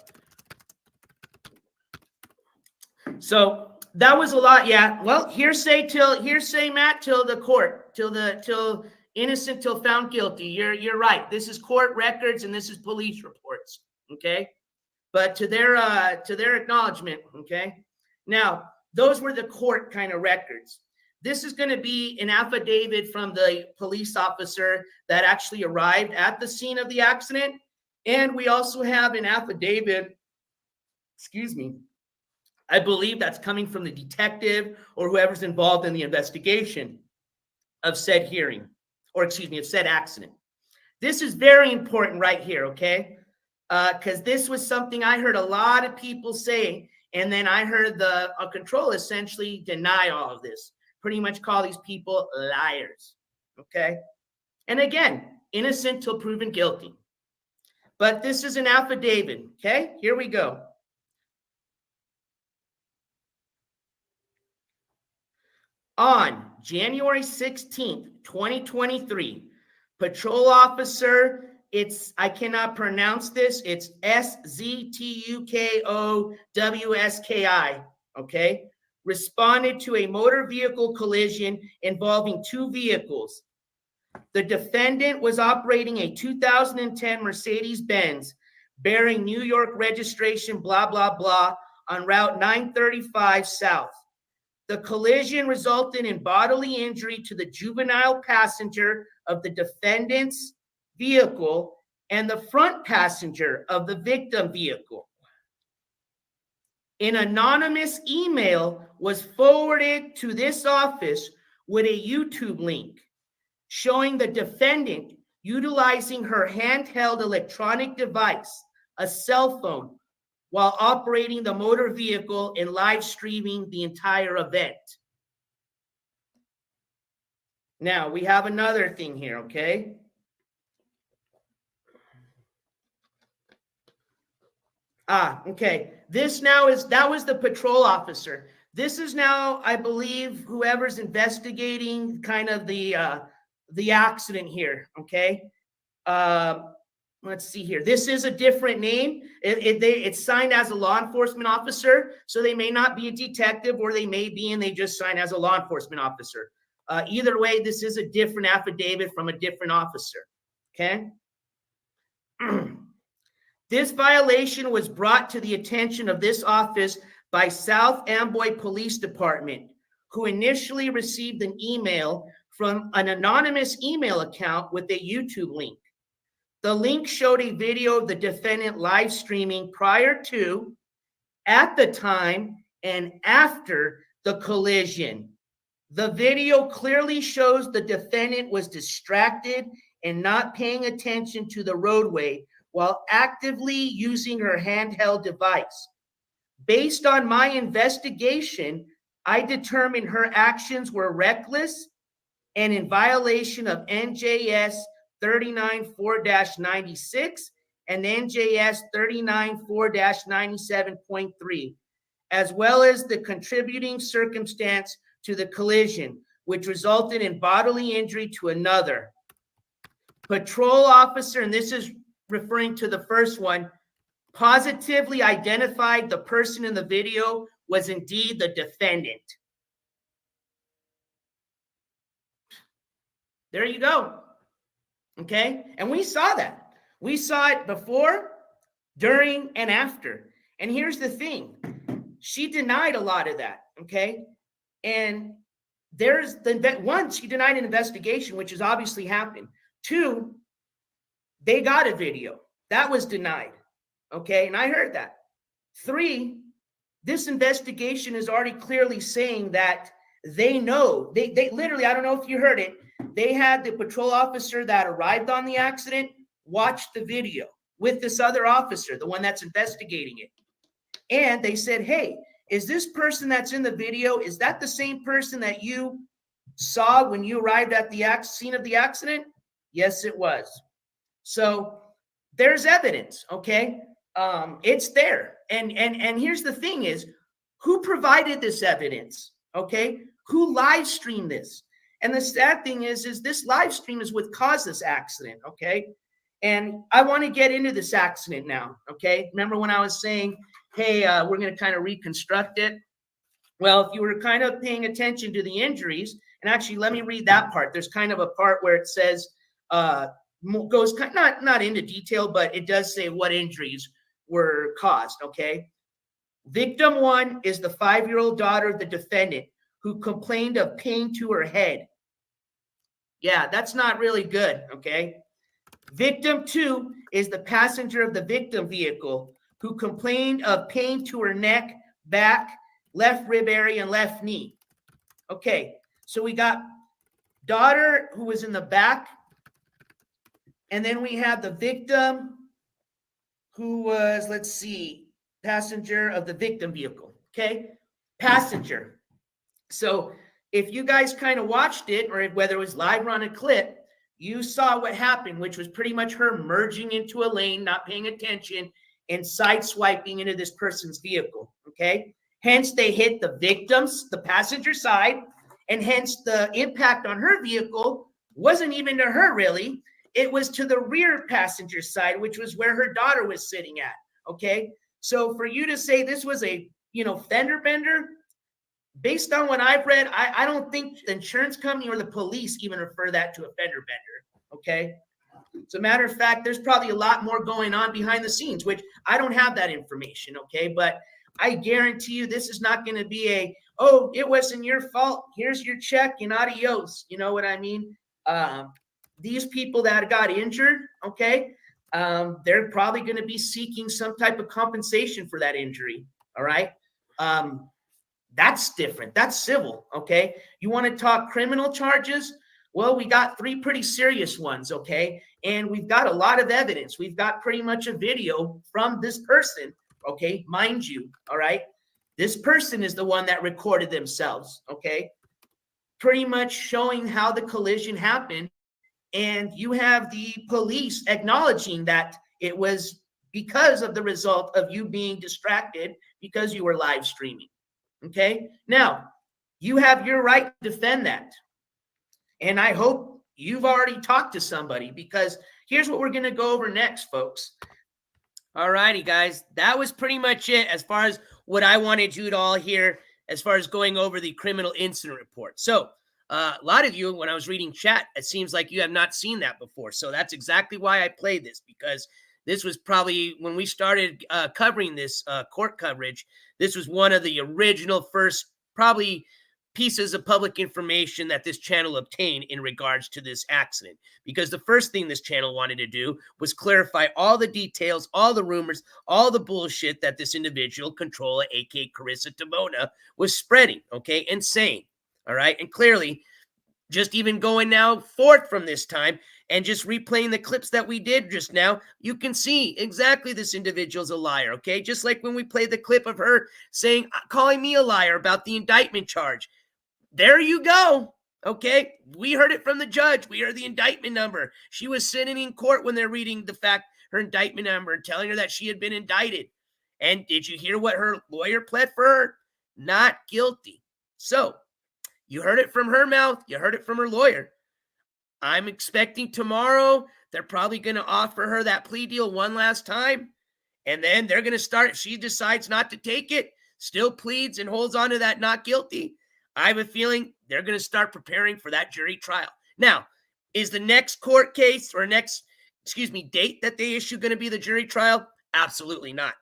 So that was a lot. Yeah. Well, hearsay, Matt, till the court, till innocent, till found guilty. You're right. This is court records and this is police reports. Okay. But to their acknowledgement. Okay. Now, those were the court kind of records. This is going to be an affidavit from the police officer that actually arrived at the scene of the accident. And we also have an affidavit, I believe that's coming from the detective or whoever's involved in the investigation of said hearing, or of said accident. This is very important right here, okay? Because this was something I heard a lot of people say, and then I heard the Controlla essentially deny all of this, pretty much call these people liars, okay? And again, innocent till proven guilty. but this is an affidavit. Okay, here we go. On January 16th, 2023, patrol officer, I cannot pronounce this, it's SZTUKOWSKI, okay, responded to a motor vehicle collision involving two vehicles. The defendant was operating a 2010 Mercedes-Benz bearing New York registration, blah, blah, blah, on Route 935 South. The collision resulted in bodily injury to the juvenile passenger of the defendant's vehicle and the front passenger of the victim vehicle. An anonymous email was forwarded to this office with a YouTube link showing the defendant utilizing her handheld electronic device, a cell phone, while operating the motor vehicle and live streaming the entire event. Now, we have another thing here, okay? Okay. That was the patrol officer. This is now, I believe, whoever's investigating kind of the accident here, okay? Let's see here. This is a different name. It's signed as a law enforcement officer, so they may not be a detective, or they may be, and they just sign as a law enforcement officer. Either way, this is a different affidavit from a different officer, okay? This violation was brought to the attention of this office by South Amboy Police Department, who initially received an email from an anonymous email account with a YouTube link. The link showed a video of the defendant live streaming prior to, at the time, and after the collision. The video clearly shows the defendant was distracted and not paying attention to the roadway while actively using her handheld device. Based on my investigation, I determined her actions were reckless and in violation of NJS 39-4-96 and NJS 39-4-97.3, as well as the contributing circumstance to the collision, which resulted in bodily injury to another. Patrol officer, and this is referring to the first one, positively identified the person in the video was indeed the defendant. There you go. Okay, and we saw that. We saw it before, during, and after. And here's the thing. She denied a lot of that, okay? And there's one, she denied an investigation, which has obviously happened. Two, they got a video. That was denied, okay? And I heard that. Three, this investigation is already clearly saying that they know. They literally, I don't know if you heard it, they had the patrol officer that arrived on the accident watch the video with this other officer, the one that's investigating it. And they said, hey, is this person that's in the video, is that the same person that you saw when you arrived at the scene of the accident? Yes, it was. So there's evidence, okay? It's there. And here's the thing is, who provided this evidence, okay? Who live streamed this? And the sad thing is this live stream is what caused this accident, okay? And I want to get into this accident now, okay? Remember when I was saying, hey, we're going to kind of reconstruct it? Well, if you were kind of paying attention to the injuries, and actually let me read that part. There's kind of a part where it says, goes not into detail, but it does say what injuries were caused, okay? Victim 1 is the 5-year-old daughter of the defendant who complained of pain to her head. Yeah, that's not really good, okay? Victim 2 is the passenger of the victim vehicle who complained of pain to her neck, back, left rib area, and left knee. Okay, so we got daughter who was in the back, and then we have the victim who was, let's see, passenger of the victim vehicle, okay? Passenger. So if you guys kind of watched it, or whether it was live or on a clip, you saw what happened, which was pretty much her merging into a lane, not paying attention, and sideswiping into this person's vehicle, okay? Hence, they hit the victims, the passenger side, and hence the impact on her vehicle wasn't even to her, really. It was to the rear passenger side, which was where her daughter was sitting at, okay? So for you to say this was a, fender bender, based on what I've read, I don't think the insurance company or the police even refer that to a fender bender, okay? As a matter of fact, there's probably a lot more going on behind the scenes, which I don't have that information, okay? But I guarantee you this is not going to be oh, it wasn't your fault. Here's your check and adios. You know what I mean? These people that got injured, okay, they're probably going to be seeking some type of compensation for that injury, all right? That's different. That's civil, okay? You want to talk criminal charges? Well, we got 3 pretty serious ones, okay? And we've got a lot of evidence. We've got pretty much a video from this person, okay? Mind you, all right? This person is the one that recorded themselves, okay? Pretty much showing how the collision happened. And you have the police acknowledging that it was because of the result of you being distracted because you were live streaming. Okay, now you have your right to defend that. And I hope you've already talked to somebody, because here's what we're going to go over next, folks. All righty, guys, that was pretty much it as far as what I wanted you to all hear as far as going over the criminal incident report. So a lot of you, when I was reading chat, it seems like you have not seen that before. So that's exactly why I played this, because this was probably when we started covering this court coverage. This was one of the original first probably pieces of public information that this channel obtained in regards to this accident. Because the first thing this channel wanted to do was clarify all the details, all the rumors, all the bullshit that this individual, Controlla, aka Carissa Timona, was spreading, okay, and saying. All right, and clearly, just even going now forth from this time and just replaying the clips that we did just now, you can see exactly this individual's a liar, okay? Just like when we played the clip of her saying, calling me a liar about the indictment charge. There you go, okay? We heard it from the judge. We heard the indictment number. She was sitting in court when they're reading her indictment number and telling her that she had been indicted. And did you hear what her lawyer pled for her? Not guilty. So, you heard it from her mouth. You heard it from her lawyer. I'm expecting tomorrow they're probably going to offer her that plea deal one last time. And then they're going to start, if she decides not to take it, still pleads and holds on to that not guilty, I have a feeling they're going to start preparing for that jury trial. Now, is the next court case or date that they issue going to be the jury trial? Absolutely not.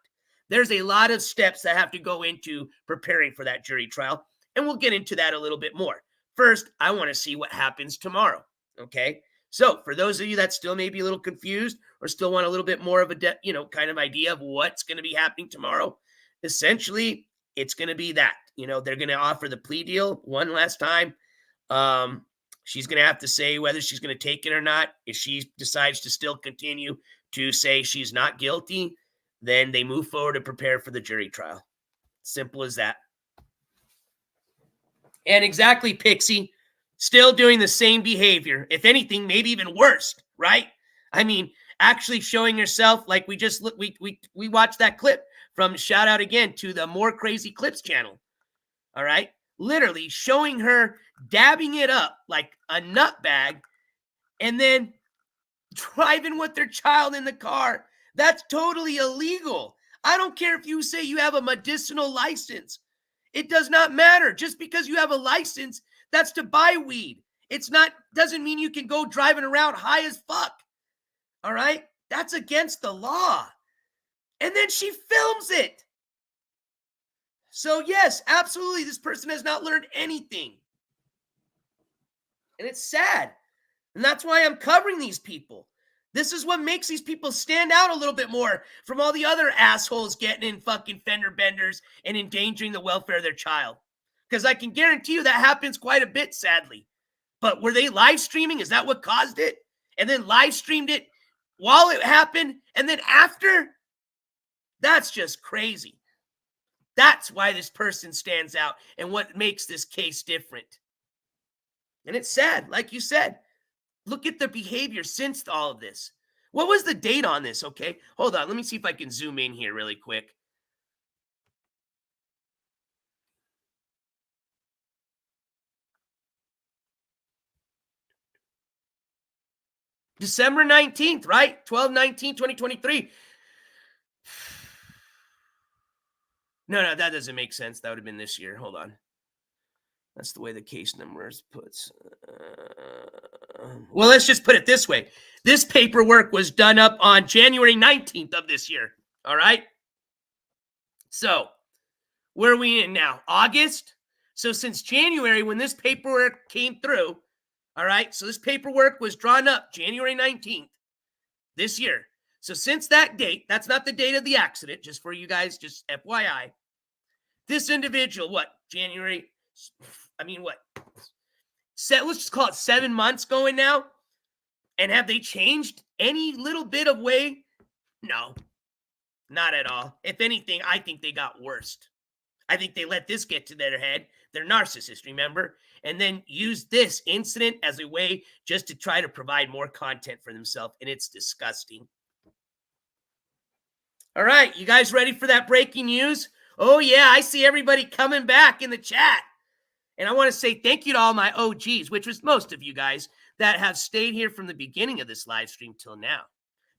There's a lot of steps that have to go into preparing for that jury trial. And we'll get into that a little bit more. First, I want to see what happens tomorrow, okay? So for those of you that still may be a little confused or still want a little bit more of a, kind of idea of what's going to be happening tomorrow, essentially, it's going to be that. They're going to offer the plea deal one last time. She's going to have to say whether she's going to take it or not. If she decides to still continue to say she's not guilty, then they move forward to prepare for the jury trial. Simple as that. And exactly, Pixie, still doing the same behavior. If anything, maybe even worse, right? I mean, actually showing herself like we watched that clip from, shout out again to the More Crazy Clips channel. All right? Literally showing her dabbing it up like a nut bag and then driving with their child in the car. That's totally illegal. I don't care if you say you have a medicinal license. It does not matter. Just because you have a license, that's to buy weed. Doesn't mean you can go driving around high as fuck. All right? That's against the law. And then she films it. So yes, absolutely, this person has not learned anything. And it's sad. And that's why I'm covering these people. This is what makes these people stand out a little bit more from all the other assholes getting in fucking fender benders and endangering the welfare of their child. Because I can guarantee you that happens quite a bit, sadly. But were they live streaming? Is that what caused it? And then live streamed it while it happened and then after? That's just crazy. That's why this person stands out and what makes this case different. And it's sad, like you said. look at the behavior since all of this. What was the date on this? Okay, hold on. Let me see if I can zoom in here really quick. December 19th, right? 12/19/2023. No, that doesn't make sense. That would have been this year. Hold on. That's the way the case numbers puts. Well, let's just put it this way. This paperwork was done up on January 19th of this year. All right. So where are we in now? August? So since January, when this paperwork came through, all right, so this paperwork was drawn up January 19th this year. So since that date, that's not the date of the accident, just for you guys, just FYI. This individual, what, January, I mean, what, let's just call it 7 months going now. And have they changed any little bit of way? No, not at all. If anything, I think they got worse. I think they let this get to their head. They're narcissists, remember? And then use this incident as a way just to try to provide more content for themselves. And it's disgusting. All right, you guys ready for that breaking news? Oh, yeah, I see everybody coming back in the chat. And I want to say thank you to all my OGs, which was most of you guys that have stayed here from the beginning of this live stream till now,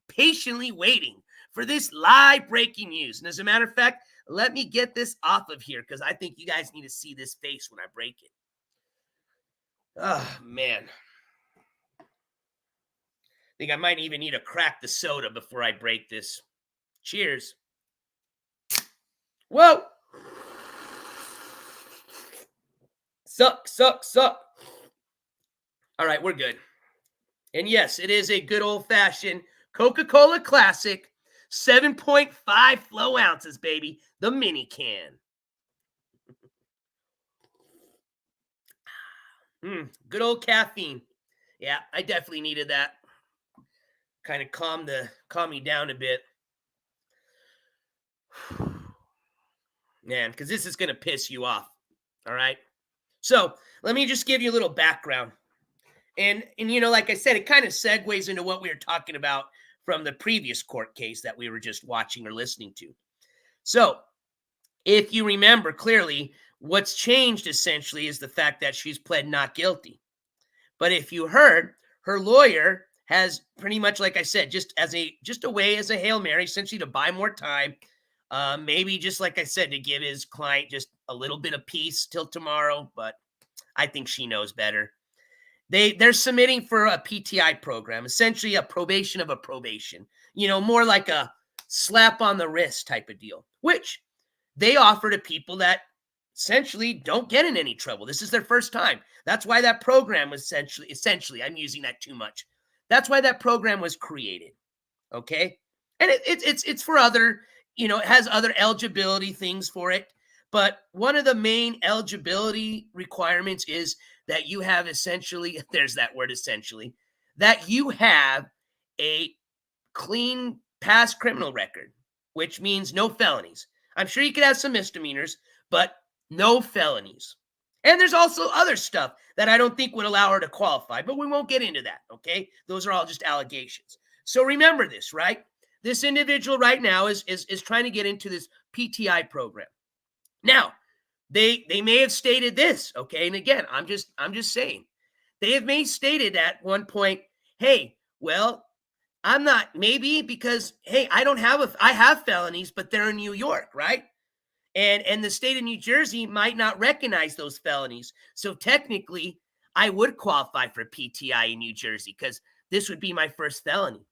patiently waiting for this live breaking news. And as a matter of fact, let me get this off of here because I think you guys need to see this face when I break it. Oh, man. I think I might even need to crack the soda before I break this. Cheers. Whoa. Suck. All right, we're good. And yes, it is a good old-fashioned Coca-Cola Classic, 7.5 flow ounces, baby. The mini can. Good old caffeine. Yeah, I definitely needed that. Kind of calm me down a bit. Man, because this is going to piss you off. All right? So let me just give you a little background. And you know, like I said, it kind of segues into what we were talking about from the previous court case that we were just watching or listening to. So if you remember clearly, what's changed essentially is the fact that she's pled not guilty. But if you heard, her lawyer has pretty much, like I said, just a way as a Hail Mary, essentially to buy more time. Maybe just like I said, to give his client just a little bit of peace till tomorrow, but I think she knows better. They're submitting for a PTI program, essentially a probation of a probation, you know, more like a slap on the wrist type of deal, which they offer to people that essentially don't get in any trouble. This is their first time. That's why that program was essentially, I'm using that too much. That's why that program was created. Okay. And it's for other, you know, it has other eligibility things for it. But one of the main eligibility requirements is that you have essentially, there's that word essentially, that you have a clean past criminal record, which means no felonies. I'm sure you could have some misdemeanors, but no felonies. And there's also other stuff that I don't think would allow her to qualify, but we won't get into that, okay? Those are all just allegations. So remember this, right? This individual right now is trying to get into this PTI program. Now, they may have stated this, okay? And again, I'm just saying. They have may stated at one point, hey, well, I'm not, maybe because, hey, I have felonies, but they're in New York, right? And the state of New Jersey might not recognize those felonies. So technically, I would qualify for PTI in New Jersey because this would be my first felony.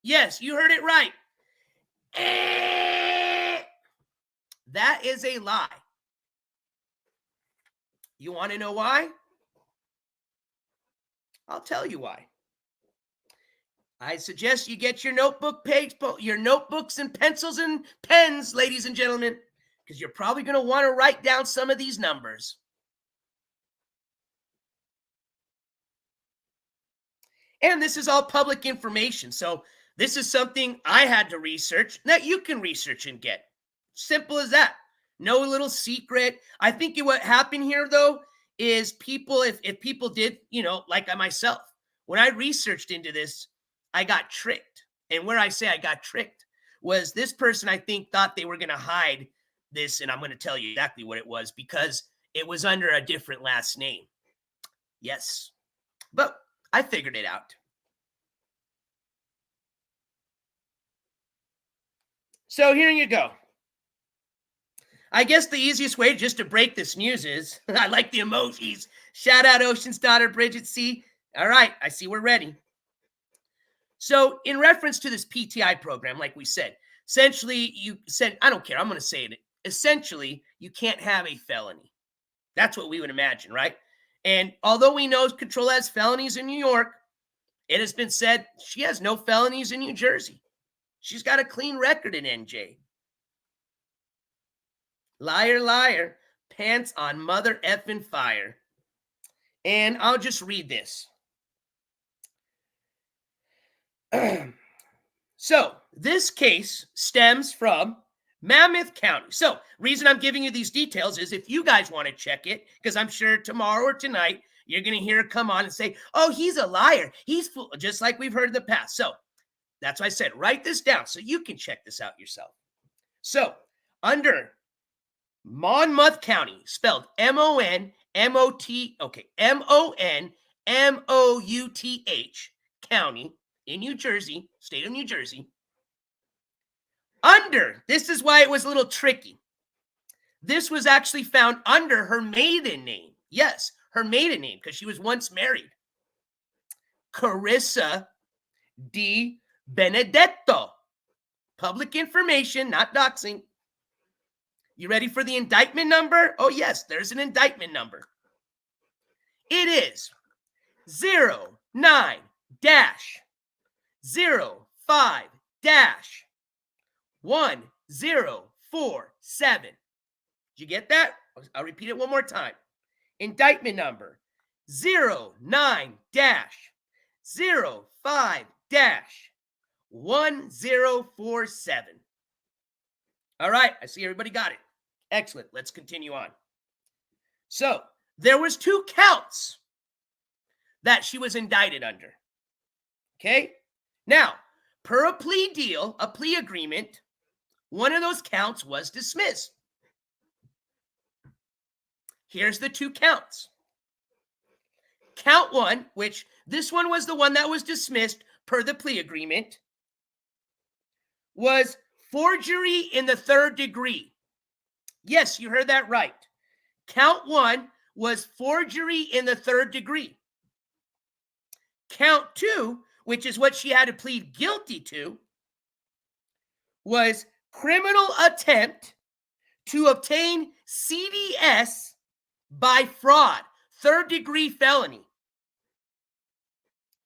Yes, you heard it right. That is a lie. You want to know why? I'll tell you why. I suggest you get your notebooks and pencils and pens, ladies and gentlemen, because you're probably going to want to write down some of these numbers. And this is all public information. So this is something I had to research that you can research and get. Simple as that. No little secret. I think what happened here, though, is people, if people did, like myself, when I researched into this, I got tricked. And where I say I got tricked was this person, I think, thought they were going to hide this. And I'm going to tell you exactly what it was, because it was under a different last name. Yes. But I figured it out. So here you go. I guess the easiest way just to break this news is, I like the emojis. Shout out Ocean's daughter, Bridget C. All right, I see we're ready. So in reference to this PTI program, like we said, essentially you said, I don't care, I'm going to say it. Essentially, you can't have a felony. That's what we would imagine, right? And although we know Controlla has felonies in New York, it has been said she has no felonies in New Jersey. She's got a clean record in NJ. Liar, liar, pants on mother effing fire. And I'll just read this. So this case stems from Mammoth County. So reason I'm giving you these details is if you guys want to check it, because I'm sure tomorrow or tonight, you're going to hear it come on and say, oh, he's a liar. He's full, just like we've heard in the past. So that's why I said, write this down so you can check this out yourself. So under Monmouth County, spelled M-O-N-M-O-T, okay, M-O-N-M-O-U-T-H County in New Jersey, state of New Jersey. Under, this is why it was a little tricky. This was actually found under her maiden name. Yes, her maiden name, because she was once married. Carissa D. Benedetto. Public information, not doxing. You ready for the indictment number? Oh, yes, there's an indictment number. It is 09-05-1047. Did you get that? I'll repeat it one more time. Indictment number 09-05-1047. All right, I see everybody got it. Excellent. Let's continue on. So there was 2 counts that she was indicted under. Okay? Now, per a plea deal, a plea agreement, one of those counts was dismissed. Here's the 2 counts. Count 1, which this one was the one that was dismissed per the plea agreement, was forgery in the 3rd degree. Yes, you heard that right. Count 1 was forgery in the 3rd degree. Count 2, which is what she had to plead guilty to, was criminal attempt to obtain CDS by fraud, 3rd degree felony.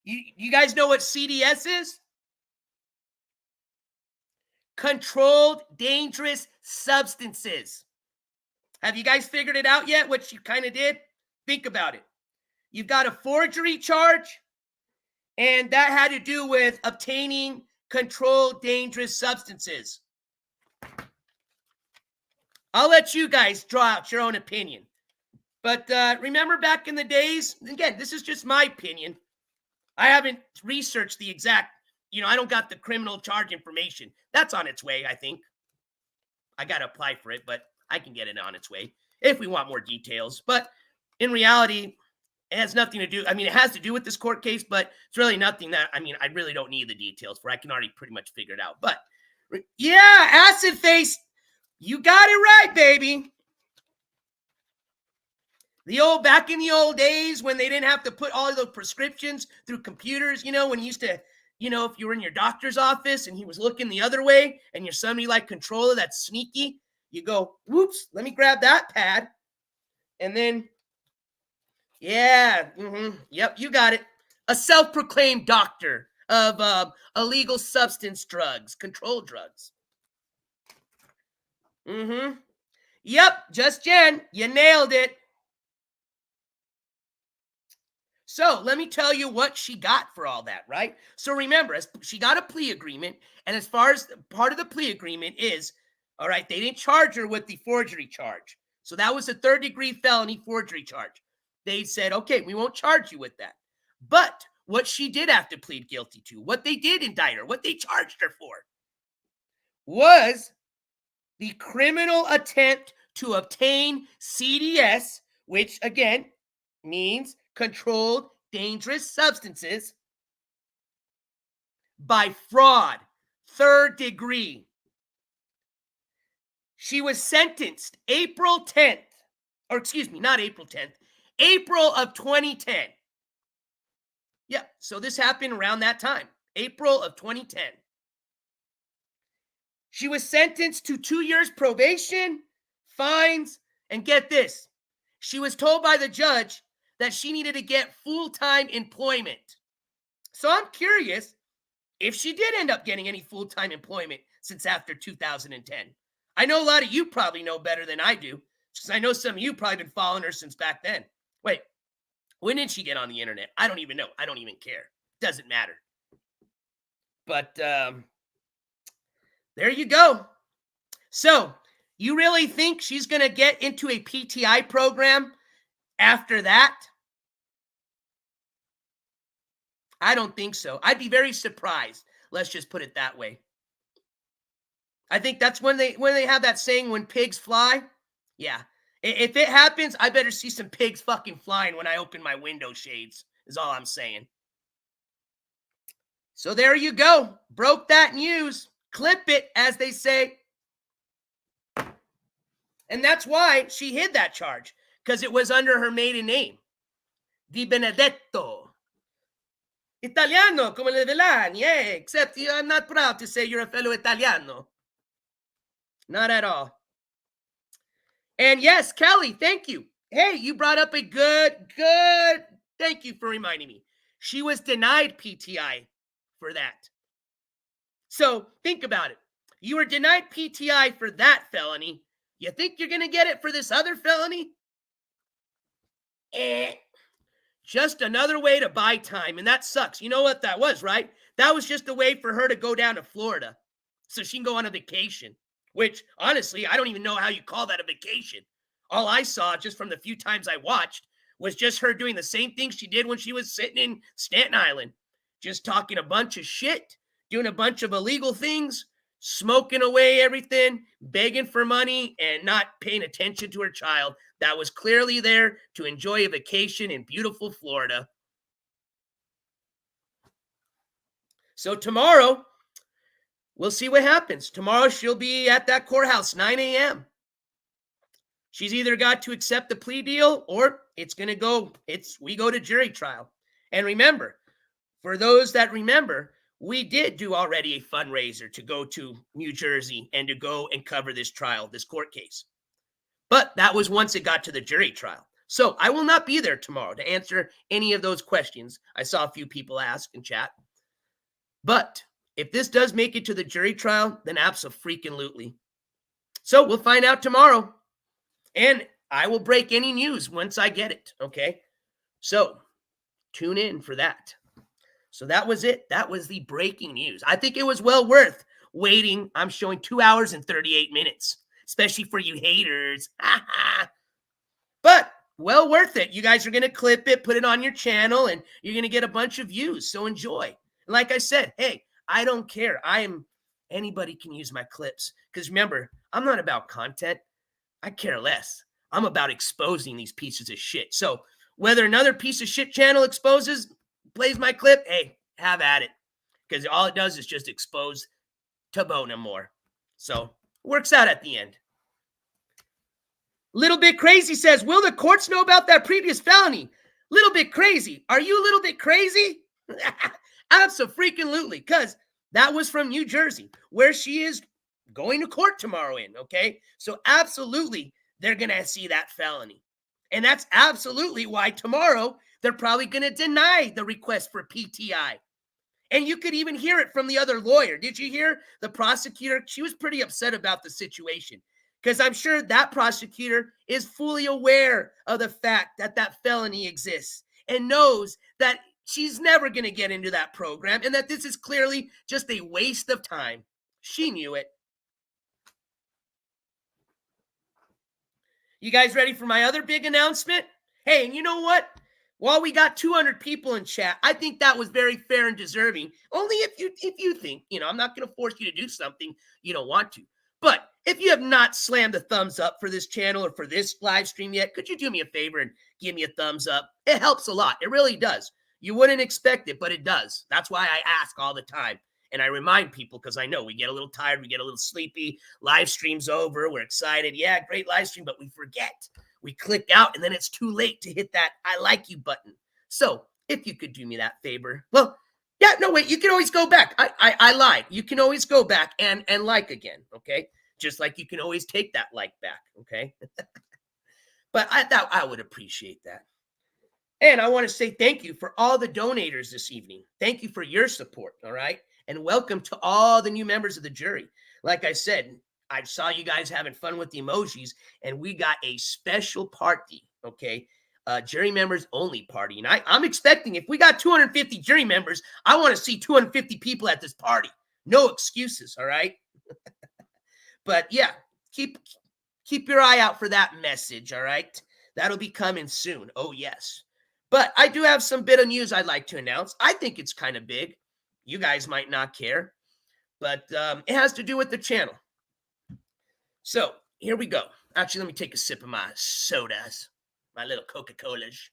You guys know what CDS is? Controlled dangerous substances. Have you guys figured it out yet, what you kind of did? Think about it. You've got a forgery charge, and that had to do with obtaining controlled dangerous substances. I'll let you guys draw out your own opinion. But remember back in the days, again, this is just my opinion. I haven't researched the exact, I don't got the criminal charge information. That's on its way, I think. I got to apply for it, but I can get it on its way if we want more details. But in reality, it has nothing to do. It has to do with this court case, but it's really nothing that, I really don't need the details for. I can already pretty much figure it out. But yeah, acid face, you got it right, baby. Back in the old days when they didn't have to put all of those prescriptions through computers, when you used to, if you were in your doctor's office and he was looking the other way and you're somebody like Controlla that's sneaky, you go, whoops, let me grab that pad. And then, yeah, yep, you got it. A self-proclaimed doctor of illegal substance drugs, controlled drugs. Yep, just Jen, you nailed it. So let me tell you what she got for all that, right? So remember, she got a plea agreement, and as far as part of the plea agreement is, all right, they didn't charge her with the forgery charge. So that was a 3rd degree felony forgery charge. they said, okay, we won't charge you with that. But what she did have to plead guilty to, what they did indict her, what they charged her for, was the criminal attempt to obtain CDS, which again means controlled dangerous substances, by fraud, 3rd degree. She was sentenced April 10th, or excuse me, not April 10th, April of 2010. Yeah, so this happened around that time, April of 2010. She was sentenced to 2 years probation, fines, and get this, she was told by the judge that she needed to get full-time employment. So I'm curious if she did end up getting any full-time employment since after 2010. I know a lot of you probably know better than I do, because I know some of you probably been following her since back then. Wait, when did she get on the internet? I don't even know. I don't even care. Doesn't matter. But there you go. So you really think she's going to get into a PTI program after that? I don't think so. I'd be very surprised. Let's just put it that way. I think that's when they have that saying, when pigs fly. Yeah. If it happens, I better see some pigs fucking flying when I open my window shades, is all I'm saying. So there you go. Broke that news. Clip it, as they say. And that's why she hid that charge, because it was under her maiden name. Di Benedetto. Italiano, come le Villani, except I'm not proud to say you're a fellow Italiano. Not at all. And yes, Kelly, thank you. Hey, you brought up a good, thank you for reminding me. She was denied PTI for that. So think about it. You were denied PTI for that felony. You think you're going to get it for this other felony? Just another way to buy time, and that sucks. You know what that was, right? That was just a way for her to go down to Florida so she can go on a vacation, which, honestly, I don't even know how you call that a vacation. All I saw, just from the few times I watched, was just her doing the same thing she did when she was sitting in Staten Island, just talking a bunch of shit, doing a bunch of illegal things, smoking away everything, begging for money, and not paying attention to her child that was clearly there to enjoy a vacation in beautiful Florida. So tomorrow, we'll see what happens. Tomorrow, she'll be at that courthouse, 9 a.m. She's either got to accept the plea deal, or we go to jury trial. And remember, for those that remember, we did do already a fundraiser to go to New Jersey and to go and cover this trial, this court case. But that was once it got to the jury trial. So I will not be there tomorrow to answer any of those questions I saw a few people ask in chat. But if this does make it to the jury trial, then abso-freaking-lutely. So we'll find out tomorrow. And I will break any news once I get it, okay? So tune in for that. So that was it. That was the breaking news. I think it was well worth waiting. I'm showing 2 hours and 38 minutes, especially for you haters. But well worth it. You guys are going to clip it, put it on your channel, and you're going to get a bunch of views. So enjoy. Like I said, hey, I don't care. Anybody can use my clips. Because remember, I'm not about content. I care less. I'm about exposing these pieces of shit. So whether another piece of shit channel plays my clip, hey, have at it. Because all it does is just expose Tabona more. So works out at the end. Little Bit Crazy says, will the courts know about that previous felony? Little Bit Crazy. Are you a little bit crazy? Abso-freaking-lutely. Because that was from New Jersey, where she is going to court tomorrow in, okay? So absolutely, they're going to see that felony. And that's absolutely why tomorrow they're probably going to deny the request for PTI. And you could even hear it from the other lawyer. Did you hear the prosecutor? She was pretty upset about the situation, because I'm sure that prosecutor is fully aware of the fact that that felony exists and knows that she's never going to get into that program and that this is clearly just a waste of time. She knew it. You guys ready for my other big announcement? Hey, and you know what? While we got 200 people in chat, I think that was very fair and deserving. Only if you think, I'm not going to force you to do something you don't want to. But if you have not slammed a thumbs up for this channel or for this live stream yet, could you do me a favor and give me a thumbs up? It helps a lot. It really does. You wouldn't expect it, but it does. That's why I ask all the time. And I remind people because I know we get a little tired, we get a little sleepy. Live stream's over. We're excited. Yeah, great live stream, but we forget. We click out, and then it's too late to hit that I like you button. So if you could do me that favor, well, yeah, no, wait, you can always go back. I lied. You can always go back and like again, okay? Just like you can always take that like back, okay? But I thought I would appreciate that. And I want to say thank you for all the donators this evening. Thank you for your support, all right? And welcome to all the new members of the jury. Like I said, I saw you guys having fun with the emojis, and we got a special party, okay? Jury members only party. And I'm expecting if we got 250 jury members, I want to see 250 people at this party. No excuses, all right? But yeah, keep your eye out for that message, all right? That'll be coming soon. Oh, yes. But I do have some bit of news I'd like to announce. I think it's kind of big. You guys might not care, but it has to do with the channel. So here we go. Actually, let me take a sip of my sodas, my little Coca-Colas.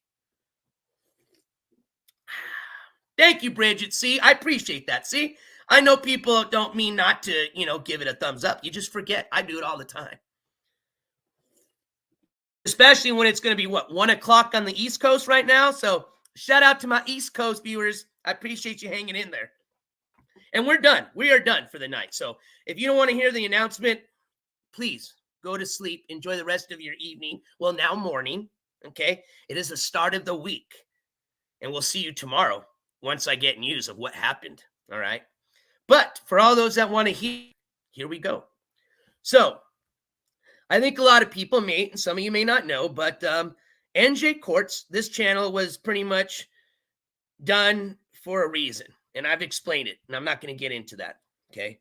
Thank you, Bridget. See, I appreciate that. See, I know people don't mean not to, give it a thumbs up. You just forget. I do it all the time. Especially when it's going to be, 1 o'clock on the East Coast right now. So shout out to my East Coast viewers. I appreciate you hanging in there. And we're done. We are done for the night. So if you don't want to hear the announcement, please go to sleep. Enjoy the rest of your evening. Well, now morning. Okay. It is the start of the week. And we'll see you tomorrow once I get news of what happened. All right. But for all those that want to hear, here we go. So I think a lot of people may, and some of you may not know, but NJCourts, this channel was pretty much done for a reason. And I've explained it, and I'm not going to get into that, okay?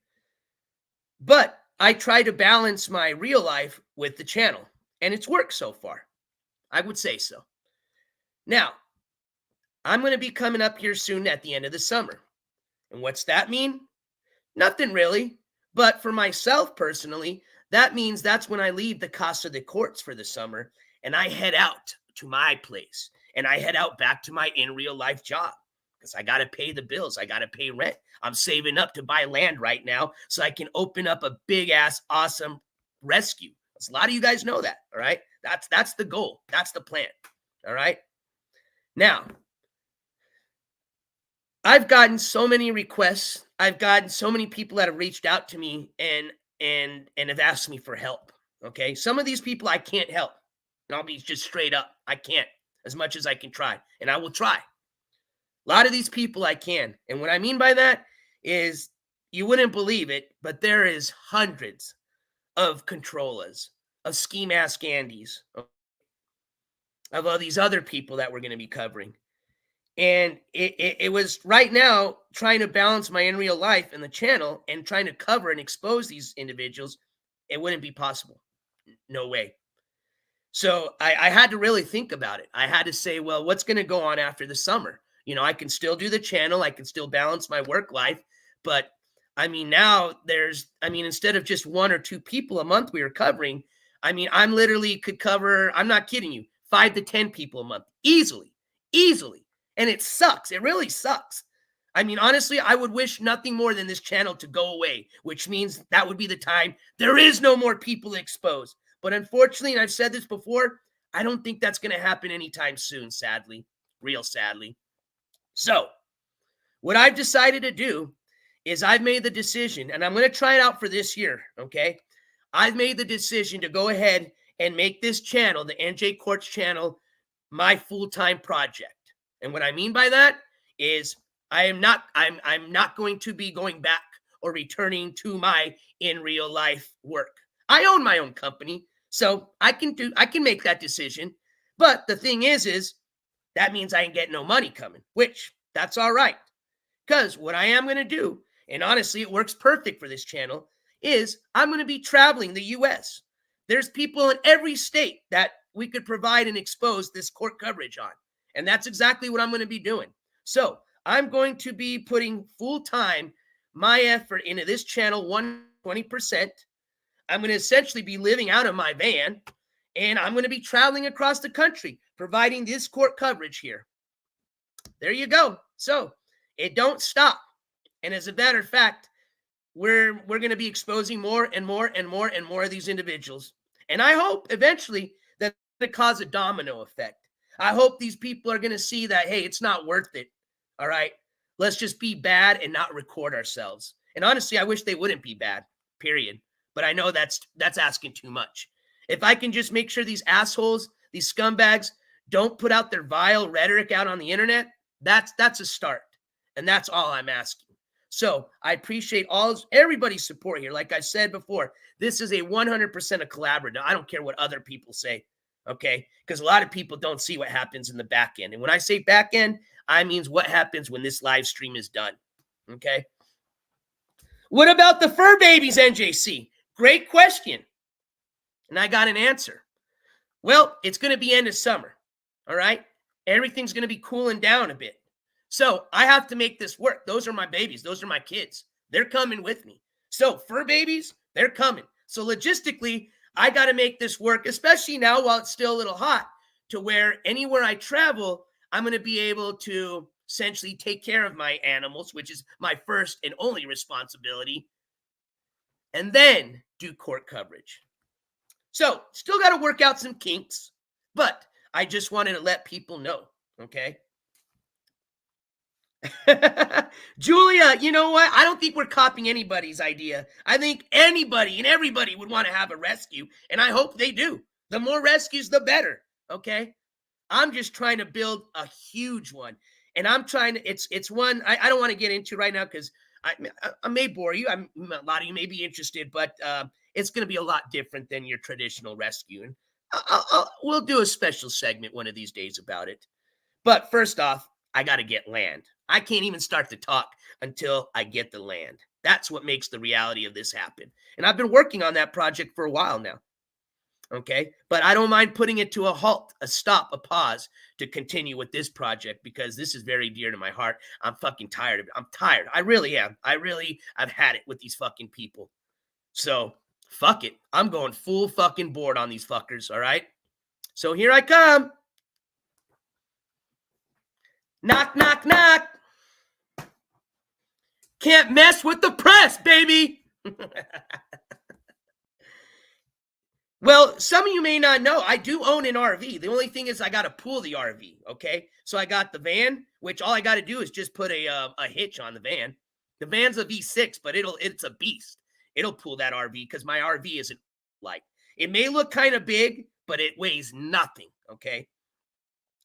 But I try to balance my real life with the channel, and it's worked so far. I would say so. Now, I'm going to be coming up here soon at the end of the summer. And what's that mean? Nothing really. But for myself personally, that means that's when I leave the Cashapp Bitcoin for the summer, and I head out to my place, and I head out back to my in real life job. Because I got to pay the bills. I got to pay rent. I'm saving up to buy land right now so I can open up a big-ass, awesome rescue. A lot of you guys know that, all right? That's the goal. That's the plan, all right? Now, I've gotten so many requests. I've gotten so many people that have reached out to me and have asked me for help, okay? Some of these people I can't help. And I'll be just straight up. I can't as much as I can try, and I will try. A lot of these people I can. And what I mean by that is you wouldn't believe it, but there is hundreds of Controllas, of Ski Mask Andys, of all these other people that we're going to be covering. And it was right now trying to balance my in real life and the channel and trying to cover and expose these individuals. It wouldn't be possible. No way. So I had to really think about it. I had to say, well, what's going to go on after the summer? I can still do the channel. I can still balance my work life. But now instead of just 1 or 2 people a month we were covering, I'm literally could cover, I'm not kidding you, 5 to 10 people a month. Easily. And it sucks. It really sucks. Honestly, I would wish nothing more than this channel to go away, which means that would be the time there is no more people exposed. But unfortunately, and I've said this before, I don't think that's going to happen anytime soon, sadly, real sadly. So what I've decided to do is I've made the decision, and I'm going to try it out for this year, okay? I've made the decision to go ahead and make this channel, the NJCourts channel, my full-time project. And what I mean by that is I'm not going to be going back or returning to my in real life work. I own my own company, so I can make that decision. But the thing is that means I ain't getting no money coming, which that's all right. Because what I am going to do, and honestly, it works perfect for this channel, is I'm going to be traveling the U.S. There's people in every state that we could provide and expose this court coverage on. And that's exactly what I'm going to be doing. So I'm going to be putting full-time my effort into this channel, 120%. I'm going to essentially be living out of my van, and I'm going to be traveling across the country, providing this court coverage here. There you go. So it don't stop. And as a matter of fact, we're going to be exposing more and more and more and more of these individuals. And I hope eventually that's going to cause a domino effect. I hope these people are going to see that, hey, it's not worth it. All right. Let's just be bad and not record ourselves. And honestly, I wish they wouldn't be bad, period. But I know that's asking too much. If I can just make sure these assholes, these scumbags, don't put out their vile rhetoric out on the internet, that's a start. And that's all I'm asking. So I appreciate everybody's support here. Like I said before, this is a 100% a collaborative. I don't care what other people say, okay? Because a lot of people don't see what happens in the back end. And when I say back end, I mean what happens when this live stream is done, okay? What about the fur babies, NJC? Great question. And I got an answer. Well, it's going to be end of summer, all right? Everything's going to be cooling down a bit. So I have to make this work. Those are my babies. Those are my kids. They're coming with me. So fur babies, they're coming. So logistically, I got to make this work, especially now while it's still a little hot, to where anywhere I travel, I'm going to be able to essentially take care of my animals, which is my first and only responsibility, and then do court coverage. So still got to work out some kinks, but I just wanted to let people know, okay? Julia, you know what? I don't think we're copying anybody's idea. I think anybody and everybody would want to have a rescue, and I hope they do. The more rescues, the better, okay? I'm just trying to build a huge one, and I'm trying to, it's one I don't want to get into right now because I may bore you. A lot of you may be interested, but it's going to be a lot different than your traditional rescue. And we'll do a special segment one of these days about it. But first off, I got to get land. I can't even start to talk until I get the land. That's what makes the reality of this happen. And I've been working on that project for a while now. Okay, but I don't mind putting it to a halt, a stop, a pause to continue with this project because this is very dear to my heart. I'm fucking tired of it. I'm tired. I really am. I've had it with these fucking people. So fuck it. I'm going full fucking board on these fuckers. All right. So here I come. Knock, knock, knock. Can't mess with the press, baby. Well, some of you may not know, I do own an RV. The only thing is I got to pull the RV, okay? So I got the van, which all I got to do is just put a hitch on the van. The van's a V6, but it's a beast. It'll pull that RV because my RV isn't light. It may look kind of big, but it weighs nothing, okay?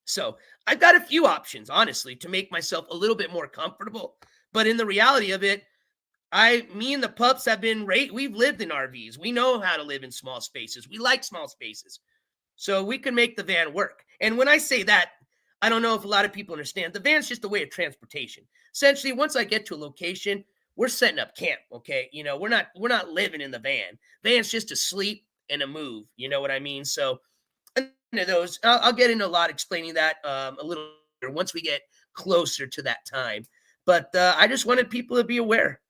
So I've got a few options, honestly, to make myself a little bit more comfortable. But in the reality of it, me and the pups have been we've lived in RVs. We know how to live in small spaces. We like small spaces. So we can make the van work. And when I say that, I don't know if a lot of people understand. The van's just a way of transportation. Essentially, once I get to a location, we're setting up camp, okay? You know, we're not living in the van. Van's just a sleep and a move. You know what I mean? So those, I'll get into a lot explaining that a little later once we get closer to that time. But I just wanted people to be aware.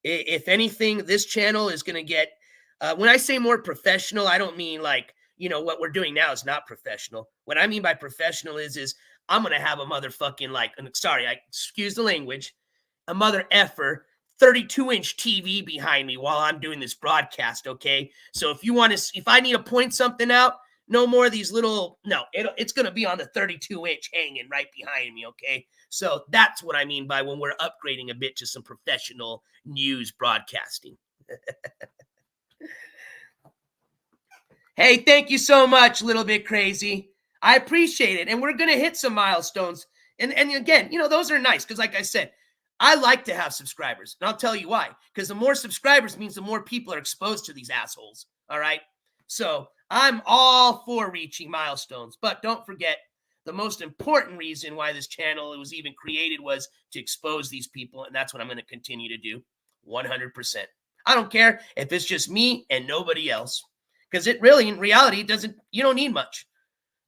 If anything, this channel is going to get, when I say more professional, I don't mean like, you know, what we're doing now is not professional. What I mean by professional is I'm going to have a motherfucking excuse the language, a mother effer 32-inch TV behind me while I'm doing this broadcast. Okay. So if I need to point something out, no more of these it's going to be on the 32-inch hanging right behind me, okay? So that's what I mean by when we're upgrading a bit to some professional news broadcasting. Hey, thank you so much, Little Bit Crazy. I appreciate it, and we're going to hit some milestones. And again, you know, those are nice because, like I said, I like to have subscribers, and I'll tell you why. Because the more subscribers means the more people are exposed to these assholes, all right? So I'm all for reaching milestones, but don't forget the most important reason why this channel was even created was to expose these people, and that's what I'm going to continue to do 100%. I don't care if it's just me and nobody else, Because it really, in reality, you don't need much.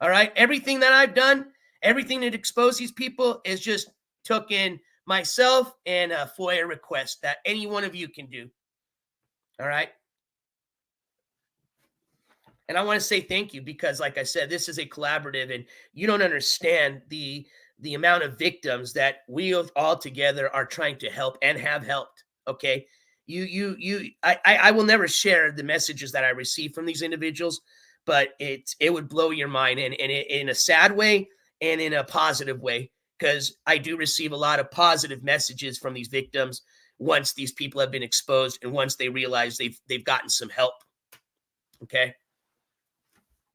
All right. Everything that I've done, everything that exposed these people is just took in myself and a FOIA request that any one of you can do. All right. And I want to say thank you because, like I said, this is a collaborative, and you don't understand the amount of victims that we all together are trying to help and have helped. Okay. I will never share the messages that I receive from these individuals, but it would blow your mind, and in a sad way and in a positive way, because I do receive a lot of positive messages from these victims once these people have been exposed and once they realize they've gotten some help. Okay.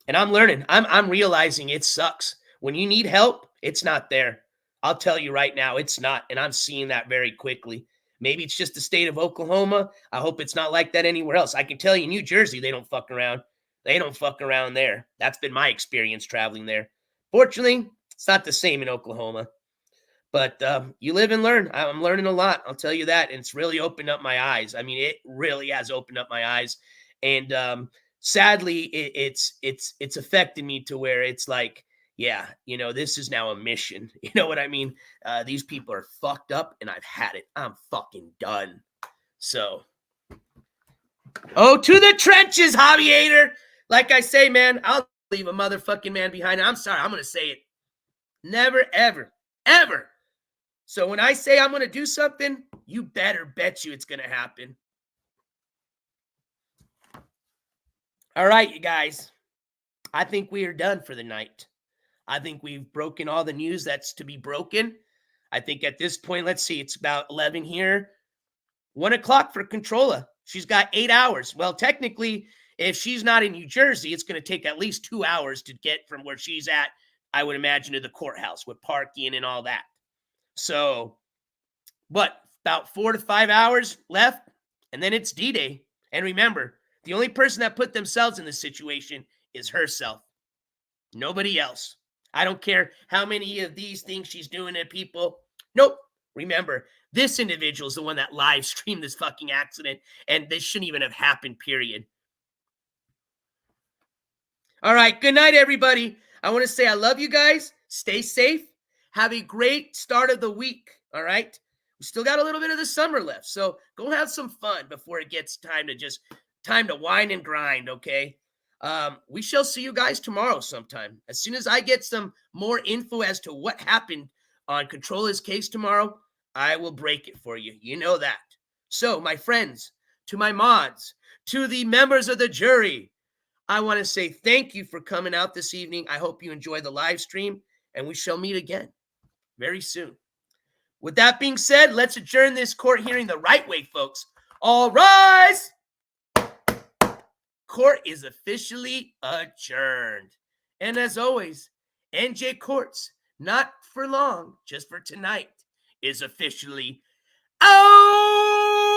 And I'm learning. I'm realizing it sucks. When you need help, it's not there. I'll tell you right now, it's not. And I'm seeing that very quickly. Maybe it's just the state of Oklahoma. I hope it's not like that anywhere else. I can tell you, New Jersey, they don't fuck around. They don't fuck around there. That's been my experience traveling there. Fortunately, it's not the same in Oklahoma. But you live and learn. I'm learning a lot. I'll tell you that. And it's really opened up my eyes. I mean, it really has opened up my eyes. And sadly, it's affected me to where it's like, yeah, this is now a mission. You know what I mean? These people are fucked up, and I've had it. I'm fucking done. So, to the trenches, Javier. Like I say, man, I'll leave a motherfucking man behind. I'm sorry. I'm going to say it. Never, ever, ever. So when I say I'm going to do something, you better bet you it's going to happen. All right, you guys. I think we are done for the night. I think we've broken all the news that's to be broken. I think at this point, let's see, it's about 11 here. 1 o'clock for Controlla. She's got 8 hours. Well, technically, if she's not in New Jersey, it's going to take at least 2 hours to get from where she's at, I would imagine, to the courthouse with parking and all that. So, what, about 4 to 5 hours left, and then it's D-Day. And remember, the only person that put themselves in this situation is herself. Nobody else. I don't care how many of these things she's doing to people. Nope. Remember, this individual is the one that live streamed this fucking accident, and this shouldn't even have happened, period. All right. Good night, everybody. I want to say I love you guys. Stay safe. Have a great start of the week. All right. We still got a little bit of the summer left, so go have some fun before it gets time to whine and grind. Okay. We shall see you guys tomorrow sometime. As soon as I get some more info as to what happened on Controlla's case tomorrow, I will break it for you. You know that. So, my friends, to my mods, to the members of the jury, I want to say thank you for coming out this evening. I hope you enjoy the live stream, and we shall meet again very soon. With that being said, let's adjourn this court hearing the right way, folks. All rise. Court is officially adjourned. And as always, NJCourts, not for long, just for tonight, is officially out.